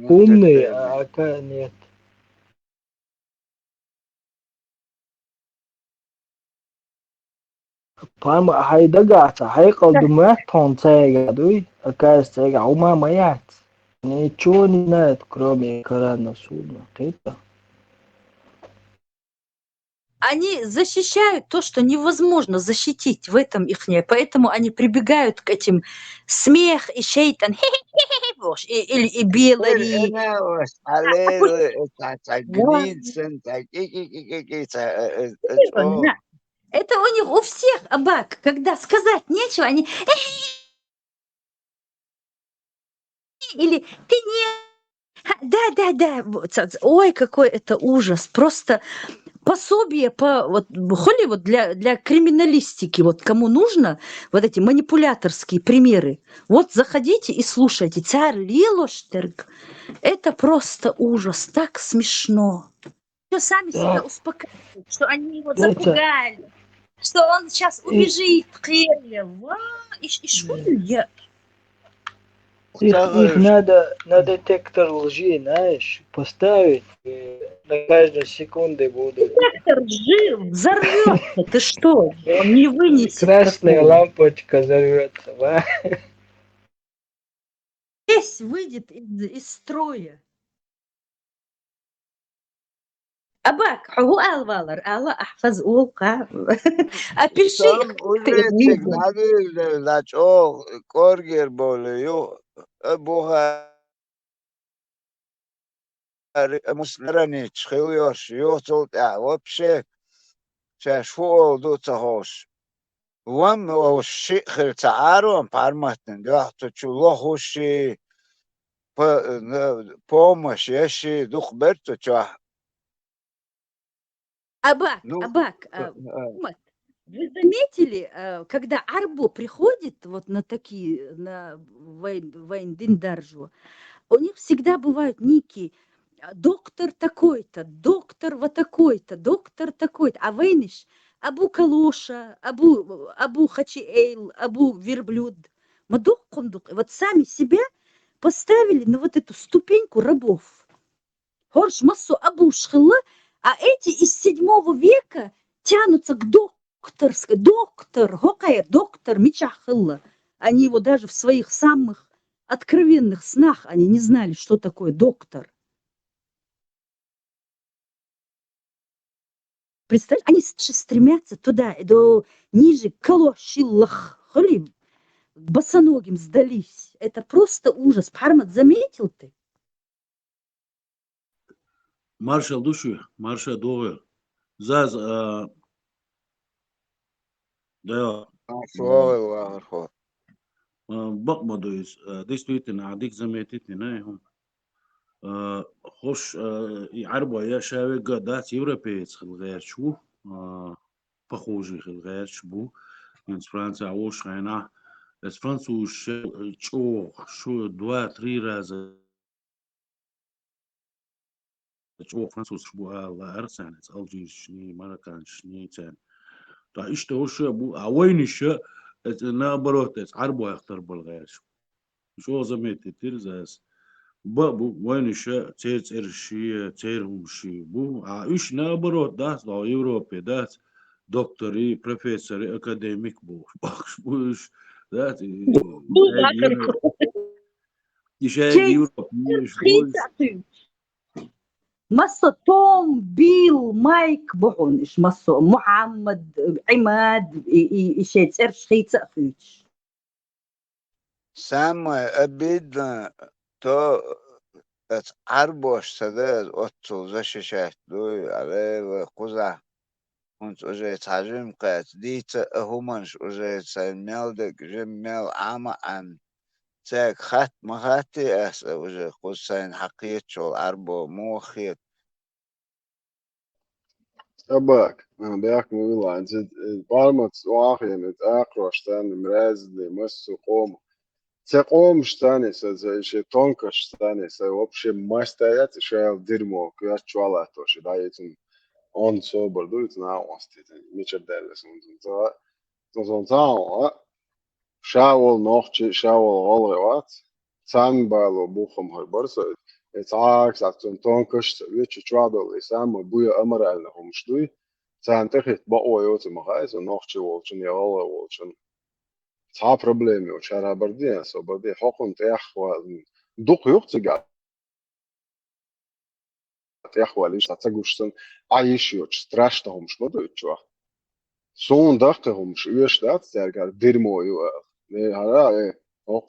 умные, а оказывается нет. Парма, хайдагата, хайкалдумат тонцега, дуй, оказывается, ума маят. Ничего не знает, кроме Корана Судна. Это? Они защищают то, что невозможно защитить в этом ихнее, поэтому они прибегают к этим смех и шейтан, и белари. Это у них у всех, Абак, когда сказать нечего, они или ты не... Да. Ой, какой это ужас. Просто пособие по вот холи вот для криминалистики, вот кому нужно вот эти манипуляторские примеры, вот заходите и слушайте. Царь Лилоштерг, это просто ужас, так смешно. Все сами себя успокаивают, что они его запугали, что он сейчас убежит в Кремль. И что я? Их надо на детектор лжи, знаешь, поставить, на каждой секунде будут. Детектор жив, взорвется, ты что? Он не вынесет. Красная лампочка взорвется, да? Весь выйдет из строя. Абак, هو قال والر الله أحفظ أوقع أبشي Там уже сигналы начал коргер болею, бухари муснаранич, хилёш, ёцолт, вообще, сейчас фол дуцахош. Вам оши хирцаару парматен, да, то чулохуши помощь, яши духберто ча. Абак, вы заметили, когда Арбо приходит вот на такие, на Вайндиндаржу, у них всегда бывают ники, доктор такой-то, доктор вот такой-то, доктор такой-то, а Вейниш, Абу Калоша, Абу Хачиэйл, Абу Верблюд, Мадук Кундук, вот сами себя поставили на вот эту ступеньку рабов. Хорш массу Абу Шхилла, а эти из 7 века тянутся к докторской, доктор Мичахилла. Они его даже в своих самых откровенных снах, они не знали, что такое доктор. Представляете, они стремятся туда, ниже Калошиллах, Халим, босоногим сдались. Это просто ужас. Пармат, заметил ты? Маршал душу, маршал довер. Заз, да. Бакмадуис, действительно, адик заметит, не خوش عربة يا شاوي قادات يوروبيتس خلغير شو بخوجي خلغير شبو من فرنسا عوش غينا بس فرنسا شو 2-3 رازة شو فرنسا شبو الله أرسان ألجير شني ماركان شني تان تا إيش توش بو وين الشيء نابروت عربو يختار بالغير شو زميت تيرزاس بو وين الشيء تير شيء تيرهم شيء بو إيش نابروت داس لو يوروبي داس دكتوري بروفيسوري أكاديميك بو باكش بوش ذات يشاق يوروبي إيش بوش مصة توم بيل مايك بحون إيش مصة محمد عماد إيش يتسرش خيتة فيش سامة أبيدنا تو عربوش سداد أوتو زش شاهد دوي عليه قزع كنت أجيت حجم قات ديت أهمنش أجيت سيميلدك جميل عام عن تاك خات مخاتي أس أجيت قصين حقيت شو عربو موخيت أباك أنا بياك مويلا أنت بارمت واخين أقرش تاني مرازل مسو قوم تقوم شتاني زي شي تونكش تاني вообще ماستايات شايل ديرمو كياش شوالاتوش دايتن on sober do it now Mitchell Dallas und so شاول نوختي شاول غلوات سان بالو بوخم هربرس اتعاكس عتون تونكش ويتش ترادل اسام بويا امر لهم شدوي سان تخت بقوا يوت مغايز نوختي والشن يغلا والشن تا بروبليم وشارع بردين سو بردي حقن تيخوا دوق يوختي تيخوا ليش تتجوشتن عايش يوتش تراشتهم شنو يتشوا سون دقهم شويش دات ترجع ديرمو يو هذا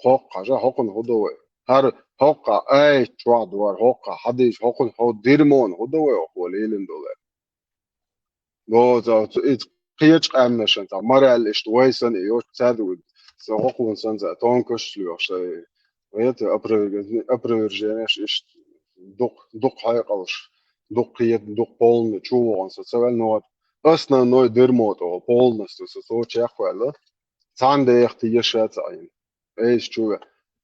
حق جا حقن هدوه هر حق اي تراد ور حق حديش حقن هو ديرمون هدوه هو ليلن دولار لو ات قيش امنشن تا مرال اشت ويسن يوش تادو سو حقن سنزا تونكش ليوش ويت ابرجنش اشت دق حقلش دق يد دق بولن تشو انس سوال نو основной дермото полностью со чехвала цанде ихти шатаин эйс чува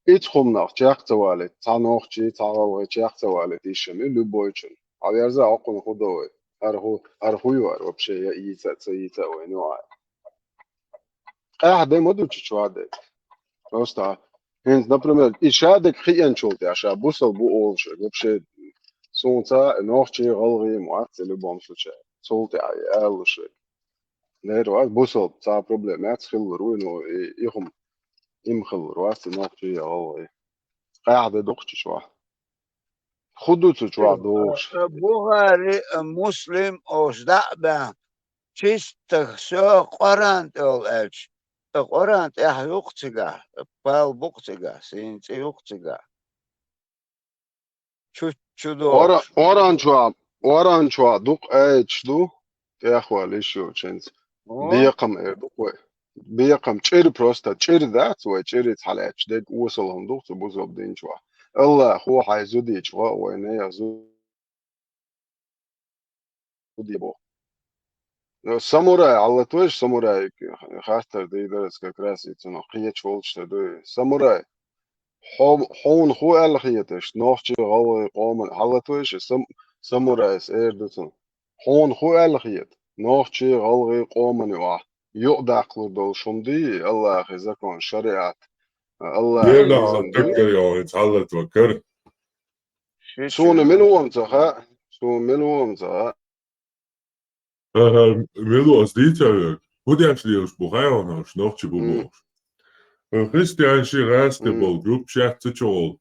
итхум нах чехтавали цанохчи цавал чехтавали дишем любойчин аверза окон худой архуйвар вообще я ица войну да модуч чуаде просто например ишадек хиен чулте аша бусал бу олш вообще солнца нохчи голги муат любом случае صوتي أقل شيء نهر بوصل بتاع بروبلمات خلرو إنه يهم خلرو نقطة أو قاعدة دقتي شو خدوت شو دوش بوغاري مسلم أوش دعبا تشتغ سو قرانت أول ألش قرانت يقتجا بال بقتجا سينت يقتجا شو دوش وران شو دق ايش دو يا اخوالي شو تشنز بيقم بيقم تشير بروستا تشير ذات وتشير حالات ديك وصلهم دو تبوزو بدين شو الله هو حيزودي شو وين يزودي بو ساموراي على توش ساموراي خاطر دي درس كراسي تنو قيت شولش دو ساموراي هون هو الخيتش نوختي غو قوم على توش سامورايس ايردتن هون هو الخيت نوختي غو قوم نوا يقدقلو دول شمدي الله خزكون شريعة الله يلا تكر يا تعلت وكر سون منهم تها سون منهم تها ملو أصديتها هودي أشليوش بخيرنا شنوختي بموش Christian شيغاستي بول جروب شات تشول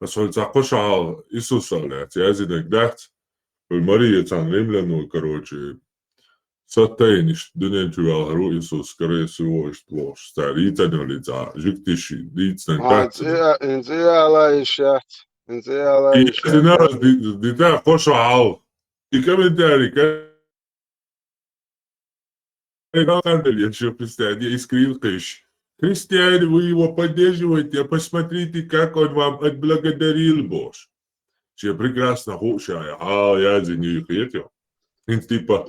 بس هو تقوش على إيسوس على تيازي دكدات والمرية تنريم لأنه كروجي ستاينش دنيا جوال هرو إيسوس كريسي ووش تلوش تاريتا نولي تا جكتشي ديت نكات انزي على إشات انزي على إشات إيزي دي تقوش على إكمل داري كان يشوف استعدي إسكريل قيش Христиане, вы его поддерживаете, а посмотрите, как он вам отблагодарил, Боже. Все прекрасно хушая, я за нее хотел. Типа,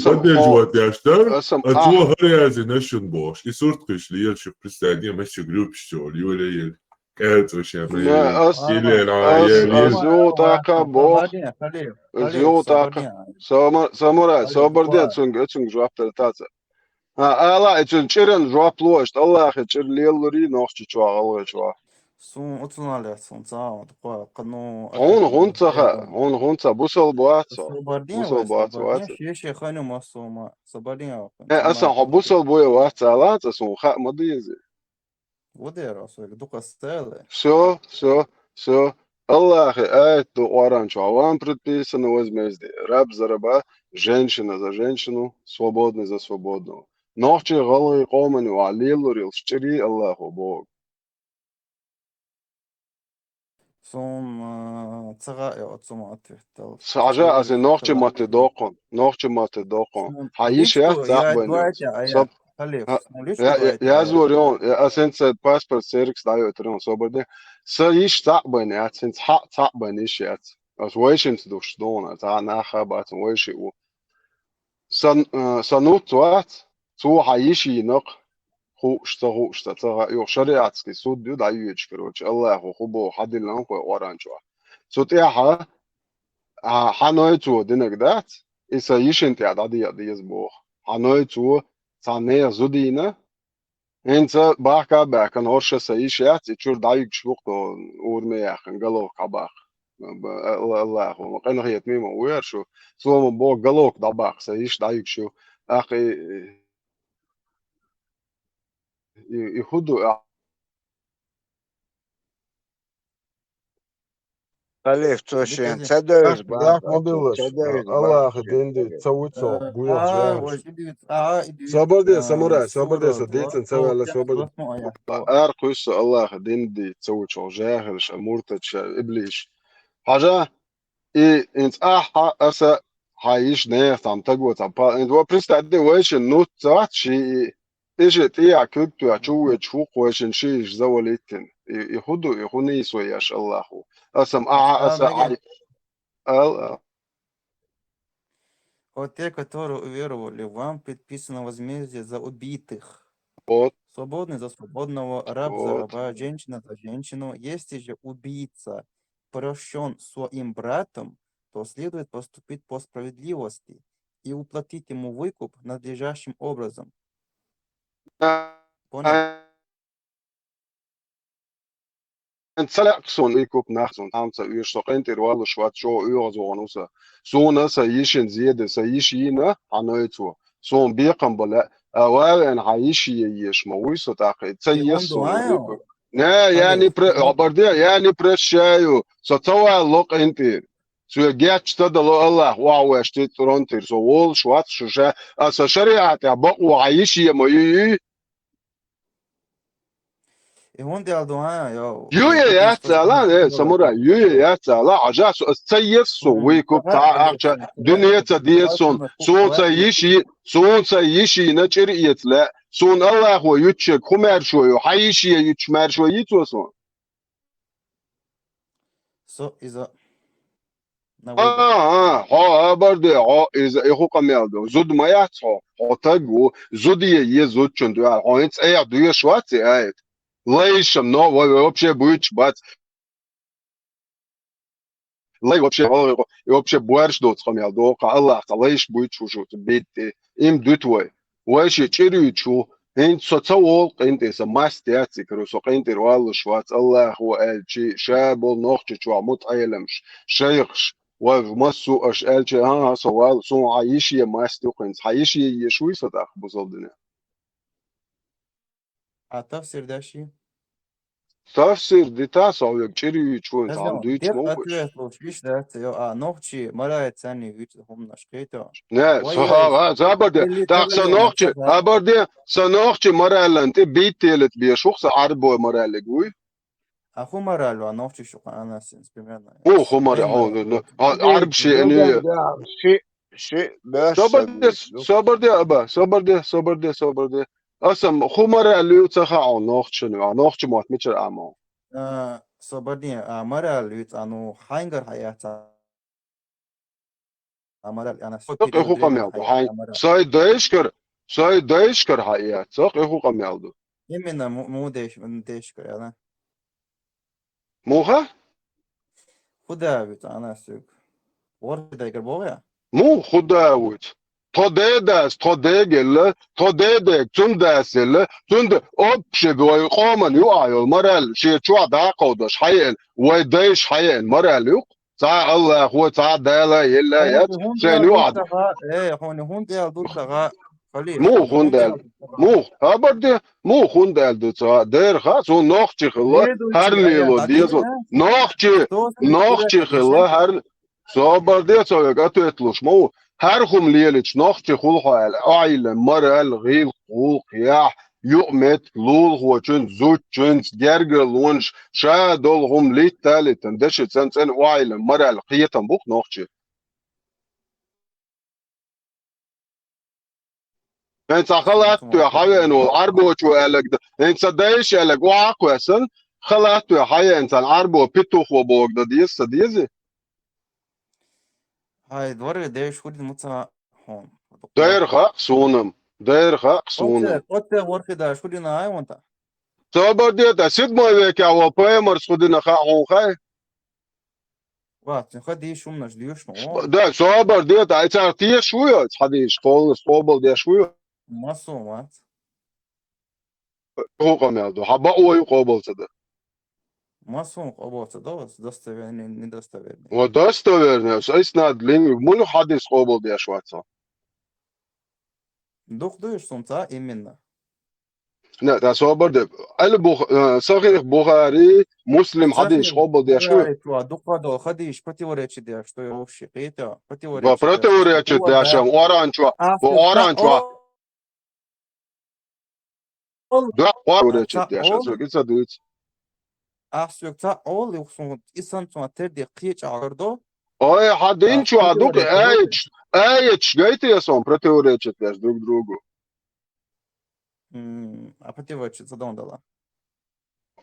поддерживать я что? А твой грязи нашен Боже. И сурт пришли, я еще представляю, мы еще группе, что ли, كاتوش يا لا مي إلى العيالين أزيوتاكا بوخ أزيوتاكا ساموراي صبردين تسونج جواب تلتاتsa ألا إتشن شيرن جواب لوشت الله أخي شير ليلوري نوخش شوا أول شوا Sun utunalya sun sağ qanu هون غونتا بوصل بواتسا Sobardien بوصل بواتسا Sobardien واتسا شيء خانم مصومة Sobardien أصلا بوصل بويا واتسا لا تسون خا مضيزي وده راسه دوك استاله все الله أخي آية Оран вам предписано возмездие. Раб за раба, женщина за женщину, свободный за свободного. Нохчи головы комани валилурил, щери Аллаху Бог. Sun цагаа явуулсан атвал. Сажа аз нохчи мате докон. Хаиш я цахбанец. Соб я зворон, я сенце паспорт серикс даю трон соборде. Са иш цахбанец, сенц ха цахбанец яц. As weisens durch Stone, da nachher bei zum Weishi u. Sanut zu haishi noch Hochsta, jo Shariatski sud da yuch короче. Allahu hubo hadil lan ko oranjwa. So te ha Hanoi zu dinagdat is a yishin te adadi yazbo. Hanoi zu sane zudina. Enza baka bakan horsha sa yishat ichur da yuch shbuqto urme yakhn galo kabak. Allahu qana hiyat mima wersho. So bo galok dabak sa yish da yuch akhi يخدوا خليف توشين تدوز ياك ما بيوش الله أخي ديندي تسوي تسوق بويا جاهز صبر دي ساموراي صبر دي صديت نسوي على صبر أرقص الله أخي ديندي تسوي تسوق جاهز مرتج إبليش حاجة إيه أنت أسا هايش نيت عم تقوى تبا أنت وبرستعدي ويش النوت تاعت شيء إيش تيا كتو أشوي تشوق ويشن شيء زوليتن يخوني سوياش الله أسم أسا Вот те, которые уверовали, вам предписано возмездие за убитых. Свободный за свободного, раб за раба, женщина за женщину. Если же убийца прощен своим братом, то следует поступить по справедливости и уплатить ему выкуп надлежащим образом. Понял? Salakson ikop nachson hamsa ursakenter walla schwarz scho urzonusa sona sa yishin ziyade sa yishina anoytu son biqam bala awan haishi yish mawisa taqi tsayisu ne yani abardiya yani preshayo so tawa loq enter so gach tadalo Allah wa wa shtit ronter so wol schwarz sha asa shari'at ya baqwa haishi mayi يويا يا تالا ساموراي يويا يا تالا عجاس تسيسو ويكو تاع عجا دنيا تديسون سون سيشي نجري يتلا سون الله هو يتشك خمر شوي حيشي يتشمر شوي يتوسون So إذا برضه إذا إخو كمالدو زود ما يعطى تاجو زودي يزود شندو عايز أي دوية شواتي أي ليش но вообще будет бать лей вообще борщ дот хамял до Allah лейш будет чужу бит им дутвой вообще черючу ин соцол инте са мастяци крусо инте вал швац Allah هو الشي شاب نوخ чу متعلمش شيخ ومسو اش الشي ها سوال سو عايش يا ماستو كنت عايش يشوي صدق بوصلنا تفسير داشي تفسير دي تاسع يجري يشوي عم دويتش دير موش أتويت وشيش دات يا نوختي مرايت ثاني ويت هم نشكيتا نه صح زبردة تاخذ نوختي أبردي سنوختي مرة أنت بيتيلت بيشوخ عربو مرة لقوي أخو مرالو نوختي شو أنا سنس بمعنى هو خمر هون عرب شيء إني شيء بس صبردي أبا صبردي أسم خمر اللي يتخا عن نوختي مات متر أمام صبرني مرال ويت أنو حينجر حياتا مرال أنا صق إخو قميالدو هاي ساي دايشكر حيات صق إخو قميالدو يمنا مو ديش من ديشكر أنا موها خداويت أنا سوق ورد يقرب بويا مو خداوت توديداس توديجل توديدك تنداسل تند أبشد ويقومن يقعيو المرال شي شو داقودش حيل ويديش حيل مرال يق تا الله هو تا دالا يلا هون يت هون سين ديال دول يقعد تغا إيه هون ديال دول تغا خليف مو هون خندال ديال دول تغا مو هبردي مو خندال دوتا دير خاص هو نوختي خلا ديدو هر شي أيام ليلو ديزو تعدينا نوختي خلا هر صابردي صويق أتوتلوش مو هر خم ليلش نوختي خلها العائلة مرال غيل خوق ياح يؤمت لول هو چون زوت چون جرجر لونش شا دول هم ليت تالت دشت سنسن وعائلة مرال قيتن بوك نوختي انت خلعت يا حي انه عربو شو قالك ده انت دايش قالك وعاقوسن خلعت يا حي انت عربو بيتوخ وبوك ده ديس ديزي هاي دور ديش ودي متى هون داير خاق سونم داير خاق سونم قلت ورخي دا شو دي نهاي وانت صبر دي ده سيد ما بيك او بايمر سودنا خا هون خاي وات خدي شو منش ديوش نو ده صبر دي ده تعرفي شو يا حديش قول صوبل دي شو ما صومات هو قميض حبا هو يقوبل ده ما صوم قبوت دوس دستويني ندستويني وداستويرنا اسناد لين منو حديث قوبل دي شواتsa دوخ دوش صومتا إمنا لا ده صبر ده صحيح بخاري مسلم حديث قوبل دي شو شو دوخ دو خديش بتي وريتش دي شو يوفشي قيتا بتي وريتش وبرتوريتش ده شام اورانچوا اورانچوا ده اورانچ ده شو كيسا دوت أحسوكتا أول يوصون إنسان تردي قيش عردو اي حدين شو دوك ايش جايت يا سون برتوريتش ده друг другу بتي وريتش صدون دلا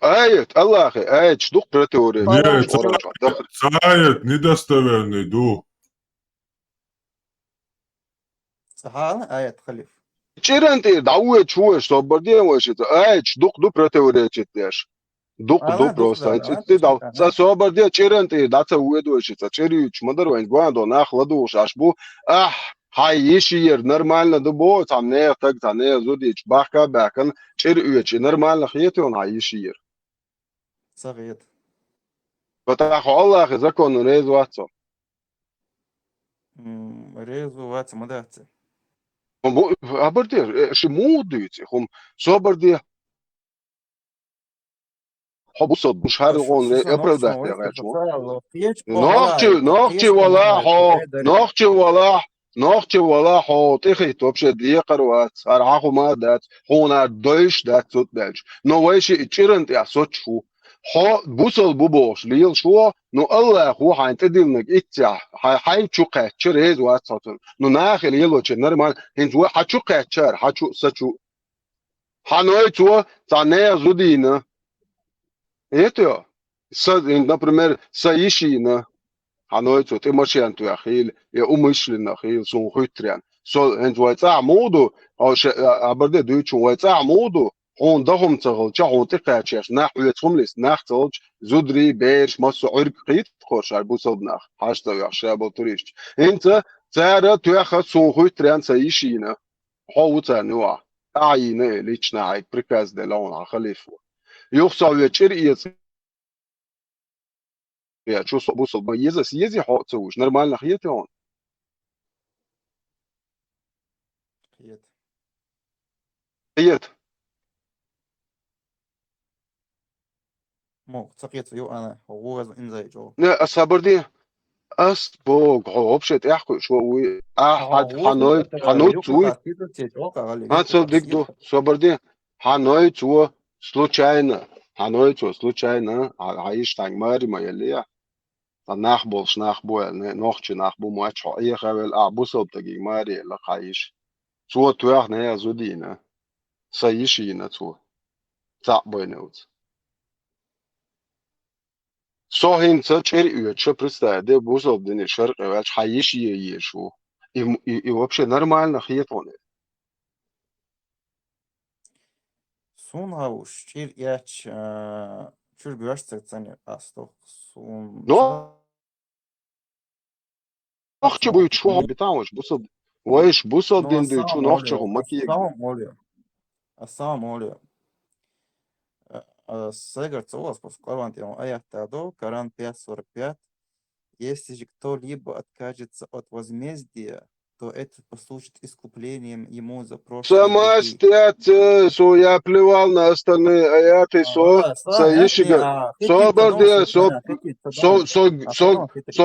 ايت الله اخي ايش دوك برتوريتش Нет, Саят, недостоверный, ду. صحاح آية خليف چرنتي دعوه شو صبر دي وش ايش دوك برتوريتش داش دوق просто ты дал за соборде черенти даца уедуешица черич модервен гвандо нахладуш ашбу ах хайишир нормально дубо там не так не зудич бака бакан черуич нормально хиет он хайишир صغير فتح الله закон резуацо ريزو وات مدات абердер шмудуйте хом соборде حبوصد مش هارغون ابرد نوختي ولا حو تخي توبشه دي قروات ارعاخو ما دات هونا دوش دات سوت دالش نو ويشي تشيرنت يا سوتشو حو بوصل بوبوش ليل شو نو الله هو هينتدلنك اتيا هاي تشوقه تشريز واتساتن نو ناخل يلو نورمال هنزو هتشوقه تشر هتشو سچو هانوي تو تانيا زودينا Это, например, Саишина, Ханоицу, ты мошенtu ахил, и умышленно ахил, сун хутрян. Вайца моду, аберде дучу, вайца моду, он дахом цагал, ча он тикачеш, нах уецхумлис, нах цагалч, зудри, беш, массу урк қит, хош, арбусалбнах, хашта яшабал турист. Инца, цара туяха сун хутрян Саишина, хоуца нуа, айне, лично ай, приказ де лаун халифу. يخصى يشريت يا شو بوصل بيزا سيزي حق تسويش نرمال نخيتي هون خيت مو سقيت يو أنا هو إن زي جو لا الصبر دي أسبوق عوبشت أحكي شو أحد حنوت توي هتصدق دو صبر دي حنوت تو случайно عايش تاع ماري ما يليا ناخبولش ناخبو نوختي ناخبو ماتش اي خبل ابوسو تاع ماري لا عايش تو توخ نه زودينا سايشينا تو تاع بوينوت صاحين تشري شو برستا ده بوسو دني شرق واش عايش يشو и вообще нормально хиетоне سون هاوش شيل ياتش Чур гуашцак цани астох сун. Ну, نخچه بوی چو بیتامش بسد وایش بسد Ну, دین دی چو نخچه هم مکیگ Assam olio. Сегар Цолас по вкладыванию Аятадо, Коран 5:45. Если же кто-либо откажется от возмездия, то это послужит искуплением ему за прошлые Сама грехи. стят, со я плевал на остальные аяты, со ищига, со барде, со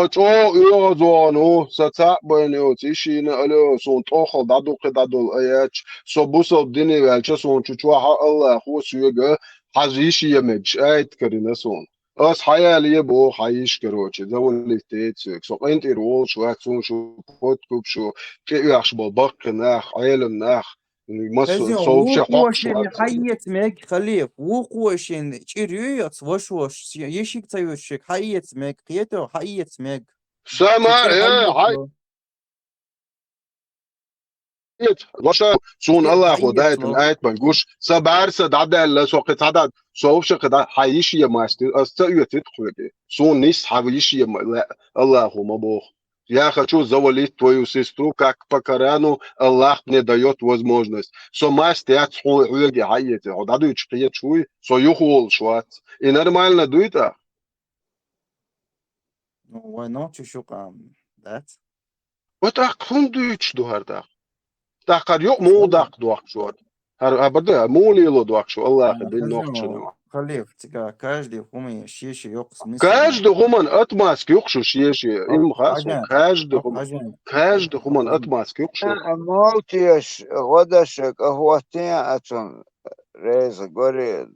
чо иозону, со цапбаню, ищина алё, сон тохо дадул аяч, со бусов дини велча, сон чучуа Аллах, хосюга, хазиши ямедж, айт карина сон. أص حياة لي بو حيش كروتش دولة تيتسك سو أنت رول شو هاتون شو بودكوب شو كيوش ببق ناخ عيلم ناخ مس Хазин, صوب شي حق شو وقوشين حيت ميك خليف وقوشين تشيريوت وشوش يشيك تايوشك حيت ميك قيتو حيت ميك سما إيه وشا سون الله خدايت الآيت بنقوش سبعر سدعد الله سوقت عدد صوب شقد حيش يا ماستر أستأيت تدخل سون نيس حويش يا الله هو مبوخ Я хочу завалить твою сестру, как покарану Аллах мне дает возможность. Со мастят хуйги хайете, отдаю чьи чуй, со юхол шват. И нормально дуйта. No, why not you shook that? Вот так хундуич дуарда. Так yok mu dak duak шват. Абада мулило дуак шо Аллах дин нохчу. Халиф, тебя каждый умеет щищи yok смысл. Каждый хуман отмазки юкшу щещи. Им хасу. Каждый хуман отмазки юкшу. Молтиш, годашек, агуатин, ацун, рейза, горит.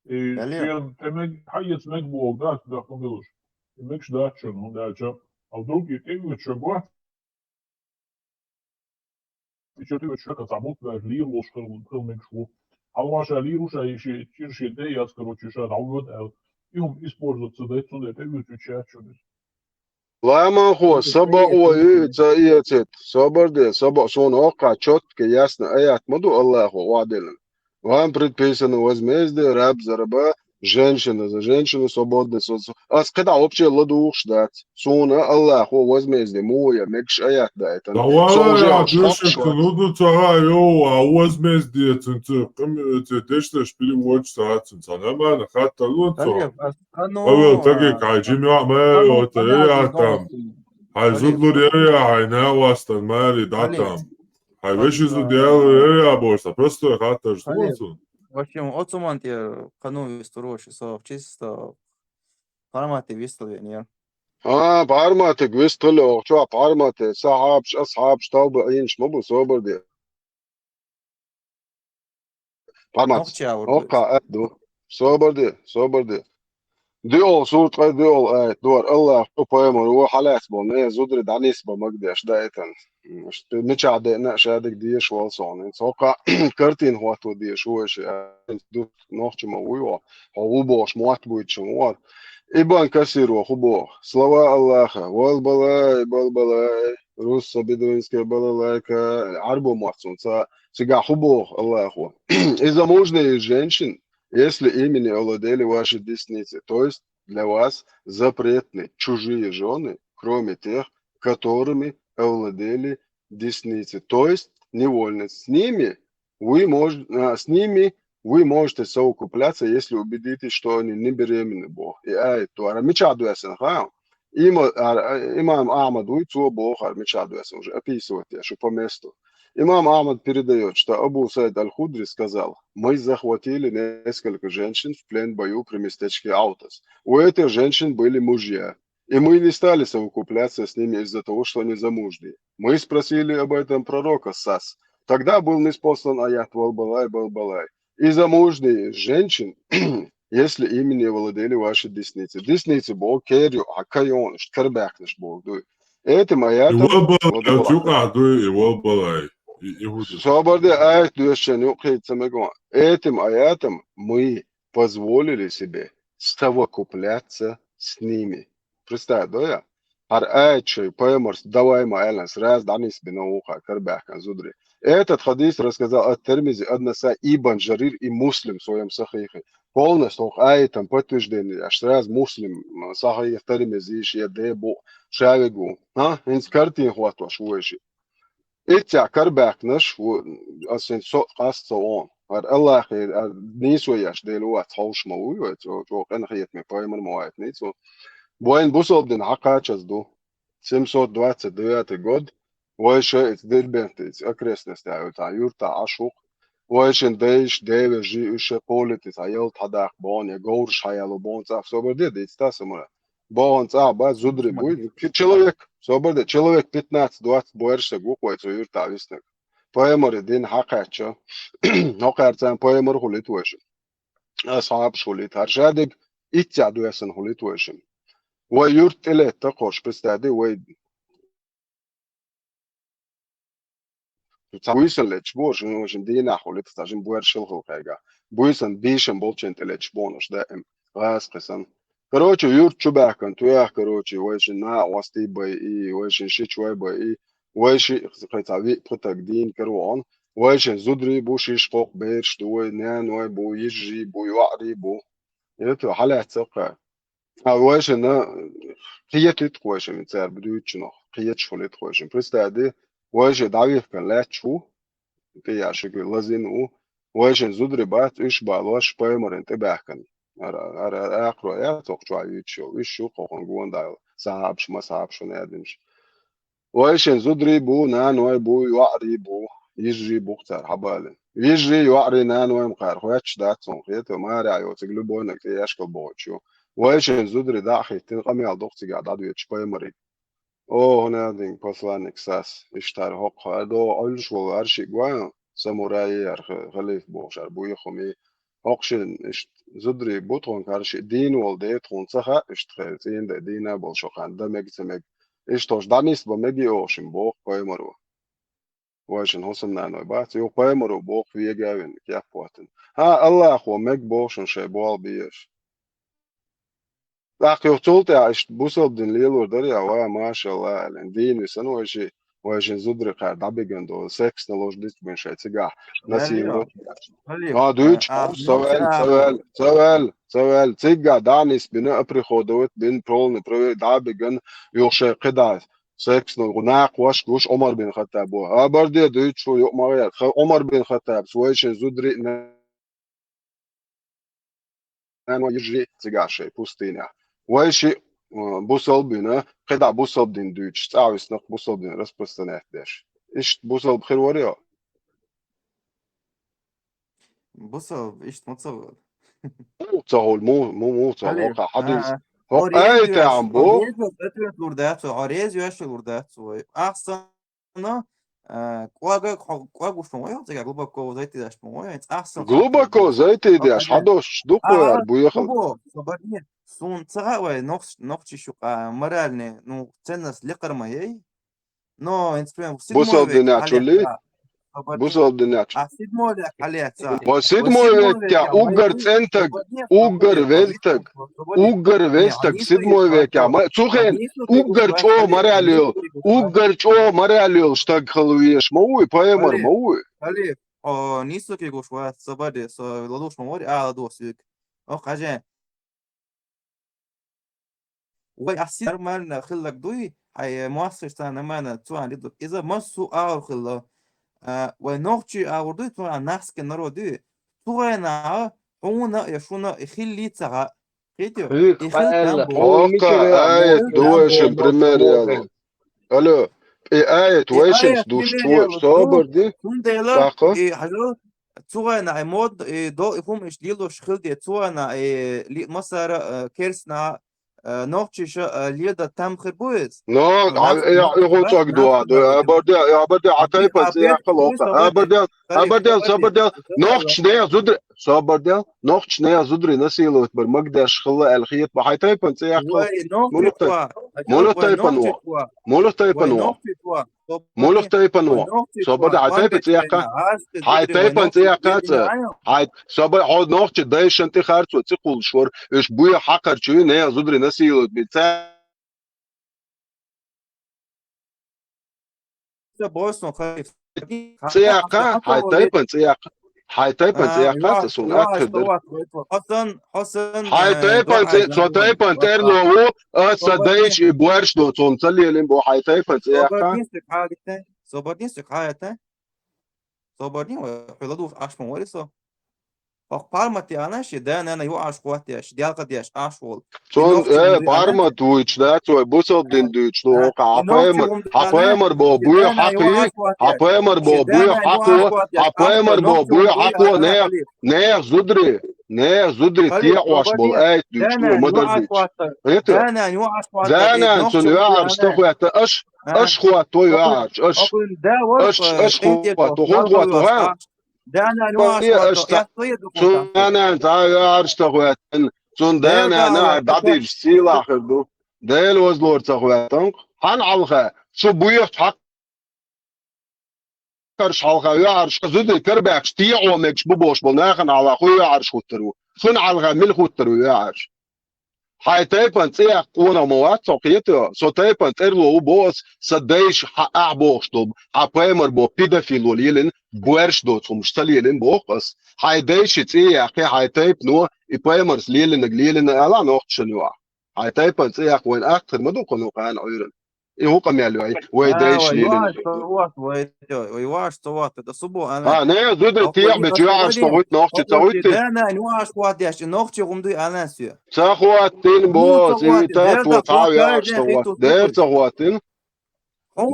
Temek hayet mek bu oldu da konuluş. Demek şu da çön, da çön. А вдруг и ты чего? И что ты что казамут лир ложка кылмек шу. Алмаша лируша еще тирши да я короче ша давод им используется да это ты чачу. Лама хо саба ой цаиет соборде саба сон ока четко ясно аят моду Аллаху ваделен. Вам предписано возмездие раб за раба, женщина за женщину, свободный социум. А когда вообще ладух ждать? Суна Аллаху возмездие, муя, мекш аят да это. Давай, я дышит, ну тут ага, а возмездие, ты дышишь переводчик, нормально, хата лунцо. А так как жимя мэ, вот я там. Хайзудлур я хайна вастан мэри датам. Хай вешизу делаю я борса, просто хата ждунцо. В общем, отсуман тебе кану сторожи, со чисто форматы выставления. بارماتك ويستلو شو بارماتك أصحاب شتوب عينش مو بصوبر دي بارمات أوكا أدو صوبر دي ديول صوت ديول آيت دور الله قبيمر وحالات بون زودر دعنيس بمقدش دايتن مش عدنا شادك ديش والصون سوكا كرتين هو تو ديش هو شيء دو نوختش مويو هو бош موات بويتش موات Ибан Кассиру Хубо. Слова Аллаха. Балбалай. Русса бедуинская балалайка. Арбу махсунца. Сега Хубо Аллаху. И замужние женщин, если ими овладели ваши десницы, то есть для вас запретны чужие жены, кроме тех, которыми овладели десницы, то есть невольно. С ними вы можете совокупляться, если убедитесь, что они не беременны Бог. И это Арамичаду ясен, ха? Имам Ахмад уйцу Бог Арамичаду ясен уже описывает, что по месту. Имам Ахмад передает, что Абу Саид Аль-Худри сказал: мы захватили несколько женщин в плен в бою при местечке Аутас. У этих женщин были мужья. И мы не стали совокупляться с ними из-за того, что они замужние. Мы спросили об этом пророка Сас. Тогда был ниспослан аят Балбалай. И замужние женщин, если ими не владели ваши десницы. Десницы Бог керю, акайон, шкарбякнеш Бог. Этим аятом... Этим аятом мы позволили себе совокупляться с ними. Представь, да я? Ар айчой, пойморс, давай ма эланс, раз данис бинауха, карбяхан, зудри. Этот хадис рассказал от-Тирмизи, от-Насаи, Ибн Джарир и Муслим в своем сахихе. Полностью аятом подтверждение, что раз Муслим сахих Тирмизи, что дебу, шавигу, инс картин хватва шуэши. Итя карбакнаш, асен قاس صوان. الله خير نيسو ياش دلوقت حوش موي جو أنا خيط من بايمر موات نيسو بوين بوصل بدن عقاچز دو 722 год ويش دير بنتيز أكريسنس تاع يورتا عشوق ويش ديش دير جي إيش بوليتيس عيلت حداق بون يجورش عيالو بون صح صبر دي تستاسمه بون صح بعد زودري بوي человек 15-20 боерше гуквайцо юрта виснек поэмори дин хақачо ноқарцан поэмор хулит вешин асхаб шулит харшадик итсаду ясан хулит вешин ва юрт эле тақош пистади ва буйсан леч бош ношин дина хулит стажин боершил хулқайга буйсан бишен болчен телеч бонош даим гас қасан короче юрт чубакан туях короче вешин на васти бай и вешин шичвай бай и ويشي قطعي بتقدين كروان ويشي زودري بو شيش قوق بيرش دوي نان وي بو يجري بو يوعري بو يتو حالة تسقى ويشي نا قيت يتقويشي من تسار بدو يتشنو قيت شفل يتقويشي برستا دي ويشي دعويف كان لا تشو كي عشق لازين او ويشي زودري بات ايش بالواش بايمر انتباه كان اقرأ يا توقع يتشو ايش شو قوقن قوان دايل صعبش ما صعبش نادمش ويشن زودري بو نان وي بو يوعري بو يجري بو قتار حبالن يجري يوعري نان وي مقار خواتش داتون خيتو ماري عيو تقلبو انك يشكل بوتشو ويشن زودري داخي تنقمي على دوقتي قاعد عدو يتشباي مري هنا دين посланник ساس اشتار حق هادو اولش وغارشي قوان ساموراي خليف بوشار بو يخمي حقشن زودري بوتون كارشي دين والديت خونسخا اشتخيتين دينا بولشوخان دمك تمك إيش دانيس بمجي أوشن بوق بايمرو واشن حسن نانو بات يو بايمرو بوق في جاوين كيف بوتن الله أخو مج بوشن شيء بوال بيش لكن يقولت عشت بوصل بدن ليلور دريا ما شاء الله الدين وسن واشن زدري قاعد دبيجندو سكس نلوش ديت بين شيء تجاه نسيرو دوتش سوال تيجا دانيس بنا أبري خودوت بين برول نبري دبيجن يوشي قداس سكس ناق واش وش عمر بن خطاب بردي دوتش شو يوم ما عمر بن خطاب واشن زدري نانو يجري تجاه شيء بوستينيا واشي بوصل بنا قدع بوصل بدين دوتش تعرف نق بوصل بدين رسبستنات داش إيش بوصل بخير وريا بوصل إيش متصور تصول مو تصول وقع حدث أوريز أي تعم بو أتوت لوردات أوريز يوش لوردات أحسن كواغو شمويا تيجا глубоко зайти дашь шмоя أحسن глубоко зайти дашь حدوش духуяр буехал صبرني سون царай ногчи шука моральный ценность лекар моей но инспектор بوصل ديناتشو لي بوصل ديناتشو седьмой век халеца седьмой век يا угар центак угар вестак седьмой век يا цухен угар чо маралил штаг халуеш моуи поэмар моуи хале нисо ки гошва собаде со ладош мори досик خجان وأحسن نرمال خلك دوي هاي مؤسسة تانمان توان ليدو إذا ما سؤال خلا ونوعي أوردو توان ناس كنرودو توان هونا يشونا خلي ترى كيتو أوكا آية دوشن بريمير يلا ألو آية ويشن دوش صابر دي باقو حلو توان عمود دو يفهم إيش ليلو شخل دي توان مصر كيرسنا نوعش ليدا تام خربوز يغوتك دوا أبدا عتيبة زي خلوقة أبدا نوعش نيا زدري صبر نوعش نيا زدري نسيلو برمقدش خلا الخيط بحيتيبة زي مولوتيبة نوع صبر عتيبة زي حيتيبة زي كاتة صبر عود نوعش دايش انت خارج وتقول شور إيش بويا حقر شو نيا زدري نسيلو بتاع بوسون خايف سياقة حيتايبن سياقة حيتايبن سياقة تسون أكتر حسن حيتايبن سوتايبن ترلو أصدقائش إبوارش دو تونتلي لينبو حيتايبن سياقة Sobodinski hayata. Sobodin وحلدو في عشم ورثه. فقارمتي أنا شدان أنا يوعش قوتيش ديالقديش عشول. تون بارما دويتش ده تو بوسل دين دويتش لو حقيمر بوبوي حقي حقيمر بوبوي حقو حقيمر بوبوي حقو نير زدري تيعوش بول ايت دويتش لو مدر دويتش زانا تون يعرش تخوات اش خوات تو يعرش اش خوات تو خوات دانا نواش انا تعرش تخوات تون دانا انا بعدي سيل اخر دو ديل وزلور تخواتن حن علخه شو بويخ حق كرش علخه يعرش زد كرباكش تيعو مكش بوش بناخن على خو يعرش خوترو خن علخه مل خوترو يعرش حيتايبن تيع قونا موات سوقيتو سو تايبن ترلو بوس سدايش اعبوش دوب حبايمر بو بيدافيل وليلن بوارش دوت ومشتليلن بوقس حيدايش تيع كي حيتايب نو إبايمرز ليلن جليلن ألا نوقت شنوا حيتايبن تيع وين أكثر مدو كانوا كان عيرن إيه هو كم يلوي ويدايش ليلن ويواش توات تصبو أنا نه زود تيع بتيعش تويت نوقت تويت أنا نواش واديش نوقت غمدي أنا سيو تخواتين بوس إيتات وتعيش توات دير تخواتين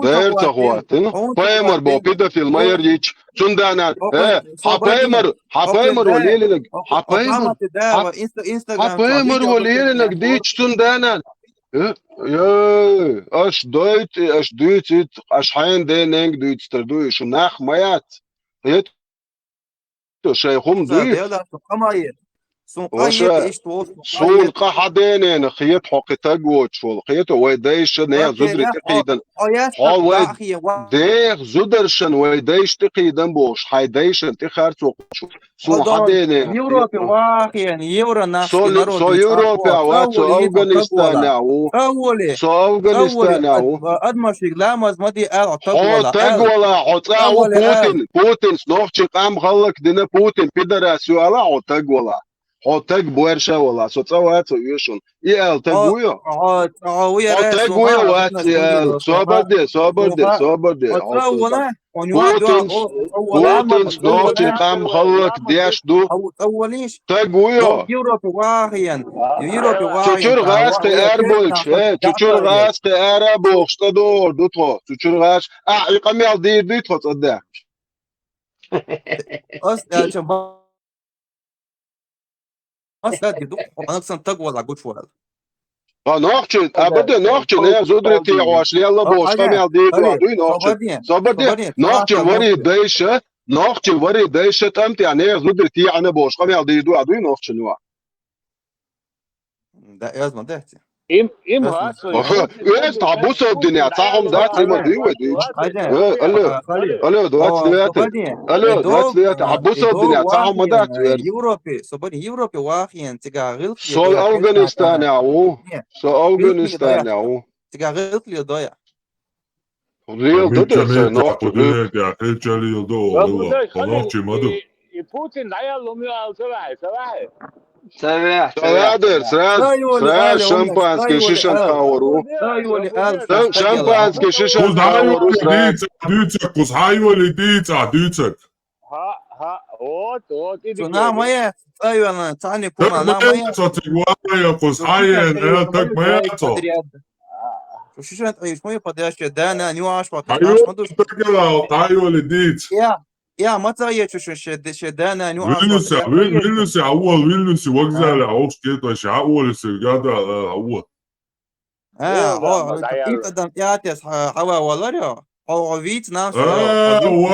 دير تخواتين بايمر بو بيدا في المير يج شندانا حبايمر وليلن حبايمر وليلن ديج شندانا يا اش دويت اش حين دينينج دويت تردوي شو ناخ ميات هيت شيخهم دويت سون قحدين خيط حق تجوت شو خيط ويديش نيا زدر تقيدا هو دير زدرشن ويديش تقيدا بوش حيديش انتخار سون حدين يوروبي واقعا يورو ناس سو يوروبي وات سو افغانستان سو افغانستان ادمشيك لامز مدي ال تقولا بوتين سنوخشي قام خلق دينا بوتين بيدراسيو على تقولا حتى بورشة والله صوت يشون يال تقويا تقويا وات يال صبردي بوتين نوتي قام خلق دياش دو تقويا تشور غاز تأربولش تشور غاز تأربولش تدور دوتو تشور غاز يقام يال دي تخط قدام نوخشي ابدا نوخشي نيا زودرتي واش يلا بوش قميل دي دوي نوخشي صبرتي نوخشي وري ديشه تمت يعني زودرتي انا بوش قميل دي دوي نوخشي نوا ده يازم دهتي ايش تعبوس الدنيا تاعهم دات ما دي ودي الو دوات عبوس الدنيا تاعهم دات يوروبي واخيا تقاغل سو افغانستان او تقاغل لي ضايع ريل ددر نوت يا اخي جالي يدو والله مدو بوتين عيال لوميو سبعه سراد شامبانسكي شيشان خاورو شامبانسكي شيشان خاورو ديتك هايولي ديتك ها اوت سنا مايا ايوه تاني كوما لا مايا تتوايا قص هاين تك مايا شو شو تعيش مايا بداش دانا نيواش هايولي ديت يا متى يشوف شدانا نيواش ويلنس اول ويلنس وغزال عوش كده شعول سجاده هو كيف قدام ياتس حوا ولا هو فيت ناس ولا هو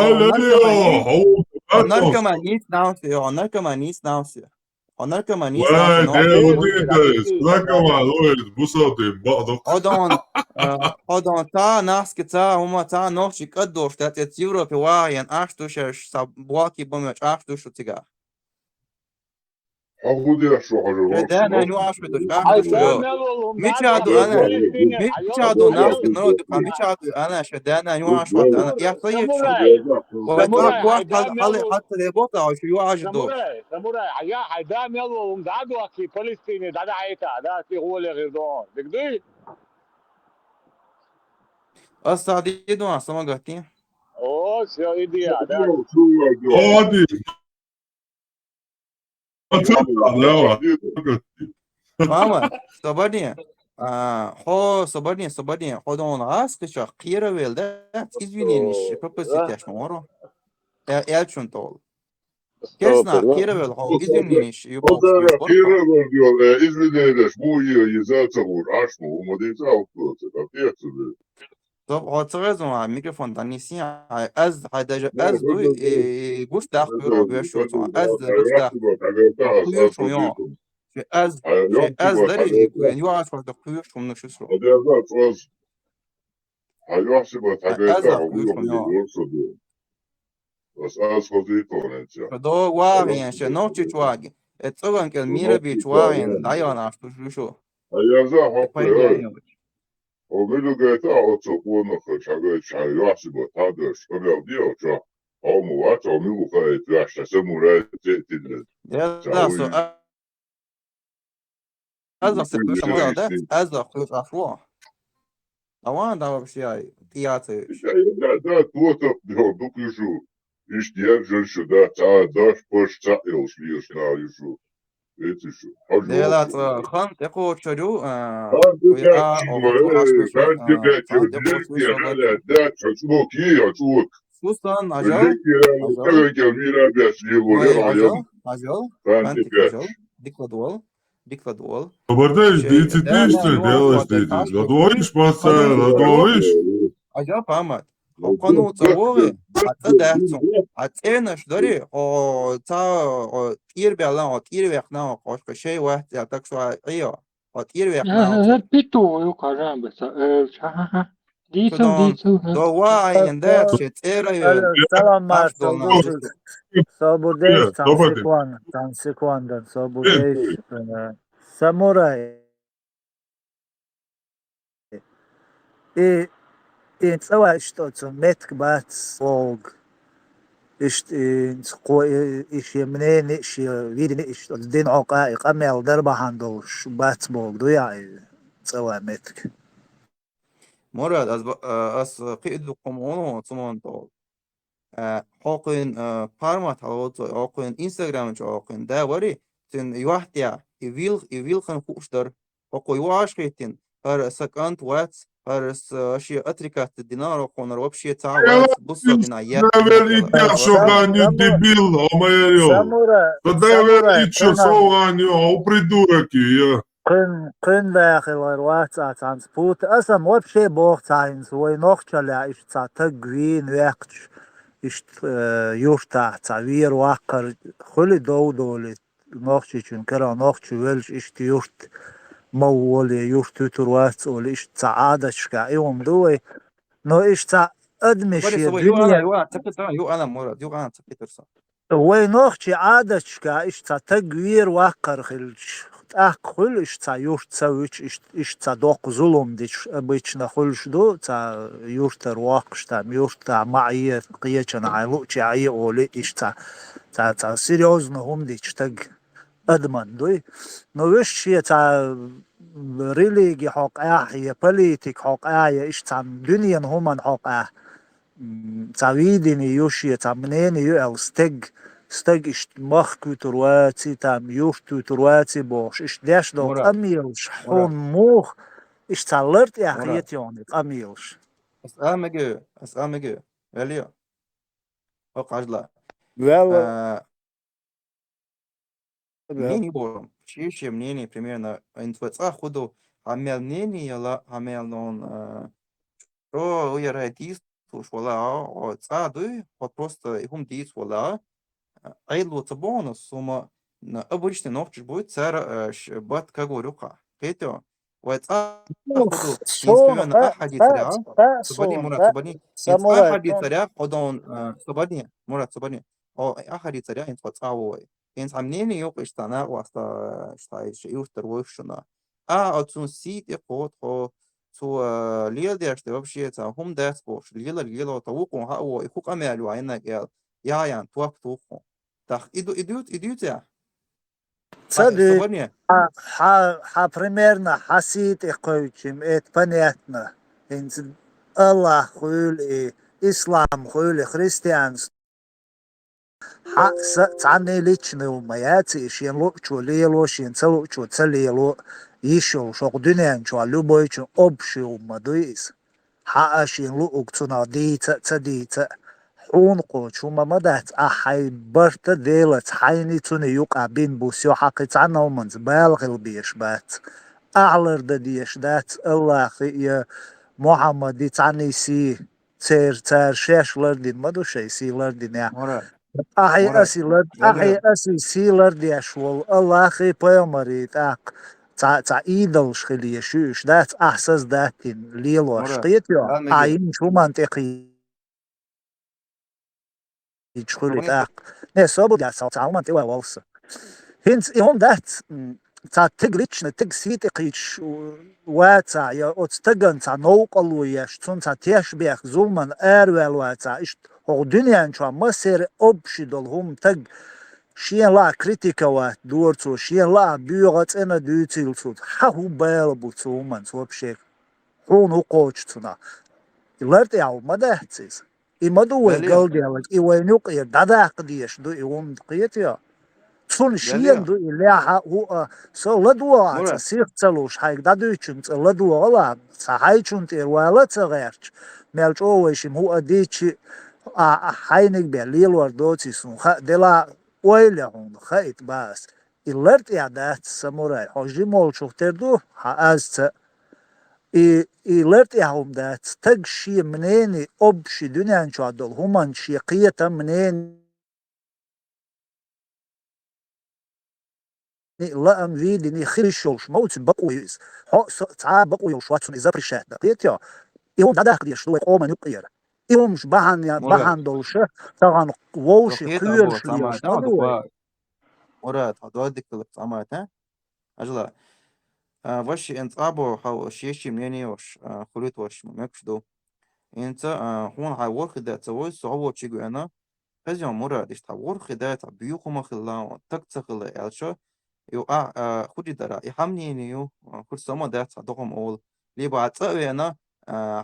نركما نيس هدون تا ناس كتا هما تا نوشي قدور شتات يورو في واين اختو شش بواكي بمش اختو شو تيغا هاخد شو حاجة ده أنا واش نوع شو دوش أحد هاي شو دائما والله مش مدعو عادو على أنا فلسطيني مش عادو ناس كنرو دقة مش عادو أنا شو ده أنا نوع شو أنا يا طيب شو وطاق ساموراي هاي واحد دائما حالي والله حتى لبوطة أو شو يواجه دوش ساموراي هاي دائما والله مدعو أكي فلسطيني ده عيتا ده في هو اللي غيرون دقدي أصلا دي دو أصلا ما قلتين أوه شو إيدي ده هادي ماما صبرني صبرني خودون راس كشا قيرة ويل ده извинились пропустите шморо elçun tol kesna قيرة ويل هو извинились يبقى Kira var diyor. İzmir'de bu yıl yüzelse vur. Aşma. Umadıysa avukluyorsa. Kapıyasın. طب هو تغيظوا مع الميكروفون تانيسين از هذا از دو جوش داخل بيرو بيشو از جوش داخل كوير شو يوم از داري يو عارف ده كوير شو من شو سرو Hadi yazar. Az. Hayvahsı bat. از Hagayta. كوير شو يوم Olursa diyor. Az fazla tonenca. فدو واغين شو نوتش واغين اتسوغن كل ميرا بيش واغين لايون عارف شو Yazar haklı. باين O milugayta o çok onu kaçağı çayvahsı bat. Hadi. Öyle diyor ya. O mu var? O mu bu kadar ihtiyaçta? Sen buraya tehditler. لا سو از سكوش ما ده از كوير عفوا اوان ده بشي تياتر Da tuota diyor şu iş diğer şu da ta daş boş ta ilşliyor na şu. Eti şu. ديالات خان تقو تشجو Ben ويا de geçiyor hala da çok iyi ya çok. سوستان عجل Önceki ya gelmira bir وي ya عجل عجل Ben فانتك de عجل ديك لدول Kabarda شيء дети ده işte نوع делаешь شو дети. تاش Ладуиш паса, خدون ладуиш. عجل فهمت قانون تصوري حتى دهتون حتى داري او تا تير بيلا او تير بيخنا قاش شيء واحد يعطيك سؤال ايوه او تير بيخنا بيتو يقارن بس ديسو شدون ديسو دو واي يندات شت ايرا Salam taş Marcel, dolna Dušik. Sobudejš, Dobar tam sekuandan, Sobudejš. Samurai. In caua što su metk bac volg. Ish yemneni, ish vidini, ish din oqa, iqamel darba handol, bac volg, du ja, caua metk. مراد أس قيد قمون ثمان طول حقن بارمات على حقن إنستغرام حقن ده وري تن يوحدي يفيل خن خوشدر حقو يواش قيتين هر سكانت واتس هر أشياء أتركات الدينار وقنر وبشي تاع واتس بصة دينايات Navel шоганю дебил, омаерил. Наvel ичо соганю, о придурки, я. قن داخل الواتس ترانسبورت اصلا مو بشي بوخ تاينز وي نوخشلا اش تا تغوين وقتش اش يوشتا تاوير واقر خلي دولي نوخشي چون كرا نوخشي ولش اش يوشت مولي يوشت تروات ول اش تعادش كا يوم دوي نو اش تا ادمشي الدنيا يو أنا مراد يو أنا تبيترسا وي نوخشي عادش كا اش تا تغوير واقر خلش خلش تا يوشت سويش اش تا دوق ظلم ديش обычно خلش دو تا يوشت رواقش تا يوشت تا معي قيچن عيلوچ عي اولي اش تا серьезно هم ديش تگ ادمن دوي نو وش شي تا ريليجي حق هي بوليتيك حق اش تا دنيا هم حق تا ويدني يوشي تا منين يو الستج steg ist mach kuturwati tam yuft kuturwati bosh ist dash do amilsh hon moch ist alert ja geht yon amilsh أسأمجو وليو وقع جلا منيني بورم شيء منيني примерно انت خدو عمل منيني يلا عمل نون رو يرى ديس ولا او تصادو просто هم ديس ولا أيضا تبونس سوما обычный ногч будет цара бат кагорюка كيتو وتأخذوا ينسبون أحد يتريع سبني مراد سبني أحد يتريع قدون سبني مراد سبني أو أحد يتريع أنت وتأوي сомнений yok işte ne vasta işte юртер вышина. А отсюн сит и ход хо цу лидер что вообще это хум дэспош лила тавукун ха о и хук амелю айна гел яян туак туху. Так идут я. Цады, Собрание. примерно хасид и койчим, это понятно. Аллах хуйл и ислам хуйл и христианство. Цаны личный умаяцы, шин лучу лилу, шин целучу целилу, еще шок дюнянчу, любой чу общий умадуис. Шин лукцуна дица цадица. حونقو شو ما مدات أحي برت ديلت حيني توني يوقع بين بوسيو حقيت عنه ومنز بالغ البيش بات أعلر ديش دات الله يا محمد دي تعني سي تير شاش لردين مدو شي سي لردين يا أحي أسي سي لردي أشول الله خي بيومري تاق تا إيدل شخلي شوش دات أحساس داتين ليلو شقيت يو عين شو منطقي يدخل تاق نسبة جالس تعاون توا والس هنس يوم دات تا تجريتش تجسيت قيش واتا يا أتستجن تا نوقلو يش تون تا تيش بيخ زومن أروال واتا إيش هو دنيا شو مصير أبشدل هم تج شيء لا كريتيكا وات دورتو شيء لا بيوغت أنا دوتيلتو حهو بالبوتو من سو بشيك هون هو قوتشتنا يلرت ياو ما دهتيز إمدو قلديالك إيوينوك داداق ديش دو إيوم دقيتيا تون شيئن دو إليها هو لدوا سيخ تلوش حيك دادو يچنت لدوا غلا سحاي چنت إروالا تغيرش ميلش أويشم هو ديشي حينك بيليل وردوتي سن دلا ويلي هون خيط باس إلرت إعدات ساموراي حجي مولشوخ تردو أزت إلرت ياهم دات تج شي منين أبشي دنيا شو عدل همان شي قيتا منين لا أم فيدني خيرشوش موت بقويز تعا بقويوش واتسون إذا بريشات قيتيا يوم داداك ديش لو يقوم نقير يومش بحان دولشة طبعا ووشي قيرش ليوش مراد هدوادك لك أجلا وش انت ابو حو شيشي مني وش خليت وش مكشدو انت هون هاور خدا تسوي صعوبة تشيجو انا هذا مراد ايش تاور خدا تبيوخو مخلا تكتخلا الشو يو خدي درا يحمني نيو كل سما دات دوغم اول لي بعد تسوي انا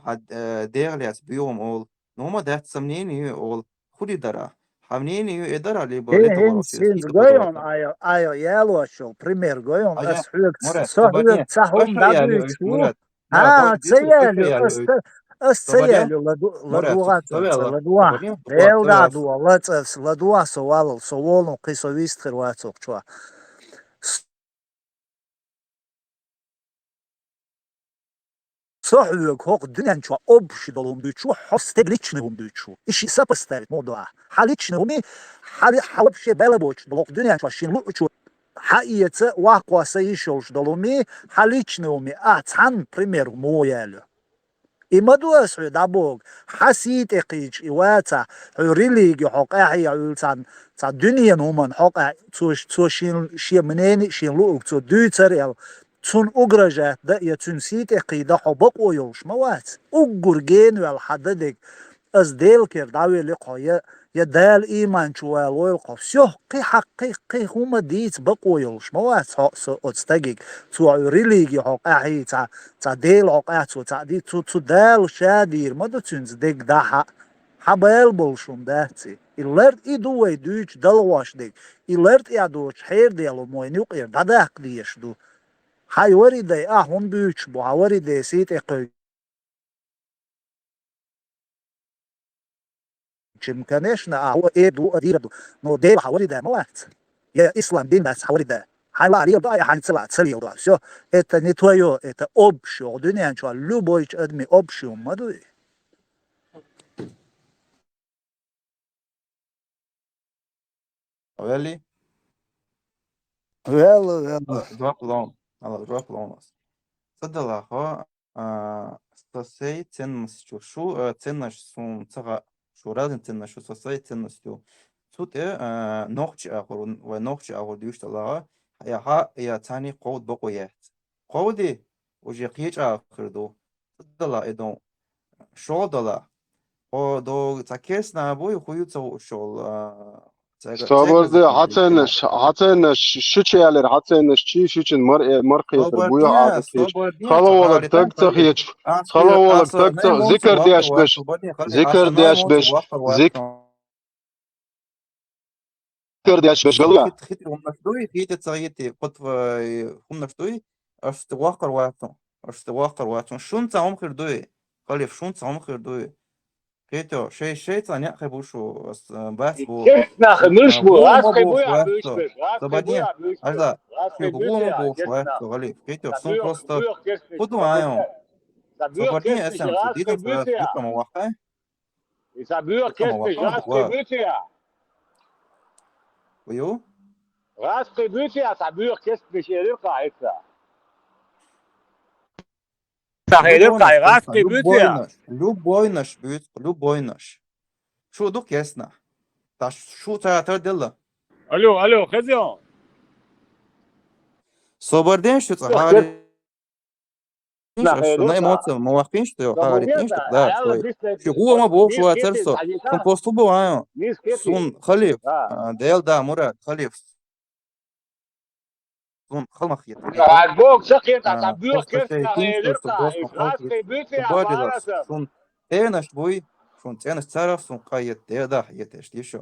حد ديرليس بيوم اول نوما دات سمنيني اول خدي درا حمنيني يدرا لي بالي Hins gojon ajo jelošo, primjer gojon, es hujek cahum dabiču, ceļu, es ceļu ledua, vēl dadu, ledua so volnu, ki so vistru vecokčua. صحيك هوق الدنيا شو أبش دلهم بيتشو حس تجليتشنهم بيتشو إشي سبسترت موضوع حاليتشنهم حلبش بلبوش دلوق الدنيا شو شين لوتشو حقيقة واقوى سيشوش دلهمي حاليتشنهم عن بريمير مويالو إما دوس دابوغ حسيت إقيج إواتا ريليجي حق أحيا عولتان تا دنيا نومن حق تو شين منيني شين لوك تو دوتر تون أجرجت ده يتنسيت قيدة حبق ويوش موات أجرجين والحددك از ديل كرداوي لقاية يدال إيمان شوال ويلقف قي هما ديت بقويلش موات أتستجيك تو ريليجي حق أحي تا ديل حق تا دي تو دال شادير ما تنز ديك ده حبال بلشون داتي إلرت إدوي دوش دلواش ديك إلرت إدوش حير ديالو موينيوك داداق ديش دو هاي وريدي هم بيوش بو وريدي سيت اقوي كمكانشنا هو دو اديردو نو ديل وريدي موات يا اسلام دين بس وريدي هاي لا ريو باي هاي تسلا تسليو دا سو это не твоё это общее дунья чё любой адми общее маду Велли drop long على drop long صدق هو سوسي ценностью شو ценность сум цага شو разница ценность شو سوسي ценностью سوت نوخش آخر ونوخش آخر ديوش الله يا تاني قود بقويات قودي وجي قيج آخر دو دلا إدون شو دلا او دو تاكيس نابوي خويوتو شول Sabırdı haten şu şeyler haten şu markayı buyu adet hiç kalabalık tak tak hiç kalabalık tak tak zikir diyaş beş zikir diyaş beş zikir diyaş beş gala خيت ومشدوي خيت تصيتي قط ومشدوي اش توقر واتون شون تعم خردوي خليف شون تعم خردوي خيتو شيء ثاني خبوشو بس بو كيفنا خمش بو راس خبوي عبوش طبعا هذا في بوم بو شويه خليف خيتو سون просто خدوا معاهم طبعا اسم جديد في مواقع يسابيو كيف راس خبوتيا ويو راس خبوتيا سابيو كيف بشير قاعده любой наш. Шо дук ясно. Та шо та дела. Алло, хозяин. Соборден что говорит. На эмоции موافقين что говорит, что да, что هو ما بوش واترسو. كم посту бываю. Сун خليف. ديل да مراد خليف. سون خلمخ يت. عجبوك سقيت عبيو كيف راس خبوتيا سون تنش بوي شون تنش تعرف سون قايت ده حيتش دي شو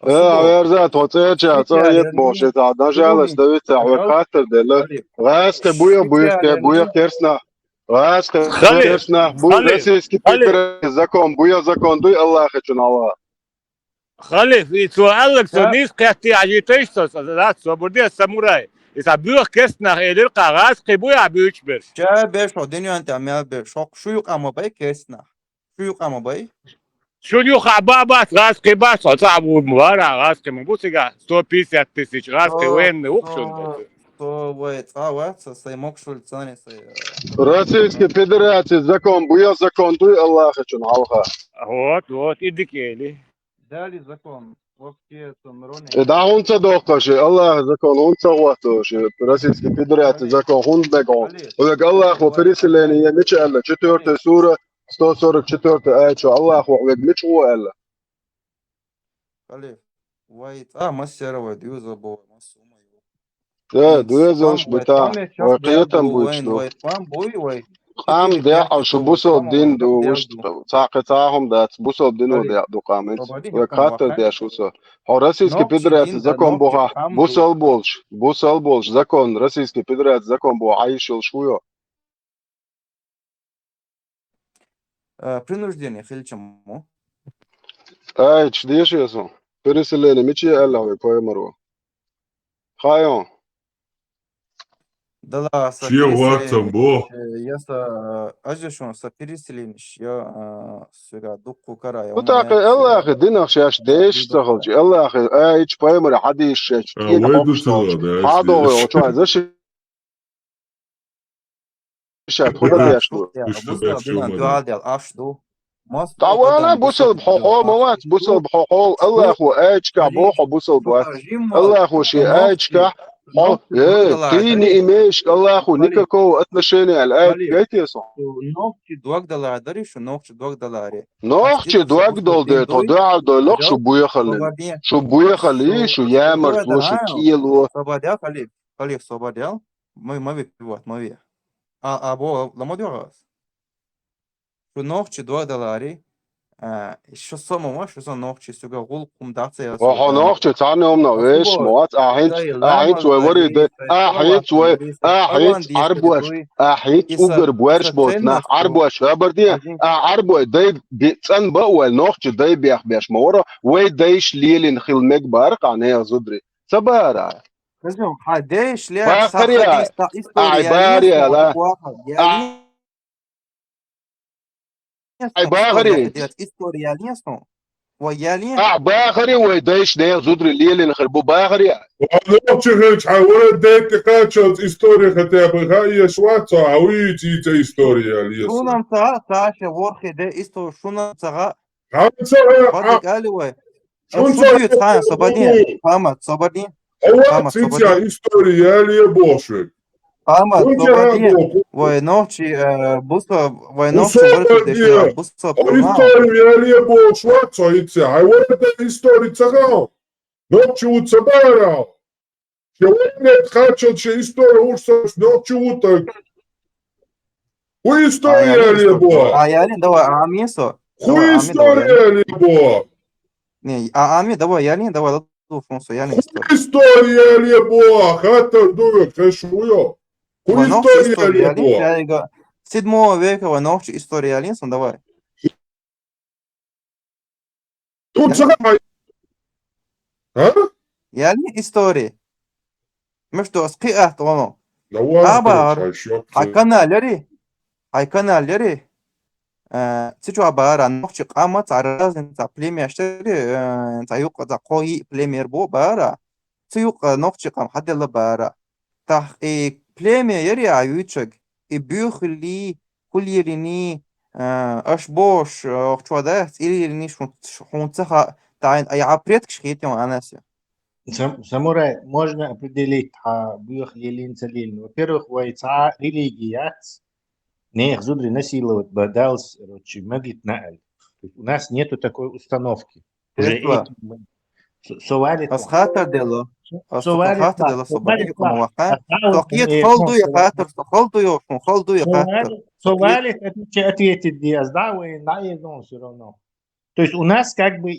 Verzat hoceja cayet boşet adajalas davit avkater dela raske buya kersna raske kersna bu российский пидор закон buya zakon duy Allah için Allah خليف يتوالك سنيس قيتي عجيتيش لا صبردي الساموراي يسابيو كيسنا هيدر قاغاز قبويا بيوش بير جا بيش ودنيا انت عمال بير شو يقام باي كيسنا شو يقام باي شو يوقع بابات غاز قباس صعب مباراه غاز قمبوسيغا 150 тысяч غاز وين وقشون то вот вот саймок шульцани Российский Федерация закон буя закон дуй Allah için Allah вот идикели дали закон Да он цадока же Allah закон он цавато же Российский Федерация закон он бегон вот Allah во переселение мечалла 4 сура 144 аят что Allah во мечу Allah خليف وايت مسيرة ديوزا بو مسوما Да, дуэзош бета وقيتم بوشتو قام ديع شو بوصل دين دو وش ساقطاهم دات بوصل دين وديع دو قامت وكاتر ديع شو سو هو российский Федерация закон بوها بوصل بولش закон российский Федерация закон بو عايشل شويو принуждение хильчему ай чдиш ясо переселение мечи аллаху поемару خايون Да, я ажешон сапереселениш я сега дукку карая. Вот так الله أخي دينا خشاش ديش تخلج الله أخي أيش بايمر حديش شاش كين حقشتاش هذا هو شو هذا شيء شات خذ يا شو طبعا بوصل بحقول موات بوصل بحقول الله أخو أيش كابوح بوصل بوات الله أخو شيء أيش كا تيني إيميش الله أخو никакого отношения الآن جايتي صح نوخشي $2 дари شو نوخشي $2 نوخشي $2 ده تضيع دولار شو بويا خلي شو يامر شو كيلو صباديا خليف صباديا ما بيبوات ما بيه أبو لما ديوغاز شو نوخشي $2 شو صمم شو صن نوخشي سوغا غول قوم داتسيا وهو نوخشي تاني همنا ويش موات أحيت ووري أحيت عربوش أحيت أوغر بورش بوتنا عربوش هبردي عربو داي بيتسن بقوال نوخشي داي بيخ مورا وي دايش ليلين خيل مكبارق عن هي زدري سبارا كزم حديش ليه باخريا عباريا لا باخري باخري ويدايش نير زودري الليل نخربو باخري نوتشي حاول ديت كاتشوت история хотя бы هاي شوات عويتي تا история ليس شو نمسا تاش ورخي ده история شو نمسا نمسا بدك قالي وي شون Отсутствует хан свободен. Хамат свободен. Хамат свободен. история ли больше? Хамат Шон свободен. Войночи буса войночи върхи дешера буса пронал. история ли больше? Цоица, а вот это история цагал. Ночи уцабара. Сегодня хочу, что история урсос ночи уток. Хуй история ли больше? Аялин давай амисо. Хуй история ли больше? Не, ами давай ялин давай ладу фонсо ялин история. История ли больше? Это дует, хэшуё. Хуй Войночи история история ли ялин. больше? Я иго 7 века войночи история ялин сон давай. Тут цагай. А? Ялин история. Между скиат оно. Давай, Абар айканалери цичу абара нохчи қама цараз за племяштери цаюк за қои племер бо бара цюк нохчи қам хадела бара та племя ери аючаг и бюхли хулирини ашбош охчвада ирини шунцаха тайн ая предкш хитем анаси. Самурай, можно определить, бьёх лилин целин. Во-первых, войца религият, не их зудри насиловать, бадалс, магит нааль. У нас нету такой установки. Уже этим совали. Асхатар дело. Асхатар дело собаки камуака. Токит холду я хатар, холду я хатар. Совали, это ответит Диас, да, вы на едно все равно. То есть у нас как бы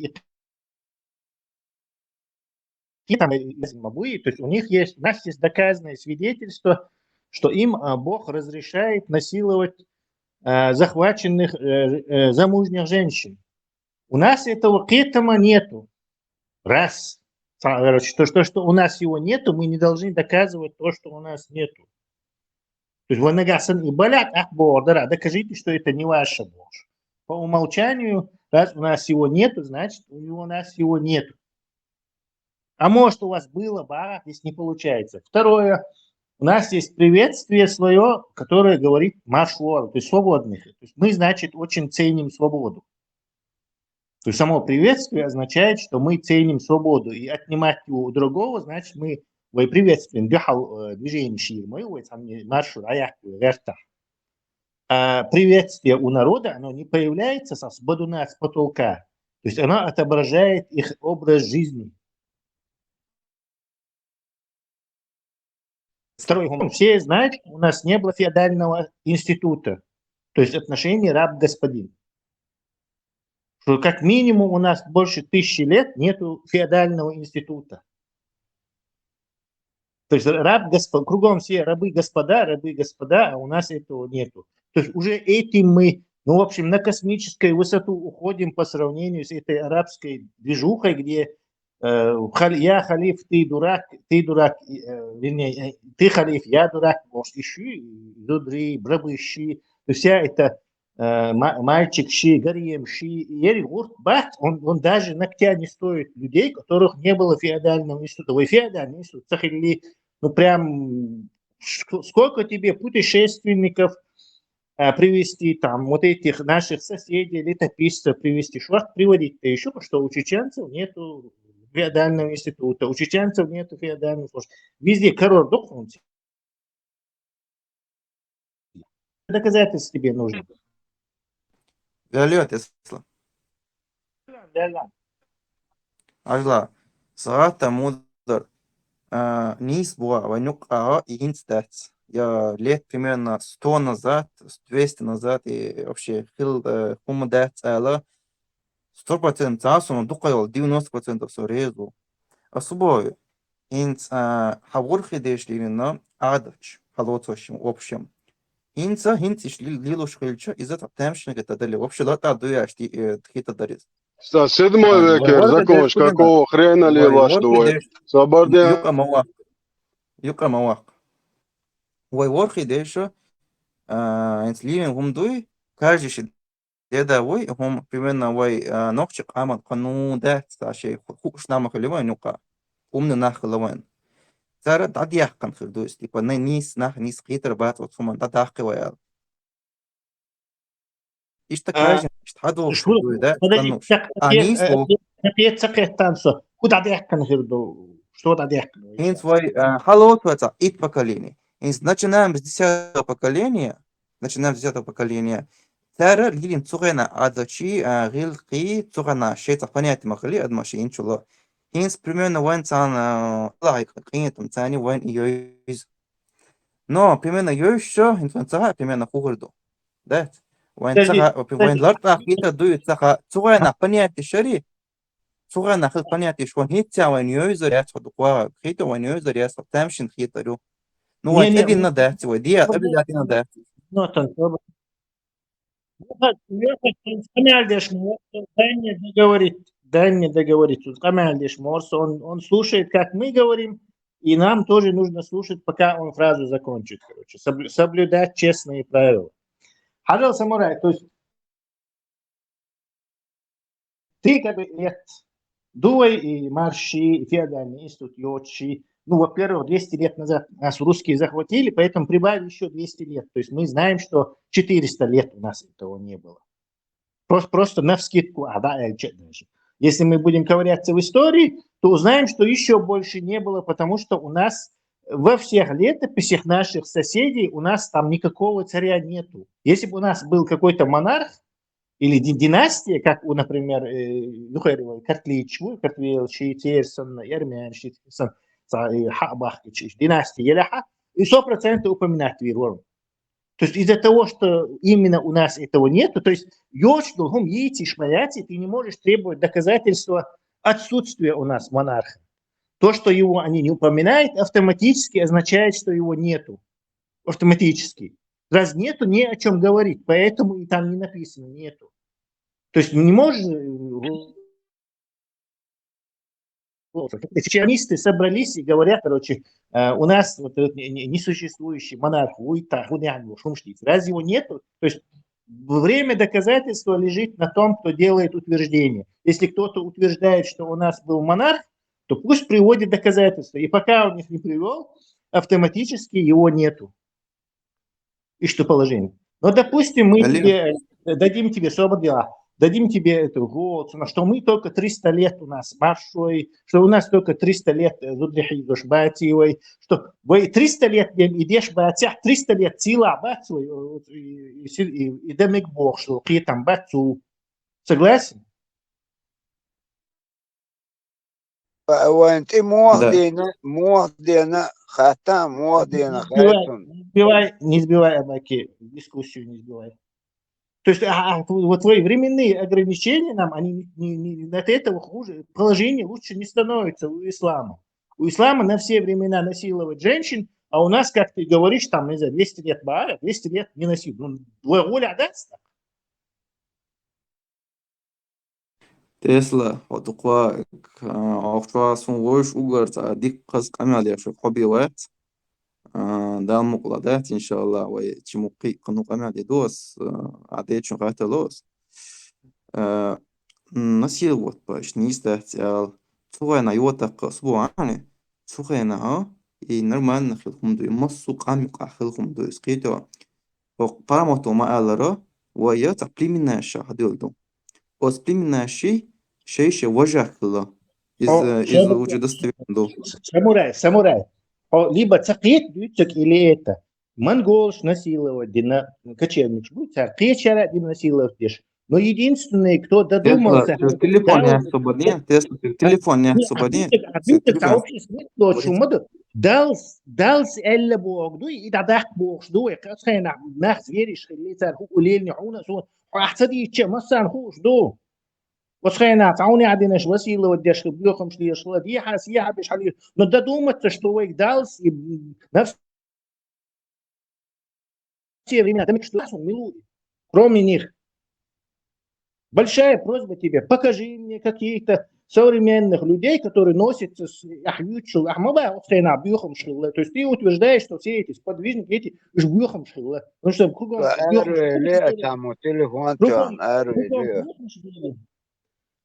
там, то есть у них есть, у нас есть доказанное свидетельство, что им Бог разрешает насиловать захваченных замужних женщин. У нас этого кетама нету. Раз. Что у нас его нету, мы не должны доказывать то, что у нас нету. То есть ванагасан и балят ахбордара, докажите, что это не ваше Бог. По умолчанию, раз у нас его нету, значит у нас его нету. А может, у вас было, бара, здесь не получается. Второе, у нас есть приветствие свое, которое говорит машвор, то есть свободных. То есть мы, значит, очень ценим свободу. То есть само приветствие означает, что мы ценим свободу. И отнимать его у другого, значит, мы приветствуем движение ширмы, маршрут, а приветствие у народа, оно не появляется со сбодуна, с потолка. То есть оно отображает их образ жизни. Второй, все знают, что у нас не было феодального института, то есть отношения раб-господин. Что как минимум у нас больше 1000 лет нету феодального института. То есть кругом все рабы-господа, а у нас этого нету. То есть уже этим мы, в общем, на космическую высоту уходим по сравнению с этой арабской движухой, где я халиф, ты дурак, вернее, ты халиф, я дурак, может, ищи, дудри, брабыши, вся эта мальчик ши, гарем ши, еригурт, бат, он даже ногтя не стоит людей, которых не было феодального института. Вы феодальный институт, захили, прям, сколько тебе путешественников привести, там, вот этих наших соседей, летописцев привести, шварт приводить-то еще, потому что у чеченцев нету феодального института, у чеченцев нету феодального службы. Везде король документ. Доказательства тебе нужны. Виолет, если. Ажла, саата мудр низ буа ванюк и инстац. Я лет примерно 100 назад, 200 назад и вообще хил хумадат ала 100% асум дукайол 90% сорезу. Особо инц хавурхи дешлирина адач халоцошим общем. Инца хинциш лилуш хилча изат аптамшныг дадали. Вообще лата дуяшти тхита дарис. 7 век, закончишь, какого хрена ли ваш двое? Свободен. Юка мауак. Войворхи деша инц ливен гумдуй, каждый дедовой, он примерно вой ногчик аман кануда, сташей хуш намах ливен нука. Умный нахловен. Зара дадьях кан хилдуис, типа низ хитер бат вот суман дадахки ваял. Ишь такая же, штадол شو شو ده подожди تنوش. نيسو تقيت سقيت تانسو كنت عاد يحكي غير что عاد يحكي Ин свой холотваца ит поколение. Начинаем с 10-го поколения. Начинаем с 10-го поколения. Тара лилин цугена адачи гилки цугена шейца понятие махали адмаши инчуло. Инс примерно вайн цан лайк кинетом цани вайн йоиз. Но примерно йоишо инфанцага примерно хугурду. Да? Вайн цага вайн ларта хита дует цага цугена понятие шари. صغير ناخذ понятие شلون هي تساوي يوزر ياخذ قوة خيطة وين يوزر ياخذ تمشين خيطة له نو تدي نده تسوي دي قبل ذاتي نده نوتن дай мне договорить. Он слушает, как мы говорим, и нам тоже нужно слушать, пока он фразу закончит. Короче, соблюдать честные правила. Хаджал Самурай, то есть ты как бы лет Дуай и Марши, и феодальный институт Йотши. Ну, во-первых, 200 лет назад нас русские захватили, поэтому прибавили еще 200 лет. То есть мы знаем, что 400 лет у нас этого не было. Просто навскидку. Если мы будем ковыряться в истории, то узнаем, что еще больше не было, потому что у нас во всех летописях наших соседей у нас там никакого царя нету. Если бы у нас был какой-то монарх, или династия, как, например, Картлич, Картвелчи, Терсон, Ярмянши, Хабахкич, династия Еляха, и 100% упоминать Вирворм. То есть из-за того, что именно у нас этого нету, то есть ты не можешь требовать доказательства отсутствия у нас монарха. То, что его они не упоминают, автоматически означает, что его нету. Автоматически. Раз нету, не о чем говорить, поэтому и там не написано нету. То есть не можешь... Сионисты собрались и говорят, короче, у нас вот несуществующий монарх, раз его нету, то есть время доказательства лежит на том, кто делает утверждение. Если кто-то утверждает, что у нас был монарх, то пусть приводит доказательства. И пока он их не привел, автоматически его нету. И что положение? Но, допустим, мы тебе, дадим тебе свободу, дадим тебе эту год, что мы только 300 лет у нас маршой, что у нас только 300 лет Зудрихи Душбатиевой, что вы 300 лет идешь батях, 300 лет сила батцу и демик Бог, что ты там батцу. Согласен? وانت موضينا خاتم موضينا خاتم Не сбивай, Абаки, дискуссию не сбивай. То есть вот твои временные ограничения нам, они от этого хуже, положение лучше не становится у ислама. У ислама на все времена насиловать женщин, а у нас, как ты говоришь, там, не знаю, 200 лет Бааля, 200 лет не насиловать. Ну, воля даст. Tesla отуқва авто сунвош угарца дик қаз қамали шо қобиwat дал муқладат иншалла ва чимуқи қану қамали дос аде чун қаталос насиловат баш нистатал цугана йотақ субуани цугана и нормально хилхумду массу қамиқа хилхумду искито парамото мааларо ва я тақлимина шахадилду Племенная шейша вожахла из уже достоверно. Самурай. Либо цакет дютчик или это. Монголш насиловать, кочевнич будет, кечера им насиловать. Но единственный, кто додумался... Телефон не освободен, телефон не освободен. Дals elle bog du i da dak bog du ik as geen nacht weer is geliter hoe alleen je ona zo احتدي تشي مثلا خوش دو وسخينا تعوني عديناش وسيله وديش بيوخم شلي شلا دي حاسيه بش عليه ندا دوما تشتويك دالس نفس время там что милует кроме них. Большая просьба тебе, покажи мне каких-то современных людей, которые носятся с ахьючил ахмаба устена бьюхом шилла. То есть ты утверждаешь, что все эти сподвижники эти бьюхом шилла. Ну что,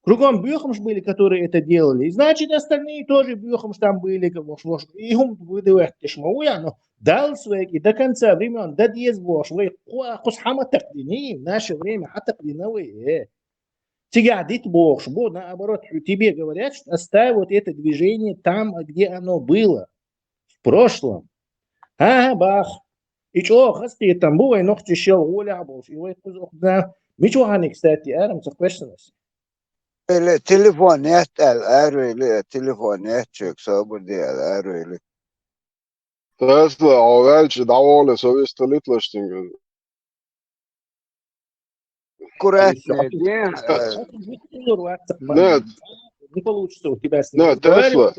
Кругом Бюхамш были, которые это делали. И значит, остальные тоже Бюхамш там были. И هم выдавать тишмауя, но дал свои и до конца времен, до диез вош, вы хусхама тaqdini, в наше время, а тaqdiновые. Тигадит Бог, наоборот, тебе говорят, что оставь вот это движение там, где оно было, в прошлом. Бах. И что, хасти там было, и ногти щел, воля, был, и вот, мичо хани, кстати, арам, цахпешность. Телефонет الأرويلي تليفونات شيك صابر دي الأرويلي Tesla, avvelce davole så visst det litt løsninger. аккуратно Нет, Не получится у тебя с ним нет, Tesla.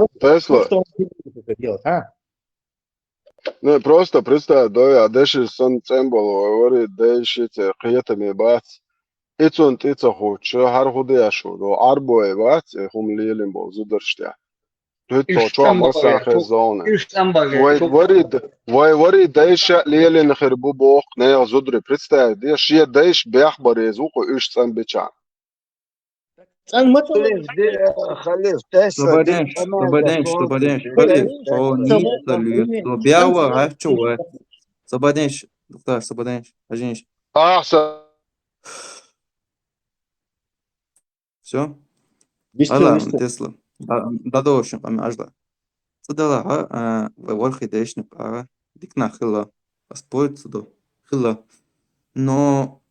Не, просто представь, да, я деши сон цембол, говорит, деши те қиетами бац. Ицун тица хоче, хар худе шо, до арбое бац, хум лилим бол зудерштя. Тут чо маса хезона. Вай деши лилин хербу бог, не зудри, представь, деши деш бяхбаре звуко иш цан бичан. خليف تسلا Слободенш, خليف о ницца льет, то бява хачуэ. Слободенш, доктор, Слободенш, ажинш. Все? Алла, Тесла. Да дошим, ами ажда. Цадала, вархи дешник, дикна хила. Аспоит цадо, хила. Но,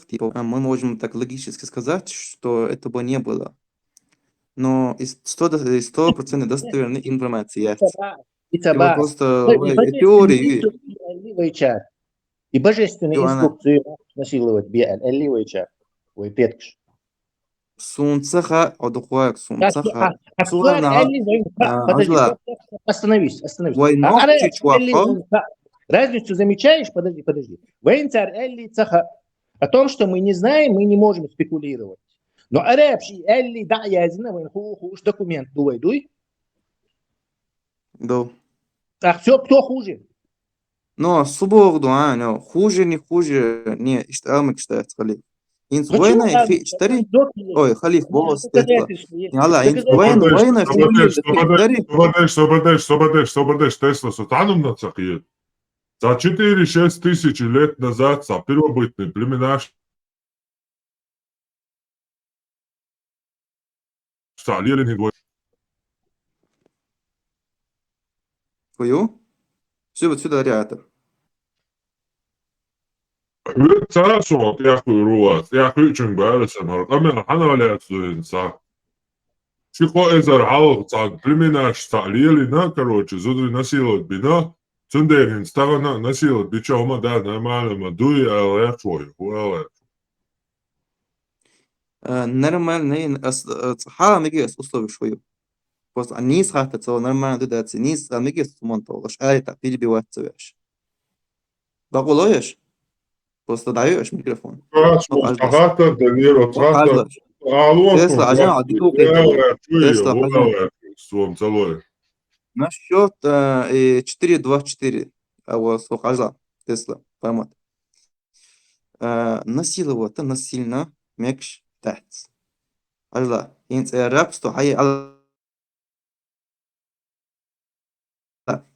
типа, мы можем так логически сказать, что этого не было. Но 100% достоверной информации есть. Его просто теории. И божественные инструкции насиловать биаль, ой, петкш. Сунцаха, одухуак, сунцаха. Остановись. Разницу замечаешь? Подожди. Вейнцар элли цаха. О том, что мы не знаем, мы не можем спекулировать. Но арабши элли да язина вейн хуш документ дуй. Да. А кто хуже? Но суборду, но хуже, не иштамик штат халиф. Инс война и чтари. Ой, халиф, волос тетла. Алла, инс война и Сободеш, Тесла, сутаном на цахиет. За 4-6 тысяч лет назад за первобытные племена Лелин и Гой. Твою? Все вот сюда рядом. Царасо, я руас, я очень бәрісен, арқамен ханалят суинса. Шико эзар хал цан племена Лелина, короче, зудри насилуют бина. Цундерин стагана насилуют бичома, да, нормально, дуй, але твой, хуэлэ. Нормальный, хала мегес условий швою. Просто низ хата цело нормально додаться, низ мегес сумонтолаш, а это перебиваться вещь. Багулоешь? Просто даешь микрофон. Хата, Даниро, хата. Тесла, ажан, адику Тесла, свом целое. На счет 4-2-4. А вот сухажа Тесла, формат. Насиловать, насильно, мекш. تحت الله انت رابستو هاي الله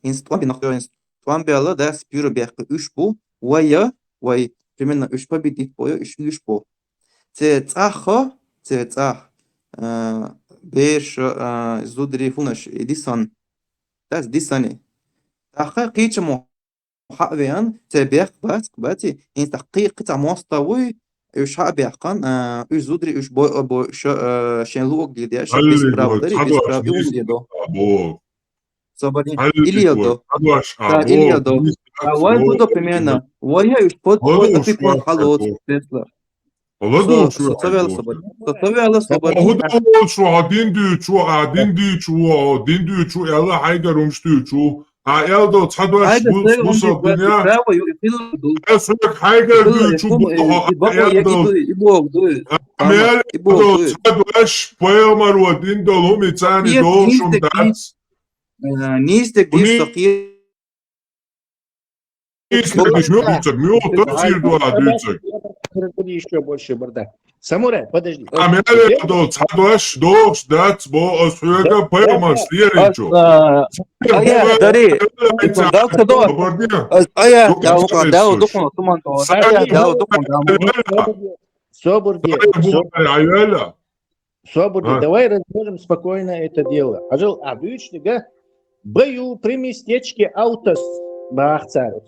انت توان بنختار انت توان بيلا ده سبيرو بيخ 3 بو ويا وي примерно 3 победит бою 3 бо цеца беш зудри фунаш эдисон das дисани таха кичмо حقيقة تبيخ باتي انت تحقيق مستوى үш абяқан үш зудри үш бо шенлуок дидя шапис правдари без правды умледо сободин Ильядо вай буду примерно вая үш под апикон халот Тесла соцовела сободин один дючу яла хайгар умштючу Eldo tadwash musa dunya. Esek haygar duyucu Eldo. Eldo tadwash poyamar wa din dolum itani dolshum dats. Nistek distaqir. Nistek dishmiyot, miyot tafsir dua duyucuk. будет еще больше бардак. Самурай, подожди. ამერე ცადვაშ დოხ დაც მოსვეგა ფერმას იერიჩო Aia, Dari, dau să două. Aia, dau ducul, tu mă întors. Aia, dau ducul, Собурди, давай разложим спокойно это дело. А видите, бою при местечке Аутос,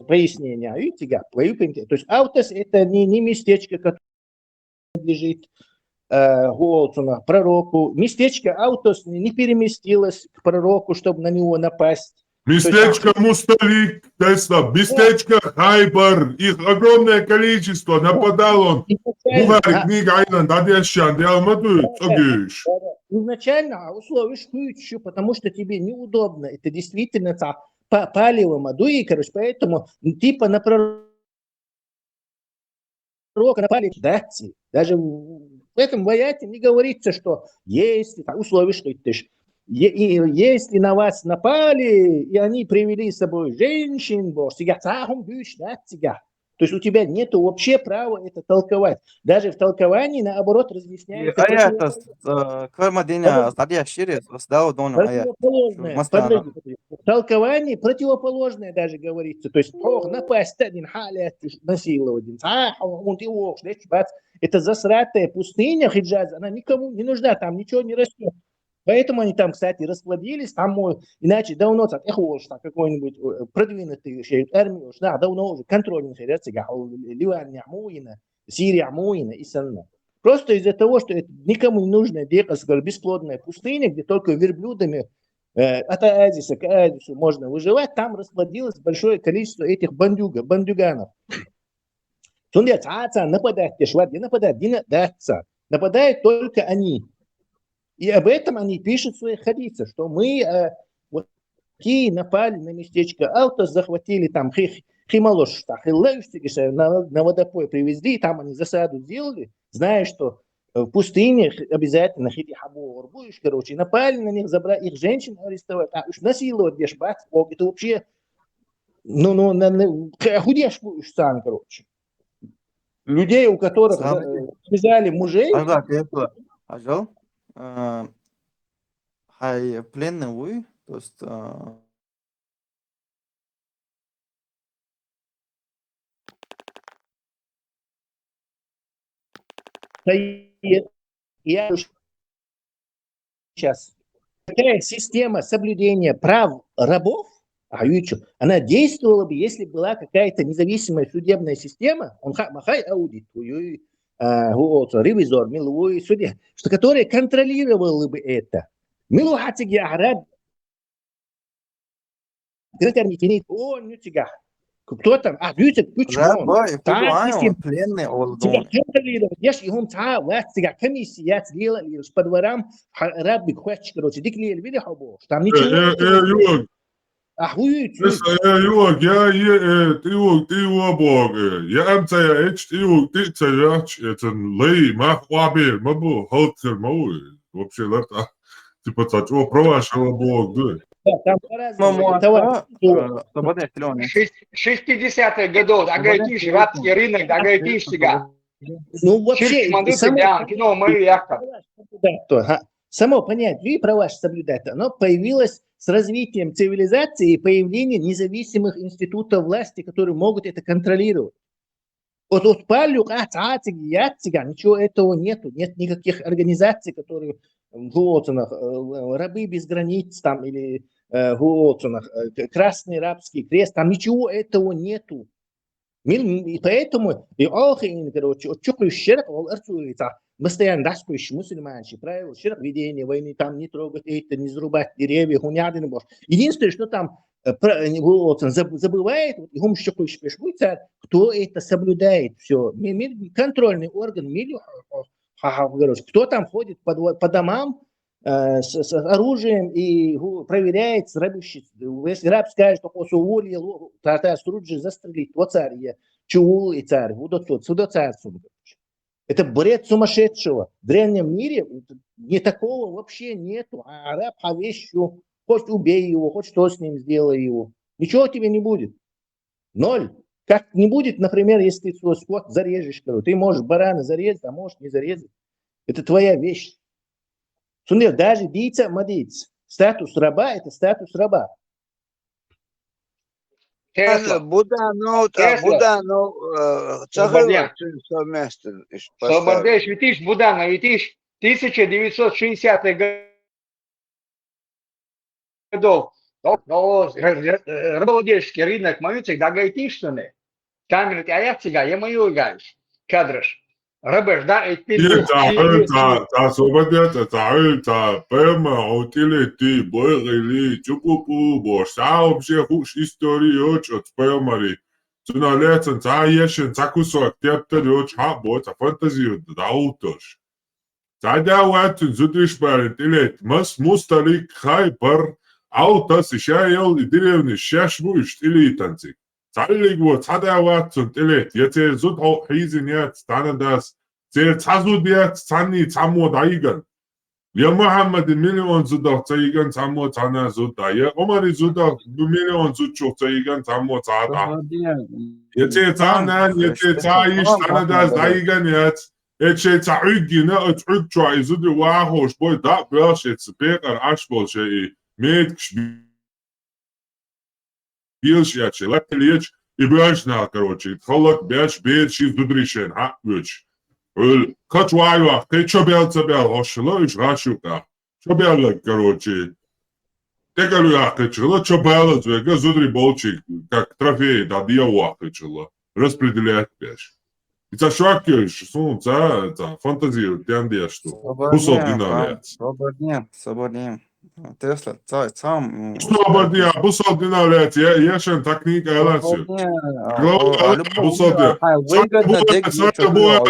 пояснение, видите, бою при местечке. То есть Аутос это не местечко, которое принадлежит пророку. Местечко Аутос не переместилось к пророку, чтобы на него напасть. Местечко Мусталик, местечко Хайбар, их огромное количество, нападал он. Изначально условишь ключу, потому что тебе неудобно. Это действительно палево мадуи, короче, поэтому типа на пророка напали, да, даже в этом ваяте не говорится, что если условишь, что ты если на вас напали, и они привели с собой женщин, то есть у тебя нет вообще права это толковать. Даже в толковании, наоборот, разъясняется... В толковании противоположное даже говорится. То есть, напасть один, насиловать один. Это засратая пустыня Хиджаз, она никому не нужна, там ничего не растет. Поэтому они там, кстати, расплодились, там, иначе давно какой-нибудь продвинутый армию, давно уже контрольный Ливан, Сирия, и Санна. Просто из-за того, что это никому не нужная бесплодная пустыня, где только верблюдами от оазиса к оазису можно выживать, там расплодилось большое количество этих бандюганов. Нападают только они. И об этом они пишут в своих хадисах, что мы напали на местечко Аутос, захватили там Хималош, на водопой привезли, там они засаду сделали, зная, что в пустыне обязательно будешь, короче, напали на них, забрать их женщин, арестовать, насиловать, это вообще, худешь будешь сам, короче. Людей, у которых связали мужей... Хай пленный вы, то есть я сейчас такая система соблюдения прав рабов, она действовала бы, если была какая-то независимая судебная система, аудит, ревизор, миловой судья, который контролировал бы это. Кто там? Видите, почему? пленный комиссия сделали по дворам, рабы хочешь, короче, диклеили, видишь, там ничего. Типа, чего провашивал Бог, да? В 60-х годах, Агайтиш, рабский рынок, Агайтиш, ну, вообще, само понятие, праваш соблюдать, оно появилось с развитием цивилизации и появлением независимых институтов власти, которые могут это контролировать. Вот ничего этого нету, нет никаких организаций, которые рабы без границ там или Красный рабский крест, там ничего этого нету. И поэтому постоянно раскующий мусульманши правил широк ведения войны, там не трогать это, не зарубать деревья, хунядины бож. Единственное, что там забывает, кто это соблюдает, все. Контрольный орган, кто там ходит по домам с оружием и проверяет с рабищей. Если раб скажет, что после уволил, то тут же застрелить. Вот царь, чул и царь, сюда царь. Это бред сумасшедшего. В древнем мире не такого вообще нету. А раб вещью, хоть убей его, хоть что с ним сделай его. Ничего тебе не будет. Ноль. Как не будет, например, если ты свой скот зарежешь, ты можешь барана зарезать, а можешь не зарезать. Это твоя вещь. Даже дийца, мадийца. Статус раба – это статус раба. Будано, Слободян. Слободян, видишь, Будана, видишь, 1960-х годов. Рабовладельческий рынок маюцик, да гайтиштаны. Камеры аяцыга, я мою гайш. Кадрыш. Рабеш, да, и та свободята, та пема, утилити, бойгили, чукупу, бош, та вообще хуш истории от пемари. Цуна лецен, та ешен, та кусок, тептер оч хабо, та фантазию, да утош. Та да ватун зудриш барит, илет, мустарик хайпар, аутас, ишаял, и деревни, шашбуш, или танцик. Заллигво цадаватсун телет եթե зуд хизинят станадас зэр цазудят цани цамо даиган я Мухаммад миллион зудах цаиган цамо цана зудая омари зудах миллион зудчух цаиган цамо цада եթե цанан եթե цаиш станадас даиган ят եթե цаигина отуг чай зуд вахош бой да башет спекар ашбол шей медкш Билшячи, латилич и бяшна, короче, холод бяш бедши дудришен, вич. Качвайва, ты чё бял цабял, ошлоиш рашука. Чё бял, короче. Текалу яхачила, чё бял, звега, зудри болчик, как трофей, да дьявол яхачила. Распределять бяш. И за шакиш, за фантазию, тян что. Усол диналец. Свободнее. Tesla, сам... Слободня, бусол диналец, яшен такника эласию. Бусол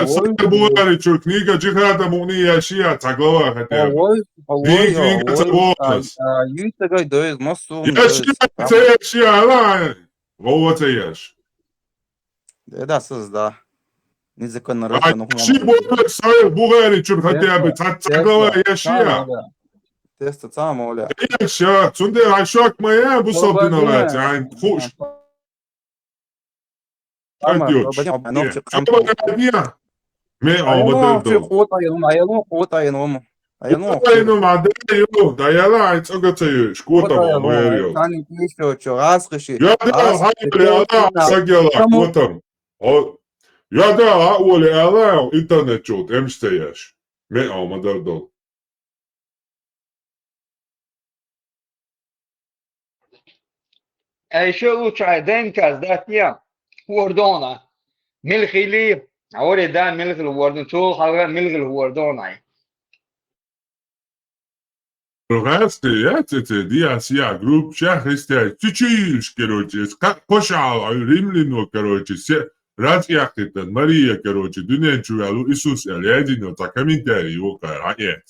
Сарбуари, чё книга джихада муни яшия, таглава хотя бы. Книга цабоклас. Юйтагай доез, массу... Яшия, ала! Вова цеяш. Да, созда. Незаконно рожденных Бугари, чё хотя бы, таглава яшия. Теста сам, Оля. Яшия, цунде ашак моя, бусол диналец, айн хуш. Me Aynu maddeju, da jela, it's ogacaju, škotam, mojerio. Ja da, hajde, ala, sagjala, škotam. Ja da, ole, ala, internet čut, emsteješ. Me maderdol. А еще лучше ДНК сдать я Уордона. Милхили, а вот да, Милхил Уордон, чул хага Милхил Уордона. Рогасте, диасия, групп, шахристя, чичиш, короче, пошал, римляну, короче, все, разъяхтен, Мария, короче, дуненчувалу, Иисус, один, так, комментарий, его, нет.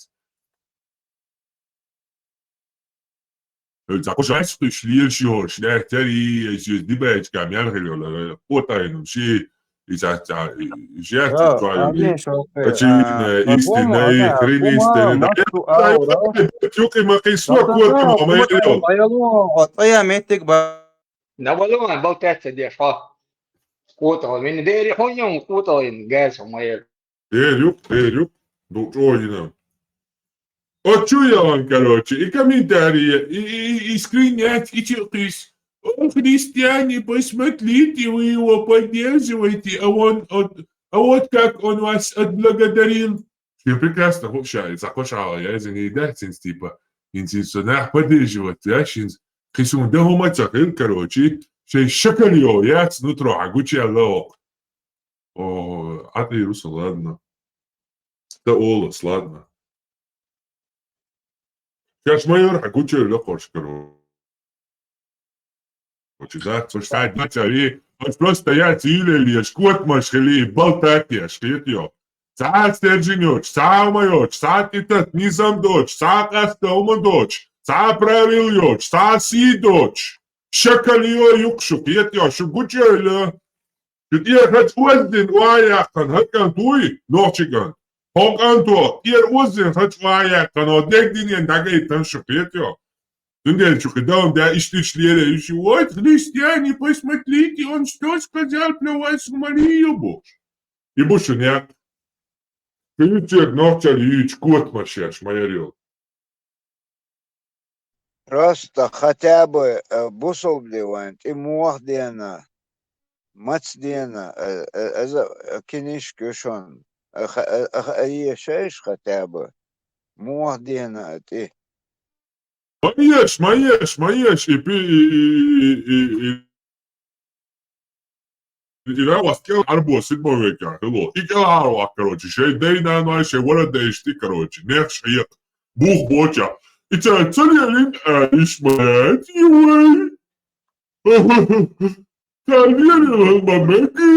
Закушать, что шли еще, шляхтери, дебачка, мягкая, потайну, все, и за жертву твою, очевидно, истинная, хренистая, тюки макисо, котом, я метик ба. Навалон, болтаться деша. Котом, він дері хоньом, котом, гайсом моє. Дерюк, дучойна. Очуя он, короче, и комментарии, и скринять, и чертись. О, христиане, посмотрите, вы его поддерживаете, а вот как он вас отблагодарил. Я прекрасно общаюсь, захошала, я из-за неидатин, типа, интенсионер поддерживать, я сейчас, хисун, да гумацахил, короче, шей шакалио, я снутро, агуча лок. О, а ты, Руса, ладно. Да, Олас, ладно. Сейчас майор, агуча локош, короче. Да, слушай, батареи, вот просто я тилели, шкот машхели, болтати, шкетё. Са стерженёч, са майоч, са титат низам доч, са кастаума доч, са правильёч, са си доч. Шакалио юкшу, кетё, шугучёлё. Ты хоть уздин уаяхан, хакан туй, ночиган. Хокан то, тир уздин хоть уаяхан, одек динен дагайтан шукетё. Знаете, когда он да ищет вот, христиане, посмотрите, он что сказал про вашу Марию, Боже. И больше нет. Ты теперь начали кот машешь, майорел. Просто хотя бы бусол бливант и муахдена, мацдена, кинишки шон. Ешаешь хотя бы муахдена ты. Маешь, и я вас кел арбос, и века, hello. И кел арва, короче, шей дейна, но шей вора дейшти, короче, нех шеет, бух боча. И целелин, ишмаэт, юэй. Целелин, мамеки,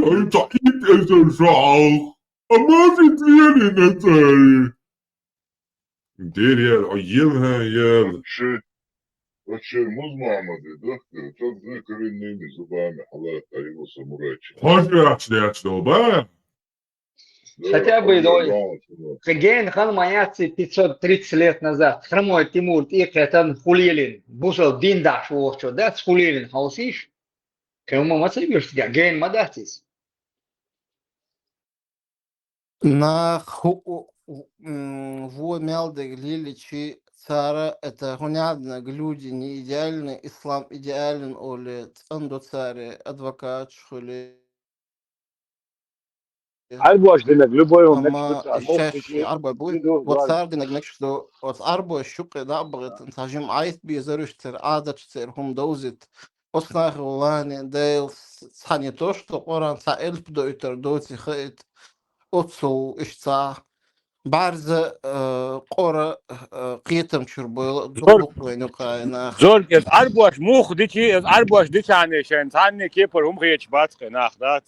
и таит эзер жал. А может целелин это? Дерьер, ел. вообще музмамады, да? Тот коренными зубами халат, а его самурайчик. Хочешь, ба? Хотя бы Хеген хан маяци 530 лет назад. Хромой Тимур Икетан Хулилин. Бусал Диндаш Вовчо, да? С Хулилин хаусиш. Кому мацебишь, Ген Мадатис. На во мялды глиличи цара это гонядно люди не идеальны, ислам идеален, оле цанду царе адвокат шхули. Арбош demek любой он Ama şaş arba bu vatsar demek что от arbo şuqe da bğıt tajim ait bir zarıştır adatçır hum dozit osnah olan del sani to что oran sa elp do iter do tixit otso işta barz qora qiyetim çurbo duqluq wenu qayna Zor ez arboş muh diçi ez arboş diçane şen tanne kepar geç batqı naqdat.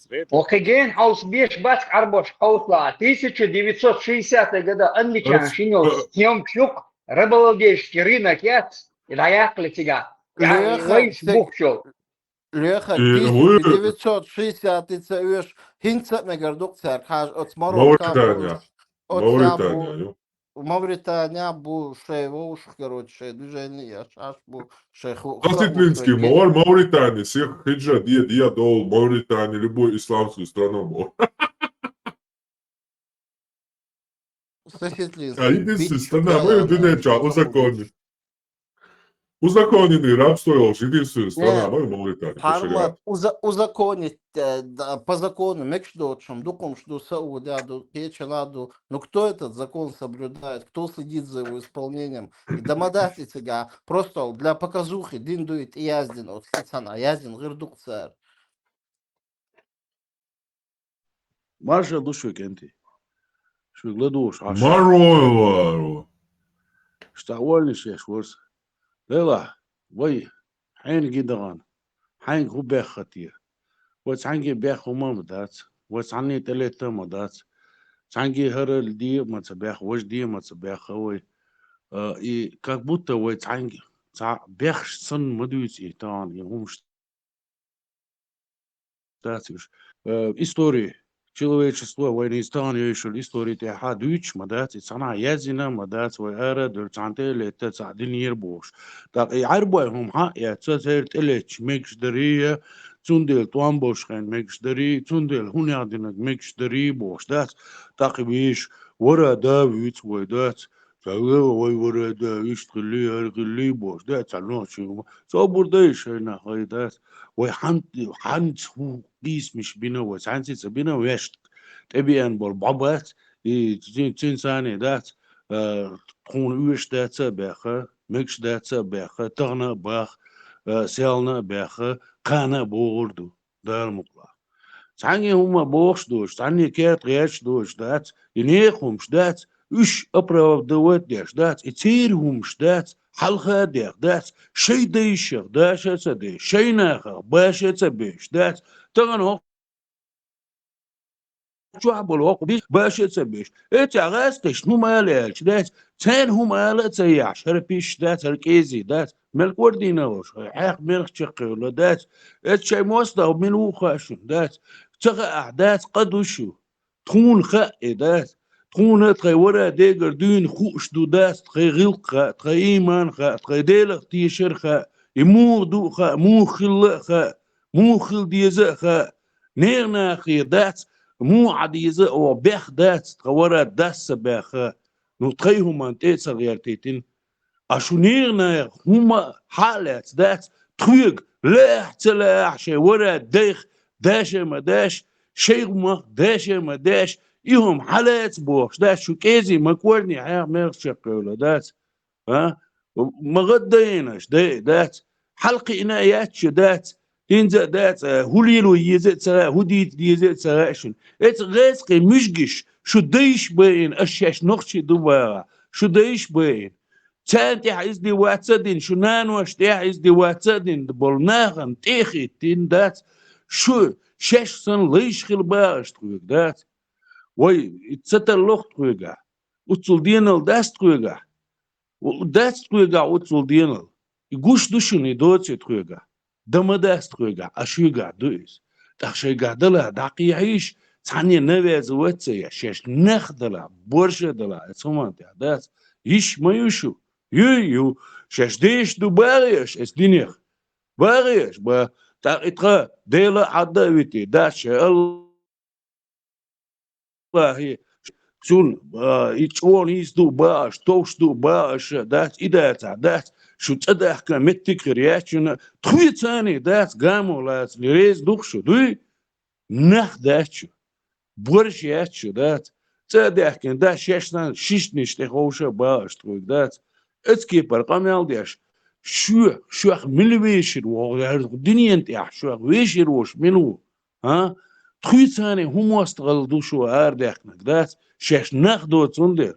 Хеген хаус беш батк арбош хаусла 1960 года англичан шинел Тёмчук рыболовецкий рынок яц и наякли тига. Я лайс бухшел. Леха 1960 это уж хинцат мегардук цар хаж от Мавритания. Мавритания бу шейвош, короче, движение шаш бу шейху. Классический Мавритания, всех хиджа, dia дол Мавритания, любую исламскую страну был. Единственная страна, мы узаконили. Узаконенный рабство, единственная страна, мы Мавритания. Хармат узаконить по закону, мекшдочем, дуком, что саудаду, кечаладу, но кто этот закон соблюдает, кто следит за его исполнением? И домодати тебя просто для показухи диндует и яздин, от хацана, яздин, гырдук царь. Марша душу кенти. Что гладуш, а Маройло. что вольниш я шворс. Лела, وي حين جدغان حين هو بيخ خطير وتعنجي بيخ وما دات وتعني تلاتة ما دات تعنجي هرل دي ما تبيخ وش دي ما تبيخ هوي и как будто وتعنجي بيخ صن مدويت إيتان يهمش داتش истории человечество войны истории еще истории те хадуч мадат цана язина мадат وهذا دول تعنتي لتساعدين يربوش так يعربهم ها يا تسيرت إليش ميكش دريه تندل توامبوش خن ميكش دري تندل هون يعدينك ميكش دري بوش دات تاقبيش ورا داويت ودات وي ورا داويش غلي بوش دات علوشي سو برديش هنا هاي دات وي حنت هو قيس مش بينا وسعنتي سبينا ويشت تبيان بالبابات تين ثانية دات تكون ويش دات باخه مكش دات باخه تغنى باخ سيلنا باخه قانا بوردو دار مقلا تعني هما بوش دوش تعني كيت غيش دوش دات ينيخهم شدات وش أبرا دوات ديش دات يتيرهم شدات حلقة ديش دات شي ديشيخ داش يتسدي شي ناخر باش يتسبيش دات تغنى شعب الوقت بيش باش يتسبيش إيش عغاستش نو ماليش دات تين هم مالت سياش هربيش دات هركيزي دات ملك وردينوش حيق ملك شقي ولا دات إيش شي موسطة ومن وخاشن دات تغا أعدات قدوشو تخون خائي دات تخون تخي ورا ديجر دون خوش دو داس تخي غلق تخي إيمان تخي ديلق تيشر يمو دو مو خل مو خل ديزا نيرنا خي دات مو عديزا أو بيخ دات تخورا داس بيخ نو تخيهم أن تيسا غيرتيتين أشو نيرنا هما حالات دات تخيق لا تلاح شي ورا ديخ داش ما داش شيخ ما داش ما داش يهم حالات بوش داش شو كيزي مكورني حيا ميرش قولة دات ها ما غديناش دات حلقي إنايات دات تنزا دات هوليلو يزت سرا هوديت يزت سراشن ات غاسقي مشجش شو ديش باين أشياش نقشي دوبارا شو ديش باين تانتي حيز دي واتسدين شو نانوش تي حيز دي واتسدين دبولناغن تيخي تين دات شو شش سن ليش خلباش تقول دات وي اتستر لوخ تقول وتصل دينال داست تقول داست تقول وتصل دينال يقوش دوشن يدوتي تقول دم داست تقول أشيوغا دويس تخشي قادلا داقي يعيش تعني نبي زوتي شش نخدلا برشة دلا اسمان دات يش ما يشو يو شش ديش دو باغيش اس دينيخ باغيش با تاقيتخا ديلا عداويتي داش الله هي شون يتشون يزدو باش توشدو باش دات إداتا دات شو تصدح كمتك رياتشنا تخوي تاني دات قامو لات لريز دوخشو دوي نخ داتشو برش ياتشو دات تصدح كن دات شاشتان شيشنش تخوشا باش تقول دات اتكي برقام يالديش شو اخ ملي ويشر وغير الدنيا انت شو اخ ويشر وش منو ها تخوي تاني هم واستغل دوشو اردخنك دات شاش ناخدو تندل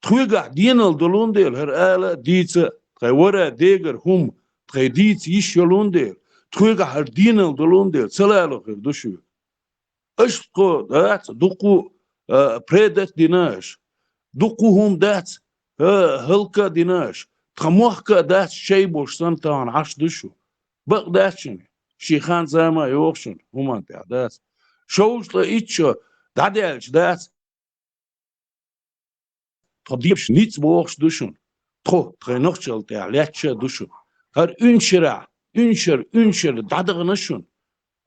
تخوي قاعدين الدلوندل هر آلة ديتsa تخي ورا ديجر هم تخي ديت يشيلوندل تخوي قاعدين الدلوندل سلالو غير دوشو اشتقو دات دوقو بريدت ديناش دوقو هم دات هلكا ديناش تخموحكا دات شي بوش سنتان عش دوشو بق داتشن شيخان زاما يوخشن هم انت دات شوش لا ايتشو دادالش دات تضيبش نيتس بوخش دوشن تخو تخينوخشل تاع لاتشا دوشن هر انشر دادغنشن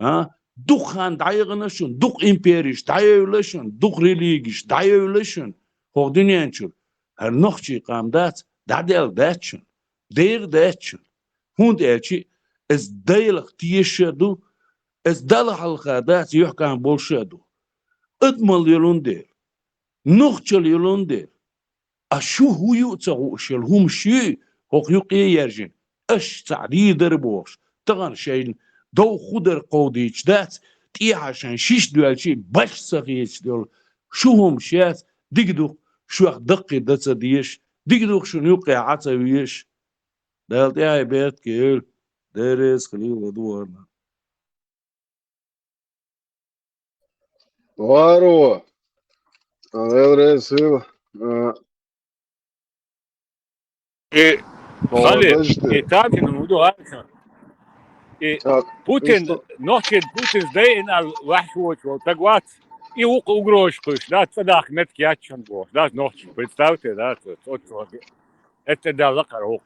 ها دوخان دايغنشن دوخ امبيريش دايولشن دوخ ريليجيش دايولشن هو دنيانچو هر نوخشي قام دات دادل داتشن دير داتشن هوند الچي از دايلخ تيشدو از دالخ الخادات يحكم بولشدو ادمل يلوندير نوخشل يلوندير أشو هو يوتسو شل هم شيء هو يقي يرجن أش تعدي دربوش تغن شيء دو خدر قوديش دات تي عشان شيش دوال شيء باش سخيش دول شو هم شيات ديقدو شو دقي دتس ديش ديقدو شو يقي عتويش دالت يا بيت كيل دارس خليل دوارنا وارو vēlreiz Sila. خالد تعرف انه الموضوع هذا بوتين نوكل بوتين زين الوحش وتقوات يوق وقروش قش لا تصدق متك ياتشن بوش لا نوكل представьте да это да لقر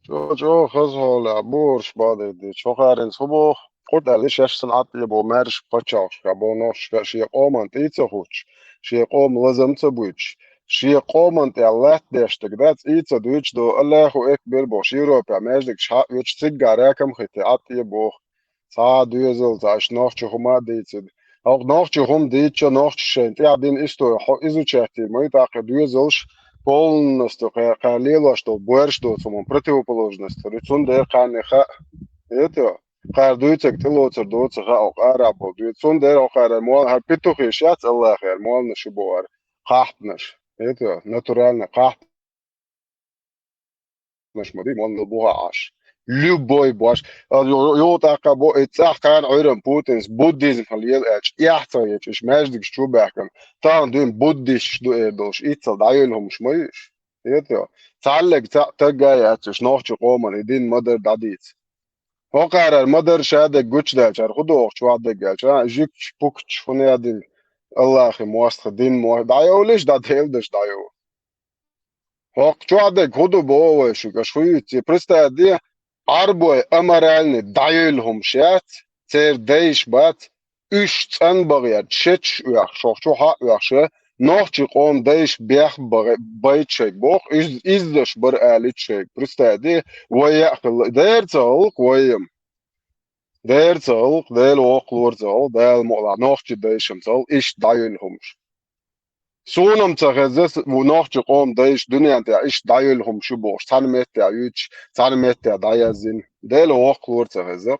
جو خزهول بورش بعد شو قارن صبح قلت ليش يشتن عطل بو مارش قتشاش كابو نوش شي قومن تيتسوش شي قوم لازم تبوش شي قومن الله دشتك دات ايتس دويتش دو الله اكبر بو شيرو بماجدك شا يوتش سيجاره كم خيت عطل بو سا دوزل زاش نوch هما ديت auch noch hom dit noch schent ja den ist du изучать мой так دوزلش полностью параллельно что больше что самом противоположность рецон да канеха это قاردويتك تلوتر دوتر او قارب دوتون دير او قار مول هر بيتوخي شات الله خير مول نشبوار قاحتنش это натурально قاحت مش مدي مول نبوها عاش любой бош يو تاقبو اتساح كان عيرن بوتنس بوديزم خليل اتش يحتاج ايش ماجدك شو بحكم طبعا دين بوديش دو دوش ايتصل دايلهم مش مايش يتو تعلق تجاي اتش نوخش قومن يدين مدر داديت وقار المدر شهادة جوتش دا شار خدوخ شو عدك جال جيك بوكش فنيادين الله أخي موسخ دين مو دايو ليش دا تهلدش دايو هوك شو عندك هدو بوه شو كشويتي برستا دي عربو أمرالني دايلهم شات تير دايش بات üç tsen bagiyat şeç uyak şokçu ha uyakşı nohçi qom dayış biyah bayçek bok izdeş bir aliçek pristadi vaya dertsal koyum dertsal del oqlursal del mola nohçi dayışım sal iş dayılhumş sonum tsagazes bu nohçi qom dayış dünyada iş dayılhum şu boş tanmet ya 3 tanmet ya dayazin del oqlursal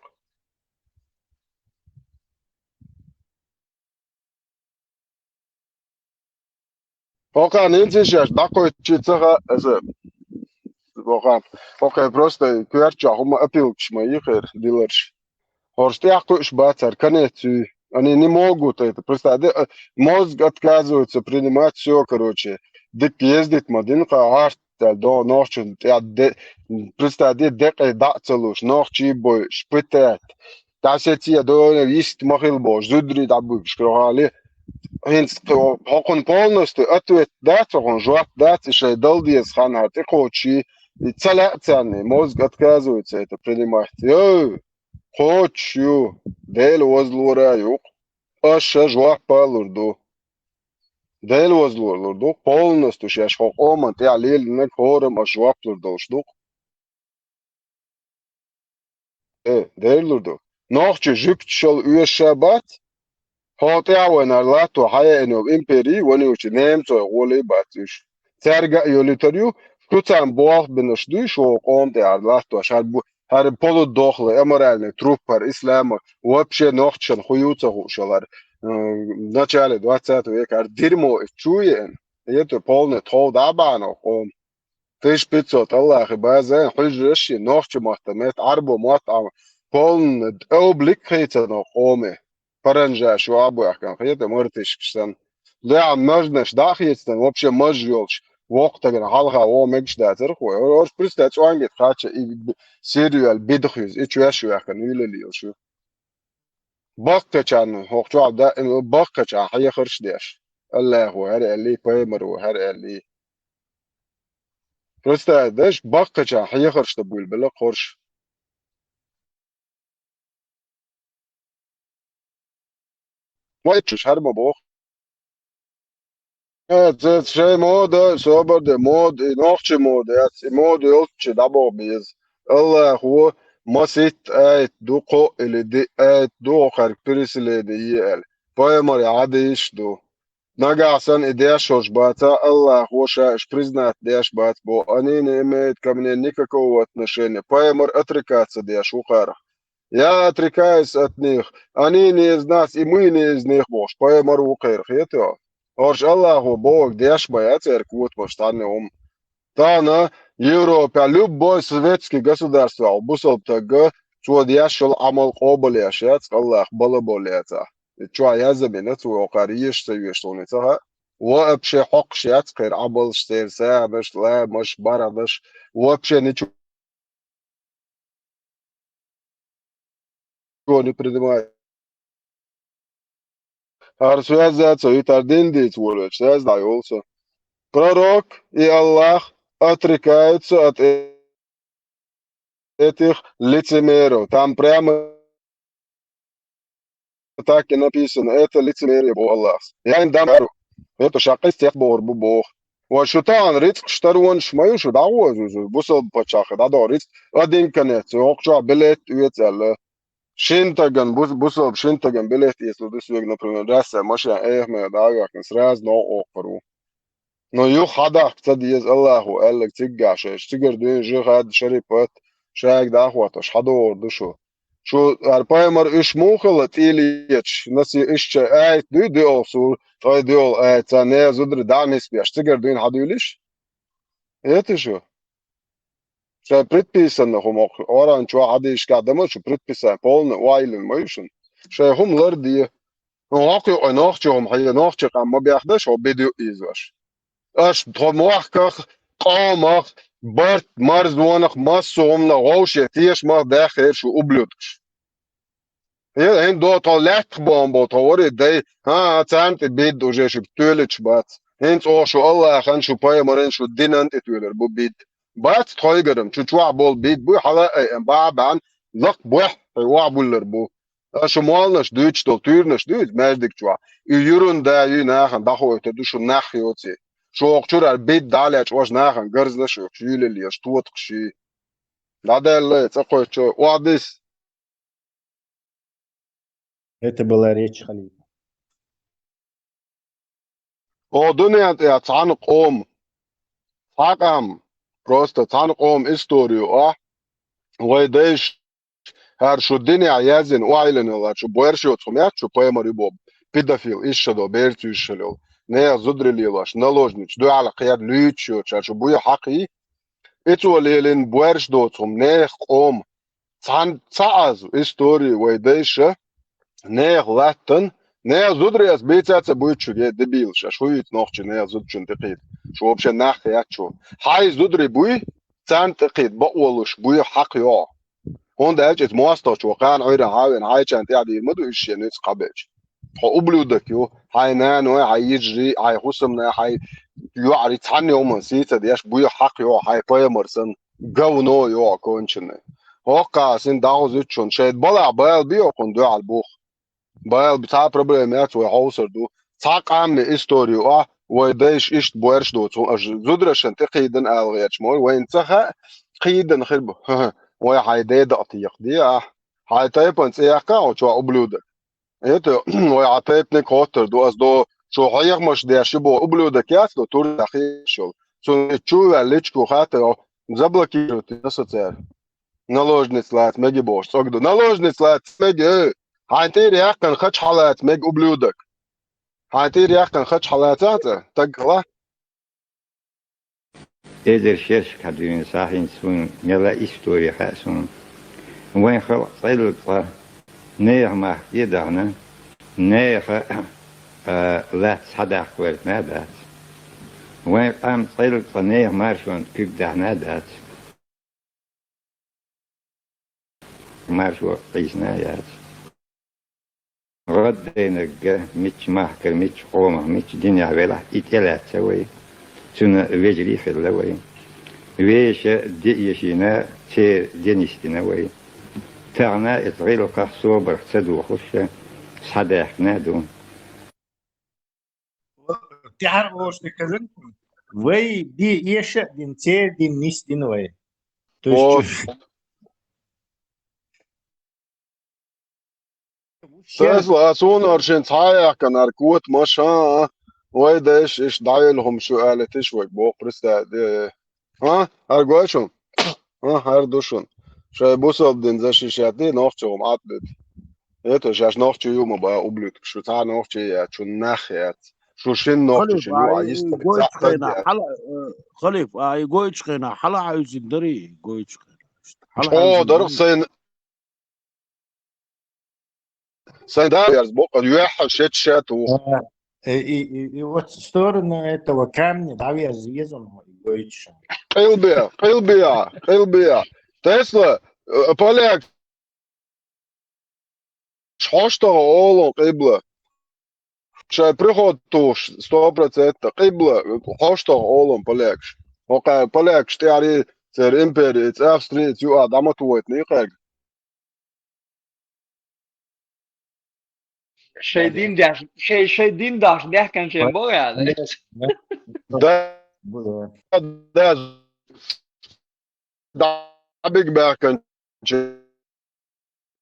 Пока не сейчас, такой читера, пока просто кверча, хума опилкш моих дилерш. Хорсты акуш бацар, конецу. Они не могут это. Просто мозг отказывается принимать все, короче. Дик ездит мадинка, арт, до ночи, просто дека дацелуш, ночи бой, шпитет. Тасети, до есть махил бош, зудри дабуш, крохали. Hins hokon polnosti atvet dat hokon жват dat еще долдиес хана ты хочи и целяцаны мозг отказывается это принимать. Хочу дел возлураю аша жват палурду дел возлурду полностью сейчас хокоман ты алил не хором жват лурдушду дел лурду ночи жипчал уешабат هاطعون اللاتو حيا انو امبيري ونيوش نيمتو غولي باتيش ترجع يوليتريو كوتان بوخ بنشدوش وقوم دي اللاتو عشان هر بولو داخل امرالني تروبر اسلام وابشي نوختشن خيوتا خوشالار начале 20 века дерьмо чуен это полный тол дабано قوم 1500 الله базен хужеши нохчи махтамет арбо мат полный облик хейтено قومه Паранжа, швабуях, конкретно, мортишксан. Да, можно ждахиться, вообще можешь. Воктаган, халха, о, мегждатер, хуй. Орш представь, что ангет хача и сериал бидхиз, и чуяшуях, кан вилелиошу. Бактачан, хохчуаб да, бактачан, хая хершдеш. Аллаху, хар али, паймару, хар али. Просто, даш, бактачан, хая хершдабул, бела хорш. ما يتش هرب بوخ شيء مود صبر ده مود نوخش مود مود يوتش دابو بيز الله هو ما سيت ايت دو قو اللي دي ايت دو خاركتريس اللي دي يال بايمر عاديش دو نجا سن ادياش وش باتا الله هو شاش признать دياش بات بو они не имеют ко мне никакого отношения بايمر отрекаться дياش ухара Я отрекаюсь от них. Они не из нас, и мы не из них, Бог. Поэмару укэр. Это. Орж Аллаху, Бог, деш моя церковь, поштаны ум. Та на Европе любой советский государство, бусол тага, чуа дешел амал коболяшец, Аллах балаболяца. Чуа я забинет, уокариш, севештуница. Вообще хок шец, кэр амал штельса, меш ла, меш барадаш. Вообще ничего не принимает. Har связаться и тардиндить волю, связывался. Пророк и Аллах отрекаются от этих лицемеров. Там прямо так и написано, это лицемерие у Аллах. Я им дам веру. Это шакай стех борбу Бог. Вот шутан риск штарун шмаю шудау, бусал пачаха, да риск один конец. Окча билет уецель. Шинтаган, бусал шинтаган билет, если ты сегодня, например, раса, маша эхме, да, как сразу на окру. Но ю хадах, кстати, из Аллаху, эллек тиггаша, штигардуин жихад шарипат, шайк дахваташ, хадор душу. Шо арпаймар иш мухалат или еч, наси иш айт дуйдуол сур, той дуол айт, не зудри дамис бия, штигардуин хадуилиш? Это что? Что предписано хум оран чуа адиш кадама, что предписано полный уайлен моюшен. Что хум ларди. Ну аки онахчо хум хая нахчо кам ма бихдаш о бедю изваш. Аш томахках قامخ برت مرز وانخ مصوم نغوش يتيش ما داخل شو أبلودش هين دو طلعت بومبو طوري دي ها تانت بيد وجي شو بتولج بات هين تو شو الله خان شو باي مرين شو دين انت تولر بو بيد بات تخيجرم شو تشوا بول بيد بو حلا بابان لق بوح وا بولر بو شو مالنش دوتش تو تورنش دوت مازدك تشوا يورون دا ينا خان داخو تدو شو ناخيوتي شو اقتر البيت دالج واش ناخن غرز شو شيل اللي يشتوت شي لا ده اللي تقول شو وادس Это была речь халифа. о دنيا يا تعان قوم حقهم просто تعان قوم историю ويدش هر شو الدنيا يازن وايلن ولا شو بويرشو تخميات شو بايمر يبوب بيدافيل ايش شدو بيرتو يشلو نه زدر ليلاش نالوجنيش دو على قياد ليتشو شو بويا حقي اتو ليلن بويرش دو تخم نه قوم تعان تعز истории ويدش نه لاتن نه زدرياس بيتات بويتشو دبيل شو يتنوخش نه زدشن تقيد شو вообще ناخيات شو هاي زدري بوي تان تقيد بقولش بوي حق يا هون ده اجت مواستوش وقان عيرا هاوين هاي كان تعدي مدو ايش نيس قبش هو ابلودك يو هاي نانو هاي يجري هاي خصمنا هاي يعري تعني ومن سيتا دياش بوي حق يو هاي بايمرسن جو نو يو كونشن هوكا سين داو زيتشون شيد بلا بايل بيو كوندو على البوخ بايل بتاع بروبليمات وحوصر دو تاق عم استوريو ويداش ايش بويرش دو زدرشن تقيدن الغيتش مول وين تخا قيدن خربو ويا هاي دقيق دي هاي تايبنس ايه كاو شو ابلودك ايتو ويا تايبنك هوتر دو از دو شو هيغ مش دي شبو ابلودك ياس دو تور اخي شو سو تشو ليچكو خاطر زبلكي تسوتر наложниц лат меги бош согду наложниц лат меги هاي تير يقن خش حالات ميج ابلودك هاي تير يقن خش حالات تقلا إذا شيرش كدين ساحين سون يلا إستوري خاسون وين خلق طيلق نير ما يدعنا نير لا صدق ورد نادات وين قام طيلق نير مارشون كيف دعنا دات مارشو قيسنا يات ردينك مش ماهكر مش قومة مش دنيا ولا إتلات سوي سنة وجري في اللوي ويش ديشينا تير دينيستنا وي تغنا إتغيلو صوبر تدو خش صداح نادو تعرف وش تكذب وي دي يش دين تير دين نيستين وي تسلا سون أرشين تايا كان أركوت مشا ويدش إيش دايلهم شو قالت إيش ويك بوق برستا دي هرگوشون هر دوشون شاي بوسب دين زشي شاتي نوخشو معطلت ايتو شاش نوخشو يوم با اوبلوت شو تا نوخشو يا شو ناخيات شو شين نوخشو شو يو عايز تبتعد خليف يقويتش خينا حلا عايز يدري يقويتش خينا درخ سين داريرز بوق يوحل شات شاتو вот сторону этого камня давай зрезом يقويتش قلبيا تسلا поляк شاشتا اولو قبلة شاي приход туш 100% قبلة شاشتا اولو полякш وقع полякш تعري سير امبيري اتس افستريت يو ادم تويت نيقاك شي دين داش ده كان شي بو يعني ده بيج باك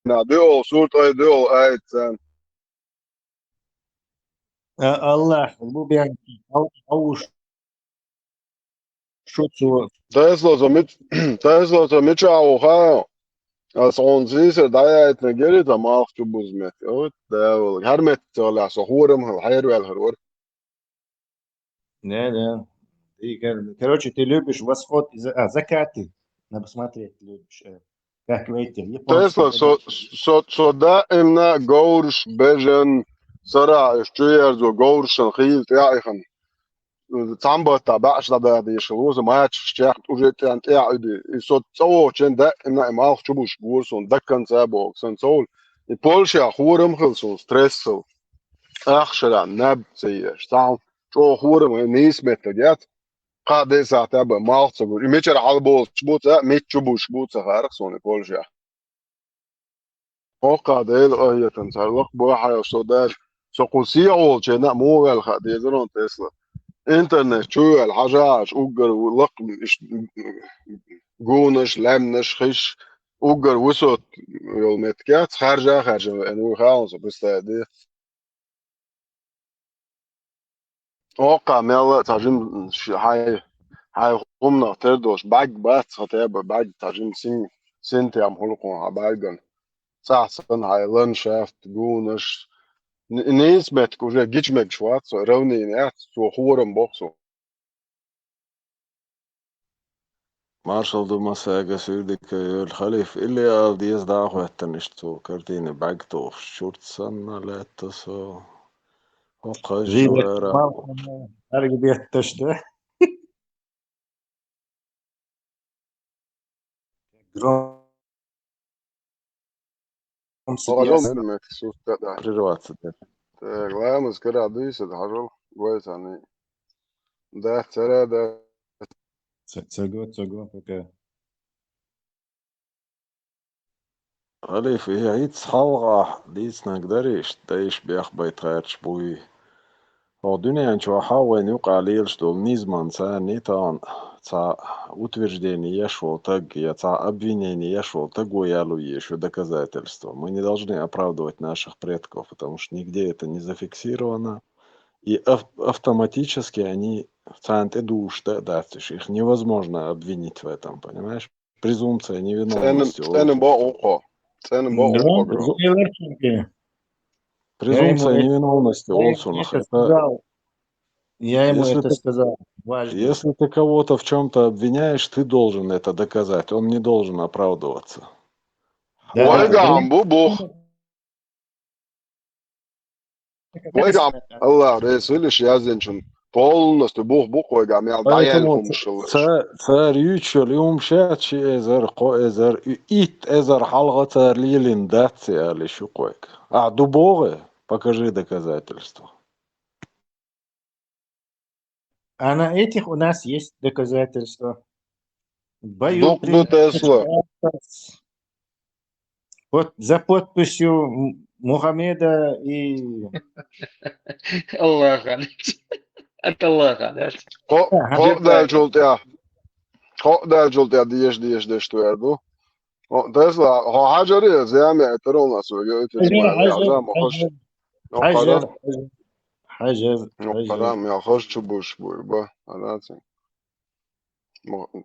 Na deo surt ay deo ayt sen. Allah bu bir avuç şutsu. Tesla so mit auch ha. Als on zise da ayt ne geri da maaf tu buzmet. Evet da har met la so hurum hayr wel harur. Да. И, короче, ты любишь восход из закаты. Надо посмотреть, любишь. Как эти Tesla so دائما جورش بجن سرع اشتير زو جورش خيل تاعيخن تامبا تابعش دا دي شلوز ماتش اشتياق وجيت انت قاعد صوت صو كان دائما ما شبوش بورسون دكن سابو سنسول И Польша хурым хылсу стрессу. Ахшера набцея. Штам. Шо хурым нисмет гят. قاعد ساعة تبع مالصق يمشي على البول شبوت ميتشو بوش بوت خارق سوني بولجا هو قاعد هي تنسى الوقت بوحة يصدر سقوسية أول شيء مو الخد يزرون تسلا إنترنت شو الحاجات أوجر ولق جونش لمنش خش أوجر وسط يوم متكات خارجة إنه خالص بس دي أوقع ملا ترجم هاي قمنا تردوش بات خطيبة بعد ترجم سنتي عم هلقون عبايدن ساعسن هاي لانشافت جونش نسبت كوجا جيجمك شوات سو روني نات سو خورم بوكسو Marshall du Massaga Südika Khalifa Ilya dies da heute nicht so Kartine Bagdorf Schurzen Letta so Живет Hochschwere Малcolm Аргбет что? Гром هاجل сидес. نرمك سوت ده прерваться. لا مذكرة ديس هاجل كويس يعني ده ترى ده Цого пока. Khalifa هي هيت حلقة ديس نقدرش دايش بيخ بيتغيرش بوي هو دنيا شو حاول يوقع ليلش دول نيزمان ثاني تان تا утверждение яшел так я та обвинение яшел того ялу еще доказательства. Мы не должны оправдывать наших предков, потому что нигде это не зафиксировано. И автоматически они в центре душ, да, их невозможно обвинить в этом, понимаешь? Презумпция невиновности. سن بقى Гром Гром. Зуеверченко. Презумпция невиновности Я ему Олсунах. это сказал. Я ему Если это ты, сказал. Дважды. если ты кого-то в чем-то обвиняешь, ты должен это доказать. Он не должен оправдываться. Да, ويجا Гром. عم بوخ ويجا عم الله رسولش يازن شن полностью бух ويجا عم يعدعيل Поэтому خمشلش царь ючел и умшат эзер ко эзер ит эзер халга царь лилин датси али шукойк. А дубовы покажи доказательства. А на этих у нас есть доказательства. В бою Дук при Тесла. вот за подписью Мухаммеда и الله عليك انت الله عليك ده جولت يا ديش تويردو تسلا هو حجري زي ما اعترون ناس وجوت عزام اخش حجر قرام يا خوش чубуш буйба анацин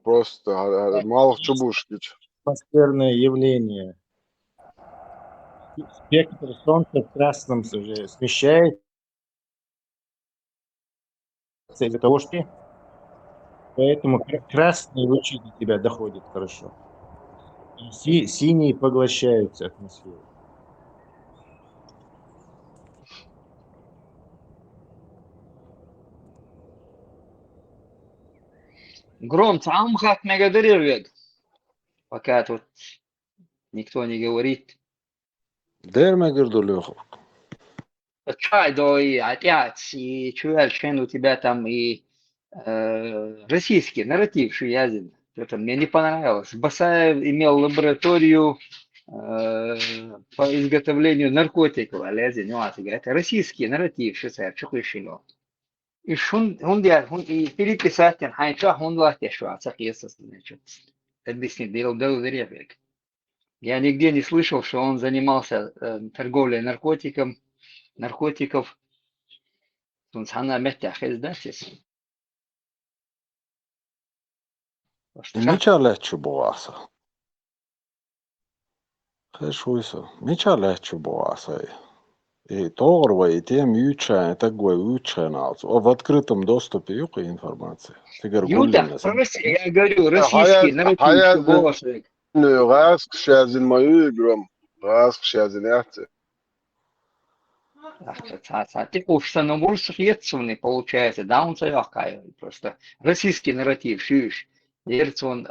просто мало чубуш кич атмосферное явление. Спектр солнца в красном уже смещается из-за того, что поэтому красные лучи до тебя доходят хорошо. И синие поглощаются атмосферой. Гром, сам как не говорил, пока тут никто не говорит. Дерме гордулёху. Чай, да, и отец, и чувак, у тебя там и российский нарратив шиязин. Это мне не понравилось. Басаев имел лабораторию по изготовлению наркотиков, а лезин, это российский нарратив, что решило. И и переписать, он латя, что значит. Объясни, делал ребек. Я нигде не слышал, что он занимался торговлей наркотиков. Она мягкая, издательство. Mikä lähtsyboasa? Хэшуйса. Mikä lähtsyboasa? И Торва, и тем юча, такой ючаналс. В открытом доступе юка информация. Юта, я говорю, российский нарратив, боже. Раск шазин мою играм. Раск шазин яхте. Ты установил средственный, получается, да, он завякает просто. Российский нарратив, шиш. Он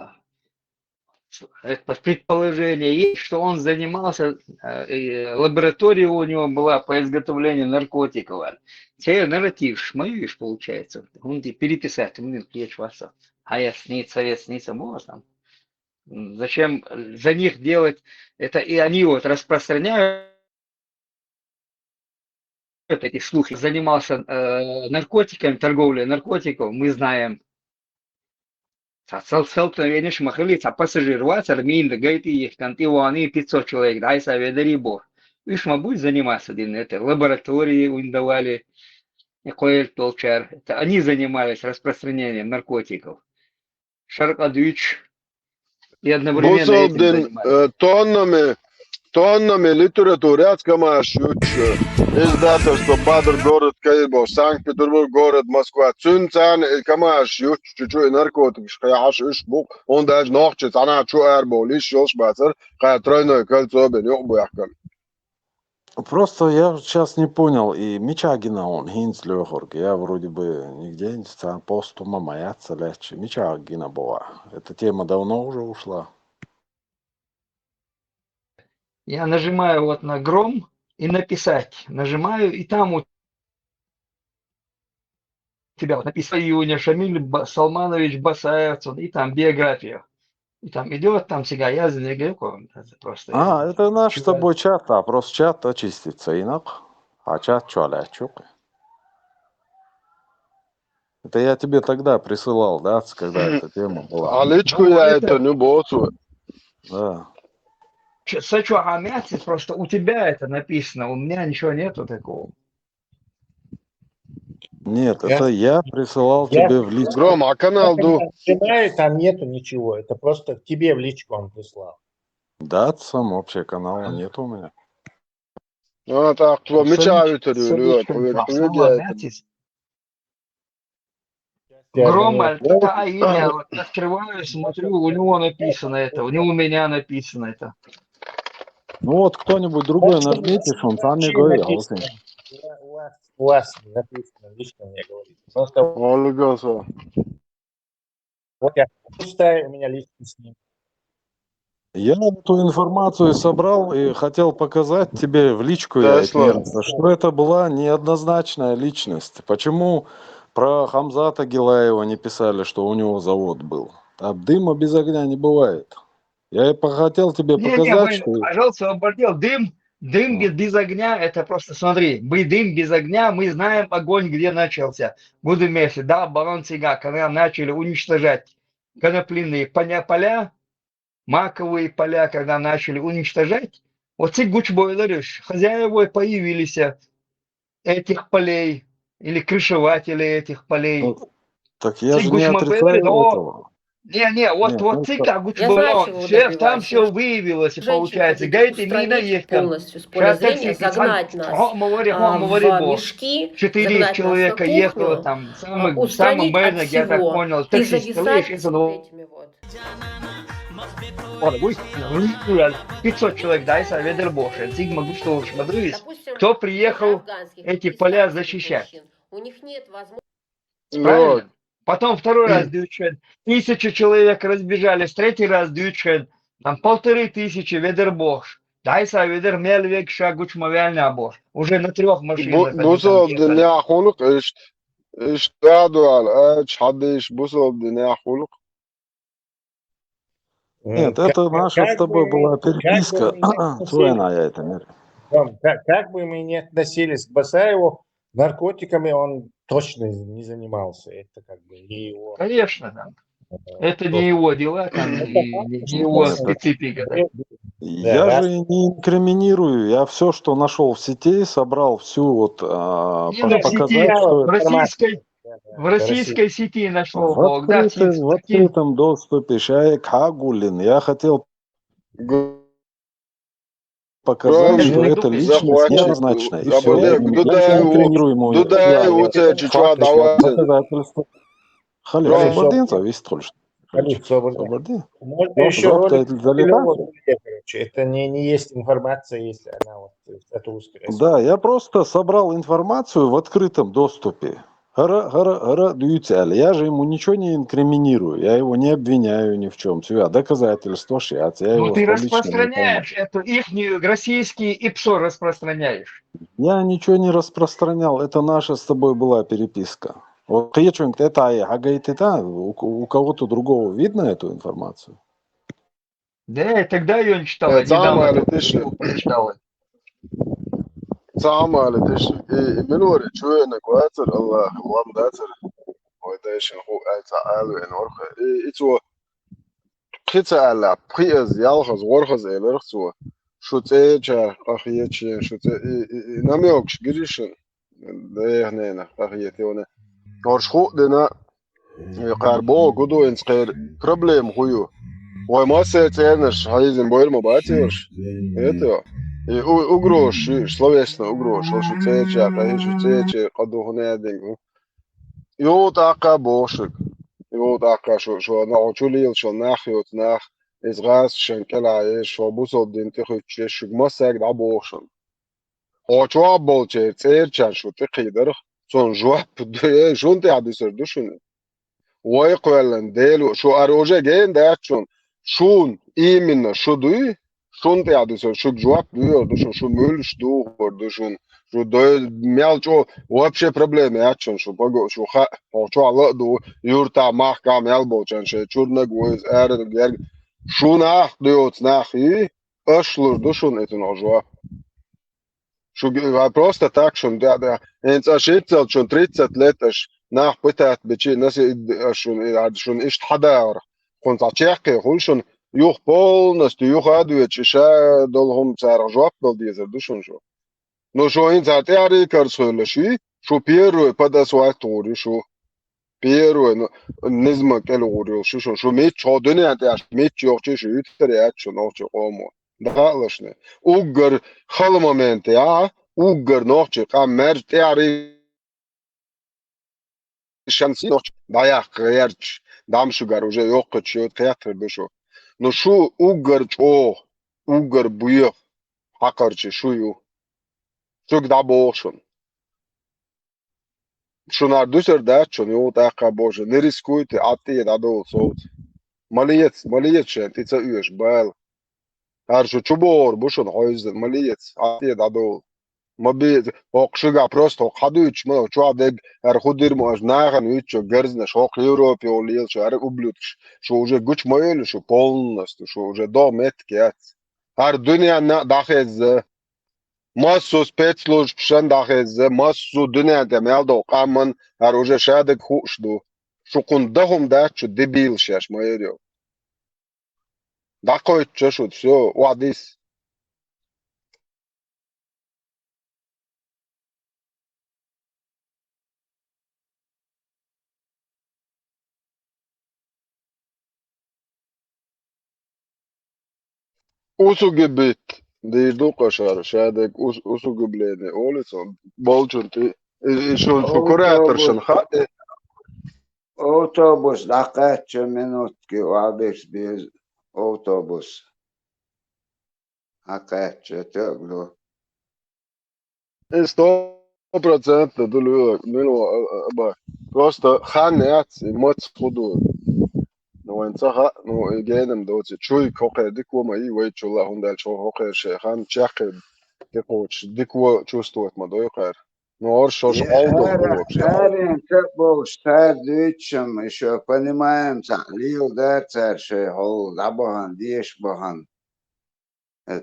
это предположение есть, что он занимался, лаборатория у него была по изготовлению наркотиков. Це нарратив шмаюешь, получается. Он переписать, он клечваться. А я снится, можно там. Зачем за них делать это? И они вот распространяют эти слухи. Занимался наркотиками, торговлей наркотиков, мы знаем. Столкновение махалица пассажир ватер мин гайти их кантивани 500 человек, дай соведали бог. Вишь, будет заниматься один это лаборатории им давали какой толчар. Это они занимались распространением наркотиков. Шаркадыч и одновременно этим занимались. Тоннами литературы отскамашют. Издательство Бадр город Каирбов, Санкт-Петербург город Москва. Цунцан камашют чуть-чуть наркотики. Хаяш ишбук. Он даже ночью она чу эрбол. Ишёш бацер. Хая тройное кольцо бен ёбуяхкан. Просто я сейчас не понял, и Мичагина он, Хинц Лёхорг, я вроде бы нигде не стал постума маяться легче. Мичагина была. Эта тема давно уже ушла. Я нажимаю вот на гром и написать. Нажимаю, и там у тебя вот написано Июня Шамиль Салманович Басаев, и там биография. И там идет, там сега я за него просто. Это наш с тобой чат, а просто чат очистится инак. А чат чуалячук. Это я тебе тогда присылал, да, когда эта тема была. А личку я это не боцу. Да. Сачуахамяцис, просто у тебя это написано, у меня ничего нету такого. Нет, это я присылал тебе в личку. Гром, а канал ду? Там нету ничего, это просто тебе в личку он прислал. Да, сам вообще канала нет у меня. Ну, так, кто мечают, Гром, это имя, вот открываю, смотрю, у него написано это, у меня написано это. Ну вот кто-нибудь другой нажмите, что он сам не говорил. У вас написано, лично мне говорит. Просто вот я пустая, у меня лично с ним. Я эту информацию собрал и хотел показать тебе в личку, что это была неоднозначная личность. Почему про Хамзата Гилаева не писали, что у него завод был? А дыма без огня не бывает. Я хотел тебе показать, что... Пожалуйста, обордел. Дым без огня, это просто, смотри, дым без огня, мы знаем огонь, где начался. Будем вместе, да, барон Цига, когда начали уничтожать конопляные поля, маковые поля, когда начали уничтожать, вот цик гучбойлериш, хозяева появились этих полей, или крышеватели этих полей. Так я же не отрицаю этого. Вот цикла Гучбойлон, там все выявилось, получается. Гайти мина есть. Полностью с поля зрения, загнать нас в мешки, 4 человека ехало там, самый мэрнок, я так понял, и зависать этими вот. 500 человек, да, и ведер больше. Сигма Гучтович, смотрите, кто приехал эти поля защищать. У них нет возможности. Правильно? Потом второй раз дючен, 1000 человек разбежались, третий раз дючен, там 1500 ведер бош. Дайса ведер мельвек шагуч мовяльня бош. Уже на 3 машинах. Бусол дня хулук, иштадуал, чадыш, бусол дня хулук. Нет, это наша с тобой была переписка. Своя я это мере. Как бы мы ни относились к Басаеву, наркотиками он точно не занимался. Это как бы не его. Конечно, да. Это не его дела, там, не его специфика. Я же не инкриминирую. Я все, что нашел в сети, собрал всю вот показать, что в российской сети нашел. В открытом доступе Шаек Хагулин. Я хотел показать, что это личность неоднозначная. И все, я не инкримирую ему доказательства. Халиф Свободин зависит только. Можно еще это не есть информация, если она вот это узкая. Да, я просто собрал информацию в открытом доступе. Гора дюйцали. Я же ему ничего не инкриминирую, я его не обвиняю ни в чем. Все, доказательства шьят, я Ну его ты с поличным распространяешь эту их российские ИПСО распространяешь. Я ничего не распространял, это наша с тобой была переписка. Вот у кого-то другого видно эту информацию? Да, тогда ее не читала, недавно только прочитала. Самое منور شوية إنك واتر الله وام داتر ويدايش نخو ألتا ألو إن ورخة إتو قيتا ألا بقيز يالخز ورخز إلرخزو شو تيجا أخيتشي شو تي ناميوكش جريشن ده هنا أخيتيونا ورشخو دنا قاربو قدو إنسقير problem هيو وما سيتينش هايزن بوير مباتيوش إيتو угрош, словесно угрош, что цеча, что цеча, каду хунедин. Йод ака бошик, йод ака что на очулил, что нахют нах, изгас шенкела, что бусод дин тихуче, шугмасак да бошен. Очо болче, цеча, что ты хидер, сон жуап, шун ты адисер душун. ويقولن ديلو شو أروجه جين داتشون شون إيمنا شو دوي شون تيادسون شو جواب دوي دوشون شو مولش دو دوشون شو دوي ميالچو вообще проблемы ячон شو بقو شو خا شو على دو يورتا ماخ كام يالبوچن شي چورنگ ويز ارن گرگ شو ناخ دوت ناخي أشلور دوشون эту ножва شو просто так شون да انت اشيتل شون 30 لتش nach بتاعت بتشي ناس شون إيش حدا كنت عتشاقي خلشون يوخ بول ناس تيوخ هادو يتششا دولهم تسار جواب دول ديزر دوشون شو نو شو إن زاتي عري كارسول شي شو بيرو بدا سواء توري شو بيرو نزمة كالو غوريو شو ميت شو دنيا تاش ميت يوخشي شو يتريات شو نوخشي قومو دغالشني اوغر خلمامنت يا اوغر نوخشي قام مرج تعري الشمسي ضيق غيرتش دام شجر وجا يوقت شو تياتر بشو نو شو اوغر او اوغر بيو حقرش شو يو شو دا بوشن شو ناردوسر داتشون يو تاقا بوشن نريسكويت عطيه دادو صوت ماليت شان تيتا ايش بال هرشو چوبور بوشن هايزن ماليت عطيه دادو ما بي اوقشغا просто окадуч ما чо дег ар худир мож наган вичо герзна шок европе олил шо ар ублюдш шо уже гуч моел шо полностью шо уже до меткет ар dünya на дахез массу спецслужб шан дахез массу dünya да мелдо каман ар уже шадек хушду шо кундахум да чо дебил шаш моел да кой чо шо всё вадис Usugibit, die Dukashar, Shadek Usugiblene, Olison, Bolchunti, شو كوراتر شن خاطئ أوتوبوس دقات منوتكي وعبيش بيز أوتوبوس حقات تقلو 100% دول просто خانات موت خدود نو انصح نو جانم دوت شوي كوكا ديكو ما اي ويت شو الله هندال شو هوكا شيخان تشاق ديكوش ديكو чувствовать ما доيقر نور شوش أوضو вообще Арин тепош тар дючим, еще понимаем, цахлил дар царши, хол забахан, деш бахан.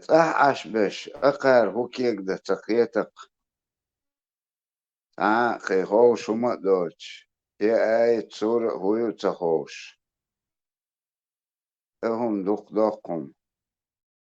Цах ашбеш, акар хукек да цахетак. Хей хош ума доч. Я ай цур хую цахош. هم دوق داقم